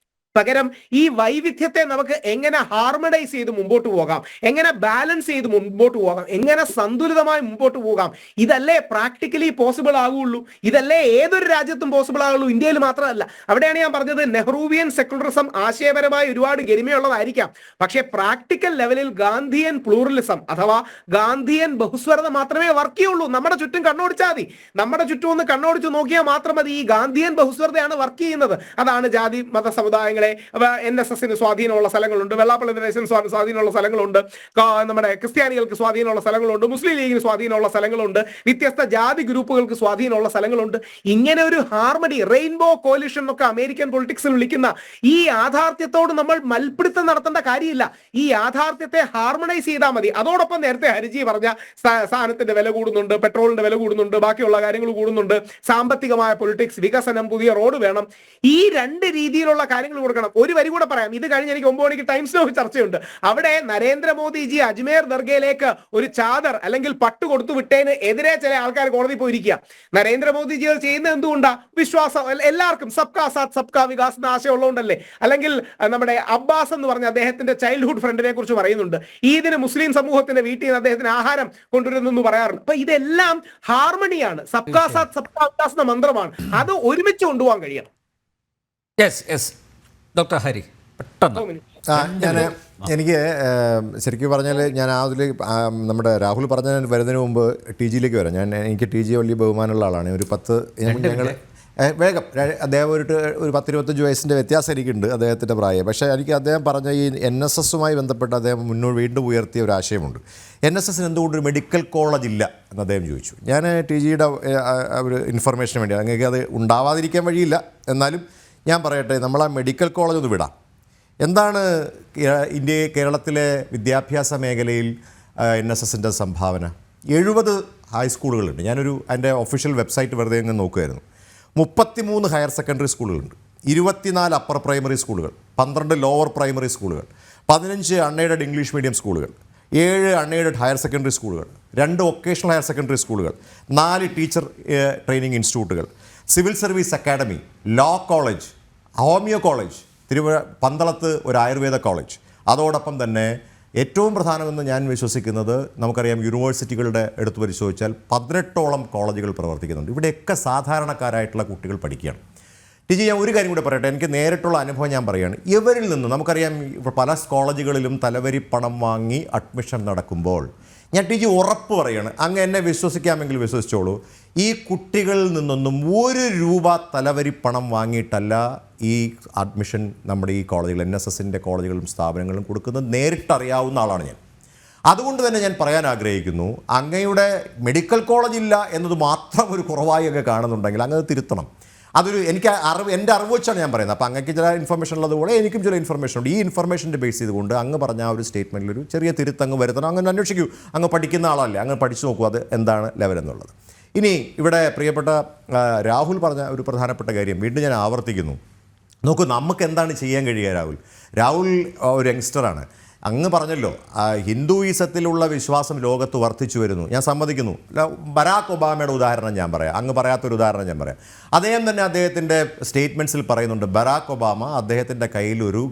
Speaker 4: പകരം ഈ വൈവിധ്യത്തെ നമുക്ക് എങ്ങനെ ഹാർമണൈസ് ചെയ്ത് മുമ്പോട്ട് പോകാം, എങ്ങനെ ബാലൻസ് ചെയ്ത് മുമ്പോട്ട് പോകാം, എങ്ങനെ സന്തുലിതമായി മുമ്പോട്ട് പോകാം, ഇതല്ലേ പ്രാക്ടിക്കലി പോസിബിൾ ആകുള്ളൂ. ഇതല്ലേ ഏതൊരു രാജ്യത്തും പോസിബിൾ ആകുള്ളൂ, ഇന്ത്യയിൽ മാത്രമല്ല. അവിടെയാണ് ഞാൻ പറഞ്ഞത് നെഹ്റുവിയൻ സെക്കുലറിസം ആശയപരമായി ഒരുപാട് ഗരിമയുള്ളതായിരിക്കാം, പക്ഷേ പ്രാക്ടിക്കൽ ലെവലിൽ ഗാന്ധിയൻ പ്ലൂറലിസം അഥവാ ഗാന്ധിയൻ ബഹുസ്വരത മാത്രമേ വർക്ക് ചെയ്യുള്ളൂ. നമ്മുടെ ചുറ്റും കണ്ണോടിച്ചാൽ മതി, നമ്മുടെ ചുറ്റും ഒന്ന് കണ്ണോടിച്ച് നോക്കിയാൽ മാത്രം മതി. ഈ ഗാന്ധിയൻ ബഹുസ്വരതയാണ് വർക്ക് ചെയ്യുന്നത്. അതാണ് ജാതി മത സമുദായങ്ങളെ, NSSന് സ്വാധീനമുള്ള സ്ഥലങ്ങളുണ്ട്, വെള്ളാപ്പള്ളി നടേശന് സ്വാധീനമുള്ള സ്ഥലങ്ങളുണ്ട്, നമ്മുടെ ക്രിസ്ത്യാനികൾക്ക് സ്വാധീനമുള്ള സ്ഥലങ്ങളുണ്ട്, മുസ്ലിം ലീഗിന് സ്വാധീനമുള്ള സ്ഥലങ്ങളുണ്ട്, വ്യത്യസ്ത ജാതി ഗ്രൂപ്പുകൾക്ക് സ്വാധീനമുള്ള സ്ഥലങ്ങളുണ്ട്. ഇങ്ങനെ ഒരു ഹാർമണി, റെയിൻബോ കോalition എന്നൊക്കെ അമേരിക്കൻ പൊളിറ്റിക്സിൽ വിളിക്കുന്ന ഈ യാഥാർത്ഥ്യത്തോട് നമ്മൾ മൽപ്പിടുത്തം നടത്തേണ്ട കാര്യമില്ല. ഈ യാഥാർത്ഥ്യത്തെ ഹാർമണൈസ് ചെയ്താൽ മതി. അതോടൊപ്പം നേരത്തെ ഹരിജി പറഞ്ഞ സാധനത്തിന്റെ വില കൂടുന്നുണ്ട്, പെട്രോളിന്റെ വില കൂടുന്നുണ്ട്, ബാക്കിയുള്ള കാര്യങ്ങൾ കൂടുന്നുണ്ട്, സാമ്പത്തികമായ പൊളിറ്റിക്സ്, വികസനം, പുതിയ റോഡ് വേണം. ഈ രണ്ട് രീതിയിലുള്ള കാര്യങ്ങൾ കൊടുക്കണം. ഒരു വരി കൂടെ പറയാം, ഇത് കഴിഞ്ഞ് എനിക്ക് 9 മണിക്ക് ടൈംസ് നൗ ചർച്ചയുണ്ട്. അവിടെ നരേന്ദ്രമോദിജി അജ്മേർ ദർഗയിലേക്ക് ഒരു ചാദർ അല്ലെങ്കിൽ പട്ട് കൊടുത്തു വിട്ടതിന് എതിരെ ചില ആൾക്കാർ കോടതി പോയിരിക്കുക. നരേന്ദ്രമോദിജി അത് ചെയ്യുന്നത് എന്തുകൊണ്ടാ? വിശ്വാസം, എല്ലാവർക്കും സബ്കാ സാത്ത് സബ്കാ വികാസ് എന്ന ആശയം ഉള്ളതുകൊണ്ടല്ലേ. അല്ലെങ്കിൽ നമ്മുടെ അബ്ബാസ് എന്ന് പറഞ്ഞ അദ്ദേഹത്തിന്റെ ചൈൽഡ്ഹുഡ് ഫ്രണ്ടിനെ കുറിച്ച് പറയുന്നുണ്ട്. ഈദിന് മുസ്ലിം സമൂഹത്തിന്റെ വീട്ടിൽ നിന്ന് അദ്ദേഹത്തിന് ആഹാരം കൊണ്ടുവരുന്നു പറയാറുണ്ട്. അപ്പൊ ഇതെല്ലാം ഹാർമണിയാണ്, സബ്കാ സാത്ത് സബ്കാ വികാസ് എന്ന മന്ത്രമാണ്. അത് ഒരുമിച്ച് കൊണ്ടുപോകാൻ കഴിയണം.
Speaker 1: ഡോക്ടർ ഹരി, പെട്ടെന്ന്.
Speaker 2: എനിക്ക് ശരിക്കും പറഞ്ഞാൽ ഞാൻ അതിൽ നമ്മുടെ രാഹുൽ പറഞ്ഞ വരുന്നതിന് മുമ്പ് TGയിലേക്ക് വരാം. എനിക്ക് TG വലിയ ബഹുമാനമുള്ള ആളാണ്. ഒരു 10 ഞങ്ങൾ വേഗം അദ്ദേഹം ഒരു 10-25 വയസ്സിൻ്റെ വ്യത്യാസം എനിക്കുണ്ട് അദ്ദേഹത്തിൻ്റെ പ്രായം. പക്ഷേ എനിക്ക് അദ്ദേഹം പറഞ്ഞ ഈ NSSുമായി ബന്ധപ്പെട്ട് അദ്ദേഹം വീണ്ടും ഉയർത്തിയ ഒരു ആശയമുണ്ട്. NSSന് എന്തുകൊണ്ട് ഒരു മെഡിക്കൽ കോളേജ് ഇല്ല എന്ന് അദ്ദേഹം ചോദിച്ചു. ഞാൻ TGയുടെ ഒരു ഇൻഫർമേഷന് വേണ്ടി, അങ്ങനെയൊക്കെ അത് ഉണ്ടാവാതിരിക്കാൻ വഴിയില്ല, എന്നാലും ഞാൻ പറയട്ടെ, നമ്മൾ ആ മെഡിക്കൽ കോളേജ് ഒന്ന് വിടാം. എന്താണ് കേരളത്തിലെ വിദ്യാഭ്യാസ മേഖലയിൽ NSSൻ്റെ സംഭാവന. 70 ഹൈസ്കൂളുകളുണ്ട്. ഞാനൊരു അതിൻ്റെ ഒഫീഷ്യൽ വെബ്സൈറ്റ് വെറുതെ അങ്ങ് നോക്കുമായിരുന്നു. 33 ഹയർ സെക്കൻഡറി സ്കൂളുകളുണ്ട്, 24 അപ്പർ പ്രൈമറി സ്കൂളുകൾ, 12 ലോവർ പ്രൈമറി സ്കൂളുകൾ, 15 അൺഎയ്ഡഡ് ഇംഗ്ലീഷ് മീഡിയം സ്കൂളുകൾ, 7 അൺഎയ്ഡഡ് ഹയർ സെക്കൻഡറി സ്കൂളുകൾ, 2 വൊക്കേഷണൽ ഹയർ സെക്കൻഡറി സ്കൂളുകൾ, 4 ടീച്ചർ ട്രെയിനിങ് ഇൻസ്റ്റിറ്റ്യൂട്ടുകൾ, civil service academy, law college, homeo college, പന്തളത്ത് ഒരു ആയുർവേദ കോളേജ്. അതോടൊപ്പം തന്നെ ഏറ്റവും പ്രധാനമെന്ന് ഞാൻ വിശ്വസിക്കുന്നത്, നമുക്കറിയാം യൂണിവേഴ്സിറ്റികളുടെ എടുത്തു പരിശോധിച്ചാൽ 18ഓളം കോളേജുകൾ പ്രവർത്തിക്കുന്നുണ്ട്. ഇവിടെയൊക്കെ സാധാരണക്കാരായിട്ടുള്ള കുട്ടികൾ പഠിക്കുകയാണ്. ടീച്ചർ, ഞാൻ ഒരു കാര്യം കൂടെ പറയട്ടെ, എനിക്ക് നേരിട്ടുള്ള അനുഭവം ഞാൻ പറയുകയാണ്. ഇവരിൽ നിന്ന് നമുക്കറിയാം പല കോളേജുകളിലും തലവരി പണം വാങ്ങി അഡ്മിഷൻ നടക്കുമ്പോൾ ഞാൻ ടീച്ചർ ഉറപ്പ് പറയുകയാണ്, അങ്ങ് എന്നെ വിശ്വസിക്കാമെങ്കിൽ വിശ്വസിച്ചോളൂ, ഈ കുട്ടികളിൽ നിന്നൊന്നും 1 രൂപ തലവരി പണം വാങ്ങിയിട്ടല്ല ഈ അഡ്മിഷൻ നമ്മുടെ ഈ കോളേജുകൾ, NSSൻ്റെ കോളേജുകളും സ്ഥാപനങ്ങളും കൊടുക്കുന്നത് നേരിട്ടറിയാവുന്ന ആളാണ് ഞാൻ. അതുകൊണ്ട് തന്നെ ഞാൻ പറയാൻ ആഗ്രഹിക്കുന്നു, അങ്ങയുടെ മെഡിക്കൽ കോളേജ് ഇല്ല എന്നത് മാത്രം ഒരു കുറവായി അങ്ങ് കാണുന്നുണ്ടെങ്കിൽ അങ്ങ് തിരുത്തണം. അതൊരു എൻ്റെ അറിവ് വെച്ചാണ് ഞാൻ പറയുന്നത്. അപ്പോൾ അങ്ങക്ക് ചില ഇൻഫർമേഷൻ ഉള്ളതുപോലെ എനിക്കും ചില ഇൻഫർമേഷൻ ഉണ്ട്. ഈ ഇൻഫർമേഷൻ്റെ ബേസ് ചെയ്തുകൊണ്ട് അങ്ങ് പറഞ്ഞ ആ ഒരു സ്റ്റേറ്റ്മെൻറ്റിൽ ഒരു ചെറിയ തിരുത്തങ്ങ് വരുത്തണം. അങ്ങനെ അന്വേഷിക്കൂ, അങ്ങ് പഠിക്കുന്ന ആളല്ലേ, അങ്ങ് പഠിച്ചു നോക്കൂ അത് എന്താണ് ലെവൽ എന്നുള്ളത്. ഇനി ഇവിടെ പ്രിയപ്പെട്ട രാഹുൽ പറഞ്ഞ ഒരു പ്രധാനപ്പെട്ട കാര്യം വീണ്ടും ഞാൻ ആവർത്തിക്കുന്നു. നോക്കൂ, നമുക്ക് എന്താണ് ചെയ്യാൻ കഴിയുക? രാഹുൽ ഒരു യങ്സ്റ്ററാണ്. അങ്ങ് പറഞ്ഞല്ലോ ഹിന്ദുയിസത്തിലുള്ള വിശ്വാസം ലോകത്ത് വർദ്ധിച്ചു വരുന്നു. ഞാൻ സമ്മതിക്കുന്നു. ബരാക്ക് ഒബാമയുടെ ഉദാഹരണം ഞാൻ പറയാം, അങ്ങ് പറയാത്തൊരു ഉദാഹരണം ഞാൻ പറയാം. അദ്ദേഹം തന്നെ അദ്ദേഹത്തിൻ്റെ സ്റ്റേറ്റ്മെൻറ്റ്സിൽ പറയുന്നുണ്ട്, ബരാക്ക് ഒബാമ അദ്ദേഹത്തിൻ്റെ കയ്യിൽ ഒരു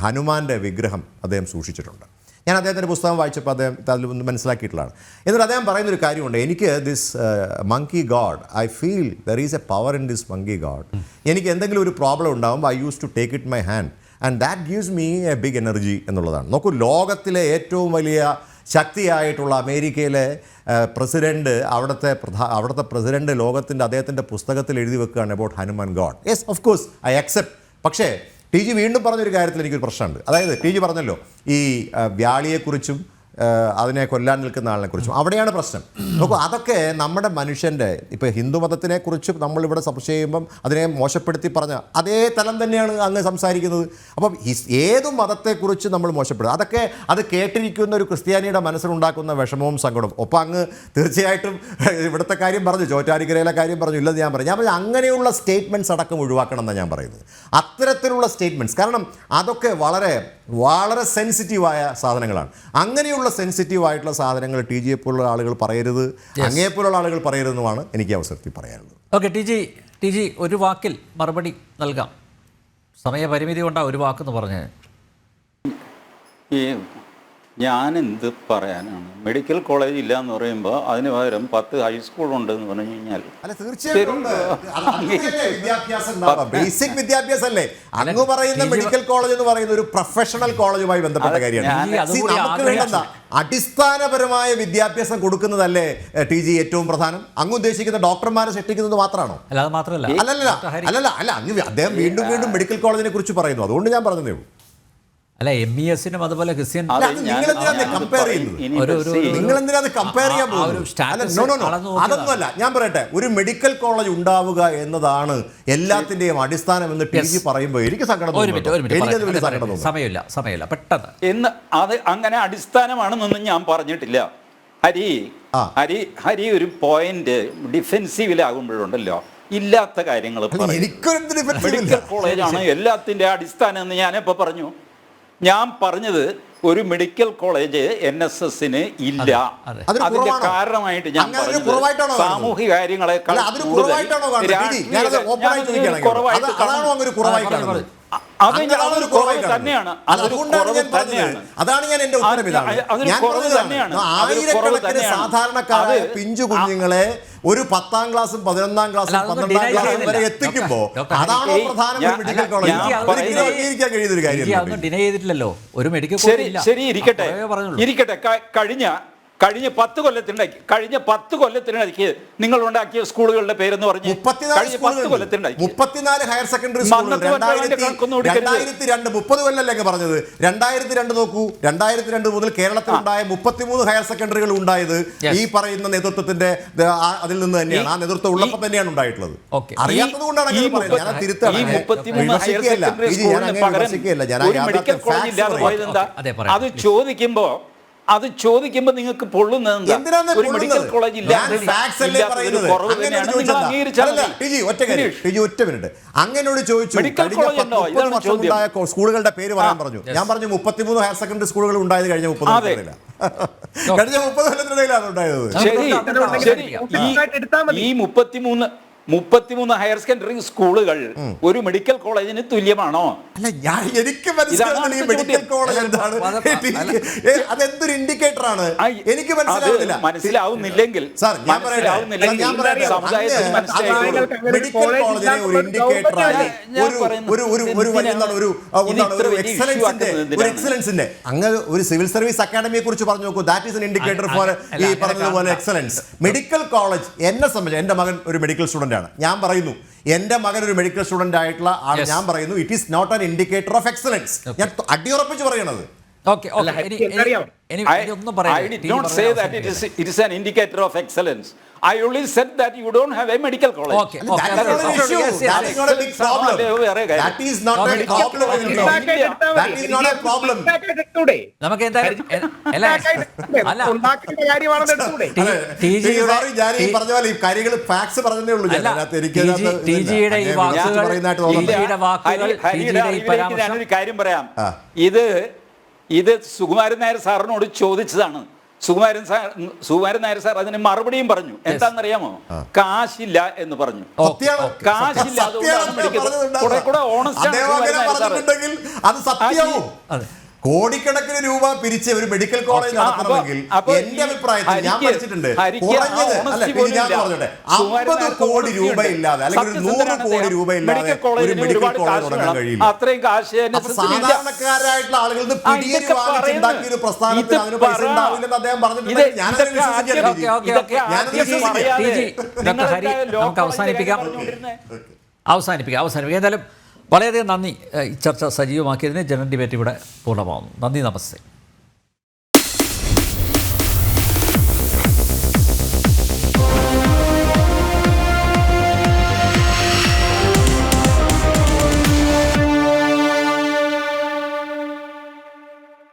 Speaker 2: ഹനുമാൻ്റെ വിഗ്രഹം അദ്ദേഹം സൂക്ഷിച്ചിട്ടുണ്ട്. ഞാൻ അദ്ദേഹത്തിൻ്റെ പുസ്തകം വായിച്ചപ്പോൾ അദ്ദേഹം അതിൽ ഒന്ന് മനസ്സിലാക്കിയിട്ടുള്ളതാണ്. എന്നിട്ട് അദ്ദേഹം പറയുന്നൊരു കാര്യമുണ്ട്, എനിക്ക് this monkey god, I feel there is a power in this monkey god. എനിക്ക് എന്തെങ്കിലും ഒരു പ്രോബ്ലം ഉണ്ടാകുമ്പോൾ I use to take it my hand and that gives me a big energy എന്നുള്ളതാണ്. നോക്കൂ, ലോകത്തിലെ ഏറ്റവും വലിയ ശക്തിയായിട്ടുള്ള അമേരിക്കയിലെ പ്രസിഡൻറ്റ്, അവിടുത്തെ പ്രസിഡൻറ്റ് ലോകത്തിൻ്റെ അദ്ദേഹത്തിൻ്റെ പുസ്തകത്തിൽ എഴുതി വെക്കുകയാണ് about Hanuman God. Yes, of course I accept. പക്ഷേ ടി ജി വീണ്ടും പറഞ്ഞൊരു കാര്യത്തിൽ എനിക്കൊരു പ്രശ്നമുണ്ട്. അതായത് ടി ജി പറഞ്ഞല്ലോ ഈ വ്യാളിയെക്കുറിച്ചും അതിനെ കൊല്ലാൻ നിൽക്കുന്ന ആളിനെക്കുറിച്ചും, അവിടെയാണ് പ്രശ്നം. നോക്കൂ, അതൊക്കെ നമ്മുടെ മനുഷ്യൻ്റെ, ഇപ്പോൾ ഹിന്ദു മതത്തിനെക്കുറിച്ച് നമ്മളിവിടെ സംശയം ചെയ്യുമ്പം അതിനെ മോശപ്പെടുത്തി പറഞ്ഞ അതേ തലം തന്നെയാണ് അങ്ങ് സംസാരിക്കുന്നത്. അപ്പം ഏതു മതത്തെക്കുറിച്ച് നമ്മൾ മോശപ്പെടുക, അതൊക്കെ അത് കേട്ടിരിക്കുന്ന ഒരു ക്രിസ്ത്യാനിയുടെ മനസ്സിലുണ്ടാക്കുന്ന വിഷമവും സങ്കടവും. ഒപ്പം അങ്ങ് തീർച്ചയായിട്ടും ഇവിടുത്തെ കാര്യം പറഞ്ഞു, ചോറ്റാനിക്കരയിലെ കാര്യം പറഞ്ഞു, ഇല്ലെന്ന് ഞാൻ പറഞ്ഞു അങ്ങനെയുള്ള സ്റ്റേറ്റ്മെൻറ്റ്സ് അടക്കം ഒഴിവാക്കണം എന്നാണ് ഞാൻ പറയുന്നത്. അത്തരത്തിലുള്ള സ്റ്റേറ്റ്മെൻറ്റ്സ്, കാരണം അതൊക്കെ വളരെ വളരെ സെൻസിറ്റീവായ സാധനങ്ങളാണ്. അങ്ങനെയുള്ള സെൻസിറ്റീവായിട്ടുള്ള സാധനങ്ങൾ ടി ജിയെ പോലുള്ള ആളുകൾ പറയരുത്, അങ്ങേപ്പോലുള്ള ആളുകൾ പറയരുതെന്നുമാണ് എനിക്ക് അവസരത്തിൽ പറയാനുള്ളത്.
Speaker 1: ഓക്കെ, ടി ജി ഒരു വാക്കിൽ മറുപടി നൽകാം. സമയപരിമിതി കൊണ്ടാണ് ഒരു വാക്കെന്ന് പറഞ്ഞത്.
Speaker 3: ഈ ഞാനെന്ത് പറയാനാണ്? മെഡിക്കൽ കോളേജ് ഇല്ല എന്ന് പറയുമ്പോൾ അതിന് പകരം 10 ഹൈസ്കൂൾ ഉണ്ടെന്ന് പറഞ്ഞു കഴിഞ്ഞാൽ
Speaker 2: ബേസിക് വിദ്യാഭ്യാസം അല്ലേ അങ്ങ് പറയുന്ന? മെഡിക്കൽ കോളേജ് എന്ന് പറയുന്ന ഒരു പ്രൊഫഷണൽ കോളേജുമായി ബന്ധപ്പെട്ട കാര്യമാണ്. നമുക്ക് വേണ്ട അടിസ്ഥാനപരമായ വിദ്യാഭ്യാസം കൊടുക്കുന്നതല്ലേ ടി ജി ഏറ്റവും പ്രധാനം? അങ്ങ് ഉദ്ദേശിക്കുന്ന ഡോക്ടർമാരെ സൃഷ്ടിക്കുന്നത് മാത്രമാണോ? അല്ല അങ്ങ് അദ്ദേഹം വീണ്ടും വീണ്ടും മെഡിക്കൽ കോളേജിനെ കുറിച്ച് പറയുന്നു, അതുകൊണ്ട് ഞാൻ പറഞ്ഞതേ ഉള്ളൂ.
Speaker 1: അല്ല, MESനും അതുപോലെ ക്രിസ്ത്യൻ
Speaker 2: അതൊന്നുമല്ല. ഞാൻ പറയട്ടെ, ഒരു മെഡിക്കൽ കോളേജ് ഉണ്ടാവുക എന്നതാണ് എല്ലാത്തിന്റെയും അടിസ്ഥാനം എന്ന് ടി ജി പറയുമ്പോൾ എനിക്ക് സങ്കടം തോന്നുന്നു.
Speaker 1: സമയമില്ല പെട്ടെന്ന്
Speaker 3: എന്ന് അത് അങ്ങനെ അടിസ്ഥാനമാണെന്നൊന്നും ഞാൻ പറഞ്ഞിട്ടില്ല. ഹരി ഒരു പോയിന്റ് ഡിഫെൻസീവിലാകുമ്പോഴുണ്ടല്ലോ ഇല്ലാത്ത കാര്യങ്ങൾ മെഡിക്കൽ കോളേജാണ് എല്ലാത്തിന്റെ അടിസ്ഥാനം എന്ന് ഞാനിപ്പോ പറഞ്ഞു. ഞാൻ പറഞ്ഞത് ഒരു മെഡിക്കൽ കോളേജ് NSSന് ഇല്ല. അതിന്റെ കാരണമായിട്ട് ഞാൻ പറഞ്ഞത് സാമൂഹിക കാര്യങ്ങളെക്കാൾ അതൊരു കുറവ് തന്നെയാണ്.
Speaker 2: അതാണ് ഞാൻ എന്റെ ഉത്തരം. ഇതാണ് ആയിരക്കണക്കിന് സാധാരണക്കാരായ പിഞ്ചു കുഞ്ഞുങ്ങളെ ഒരു 10ാം ക്ലാസ്സും 11ാം ക്ലാസ്സും 12ാം ക്ലാസ്സും വരെ എത്തിക്കുമ്പോ അതാണോ പ്രധാന മെഡിക്കൽ കോളേജ്? അംഗീകരിക്കാൻ കഴിയുന്നൊരു കാര്യം
Speaker 1: ഡിനൈ ചെയ്തിട്ടില്ലല്ലോ ഒരു മെഡിക്കൽ.
Speaker 3: ശരി, ഇരിക്കട്ടെ. കഴിഞ്ഞ 10 കൊല്ലത്തിനിടയ്ക്ക് നിങ്ങൾ ഉണ്ടാക്കിയ സ്കൂളുകളുടെ പേരെന്ന് പറഞ്ഞ്
Speaker 2: 34 ഹയർ സെക്കൻഡറി സ്കൂളുകൾ 2002 30 കൊല്ലല്ലേ പറഞ്ഞത്? 2002 നോക്കൂ, 2002 മുതൽ കേരളത്തിലുണ്ടായ 33 ഹയർ സെക്കൻഡറികൾ ഉണ്ടായത് ഈ പറയുന്ന നേതൃത്വത്തിന്റെ അതിൽ നിന്ന് തന്നെയാണ്. ആ നേതൃത്വം ഉള്ളപ്പോൾ തന്നെയാണ് ഉണ്ടായിട്ടുള്ളത്. അറിയാത്തത് കൊണ്ടാണ്
Speaker 3: അത് ചോദിക്കുമ്പോ അത് ചോദിക്കുമ്പോൾ നിങ്ങൾക്ക് പൊള്ളുന്നത്
Speaker 2: എന്തിനാണ്
Speaker 3: ഒരു മെഡിക്കൽ കോളേജ്
Speaker 2: ഞാൻ facts അല്ലേ പറയുന്നത്? അങ്ങനെയോട് ചോദിച്ചതാ. അല്ലല്ല, ടിജി, ഒറ്റ മിനിറ്റ്. അങ്ങനോട് ചോദിച്ചു
Speaker 3: മെഡിക്കൽ
Speaker 2: കഴിഞ്ഞ
Speaker 3: കോളേജ് ഉണ്ടോ?
Speaker 2: 30
Speaker 3: ഇതാണ്
Speaker 2: വർഷം
Speaker 3: ചോദ്യം.
Speaker 2: ഉണ്ടായ സ്കൂളുകളുടെ പേര് പറയാൻ പറഞ്ഞു. ഞാൻ പറഞ്ഞു 33 ഹയർ സെക്കൻഡറി സ്കൂളുകൾ ഉണ്ടായത് കഴിഞ്ഞ 30 കൊല്ലത്തിനിടയിലാണ്. കഴിഞ്ഞ 30 കൊല്ലത്തിനിടയിലാണ് ഉണ്ടായത്.
Speaker 3: ശരി ശരി ഈ 33 ഹയർ സെക്കൻഡറി സ്കൂളുകൾ ഒരു മെഡിക്കൽ കോളേജിന് തുല്യമാണോ?
Speaker 2: അല്ല, എനിക്ക് മനസ്സിലാവുന്നില്ല ഈ മെഡിക്കൽ കോളേജ് എന്താണ്. അതെന്തൊരു ഇൻഡിക്കേറ്റർ ആണ് എനിക്ക് മനസ്സിലാവുന്നില്ല.
Speaker 3: മനസ്സിലാവുന്നില്ലെങ്കിൽ
Speaker 2: സാർ, ഞാൻ പറയട്ടെ,
Speaker 3: സമുദായത്തിന്
Speaker 2: മെഡിക്കൽ കോളേജിനെ ഒരു ഇൻഡിക്കേറ്റർ ആയി ഒരു എക്സലൻസിന്റെ അങ്ങ് ഒരു സിവിൽ സർവീസ് അക്കാഡമിയെ കുറിച്ച് പറഞ്ഞു നോക്കൂ. That is an indicator for ഈ പറഞ്ഞതുപോലെ എക്സലൻസ്. മെഡിക്കൽ കോളേജ് എന്നെ സംബന്ധിച്ച്, എന്റെ മകൻ ഒരു മെഡിക്കൽ സ്റ്റുഡന്റ് ആണ്. ഞാൻ പറയുന്നു എന്റെ മകൻ ഒരു മെഡിക്കൽ സ്റ്റുഡന്റ് ആയിട്ടുള്ള ആൾ, ഞാൻ പറയുന്നു it is not an indicator of excellence. ഞാൻ അടിയുറപ്പിച്ച് പറയണത്.
Speaker 3: I did not say that it is an indicator of excellence. I only said that you don't have a medical college.
Speaker 1: Okay.
Speaker 2: That is not an issue. That is not a big problem. That is not a problem. That is not a problem.
Speaker 1: നമുക്ക് എന്തായാലും
Speaker 2: ഞാൻ ഈ പറഞ്ഞ പോലെ ഈ കാര്യങ്ങൾ fax പറഞ്ഞതേ ഉള്ളൂ.
Speaker 1: ടിജിയുടെ ഈ വാക്കുകൾ
Speaker 3: ഞാനൊരു കാര്യം പറയാം. ഇത് സുകുമാരൻ നായർ സാറിനോട് ചോദിച്ചതാണ്. സുകുമാരൻ നായർ സാർ അതിന് മറുപടിയും പറഞ്ഞു. എന്താണെന്നറിയാമോ? കാശില്ല എന്ന് പറഞ്ഞു. കാശില്ല,
Speaker 2: അത് സത്യവും. കോടിക്കണക്കിന് രൂപ പിരിച്ച് ഒരു മെഡിക്കൽ കോളേജ് നടത്തണമെങ്കിൽ എന്റെ അഭിപ്രായത്തിൽ ഞാൻ പഠിച്ചിട്ടുണ്ട്, കുറഞ്ഞത് അല്ല ഞാൻ പറഞ്ഞോട്ടെ, 50 കോടി രൂപ ഇല്ലാതെ അല്ലെങ്കിൽ 100 കോടി രൂപ ഇല്ലാതെ ഒരു മെഡിക്കൽ കോളേജ് തുടങ്ങാൻ കഴിയില്ല.
Speaker 3: അത്രയും കാശ്
Speaker 2: സാധാരണക്കാരായിട്ടുള്ള ആളുകൾ പിടിയേരി വാങ്ങിച്ചുണ്ടാക്കിയ ഒരു പ്രസ്ഥാനത്തിന് അതിന് പൈസ ഉണ്ടാവില്ലെന്ന് അദ്ദേഹം പറഞ്ഞിട്ടുണ്ട്.
Speaker 1: നമുക്ക് അവസാനിപ്പിക്കാം. എന്തായാലും വളരെയധികം നന്ദി. ഈ ചർച്ച സജീവമാക്കിയതിന് ജനറൽ ഡിബേറ്റ് ഇവിടെ പൂർണ്ണമാകുന്നു. നന്ദി, നമസ്തേ.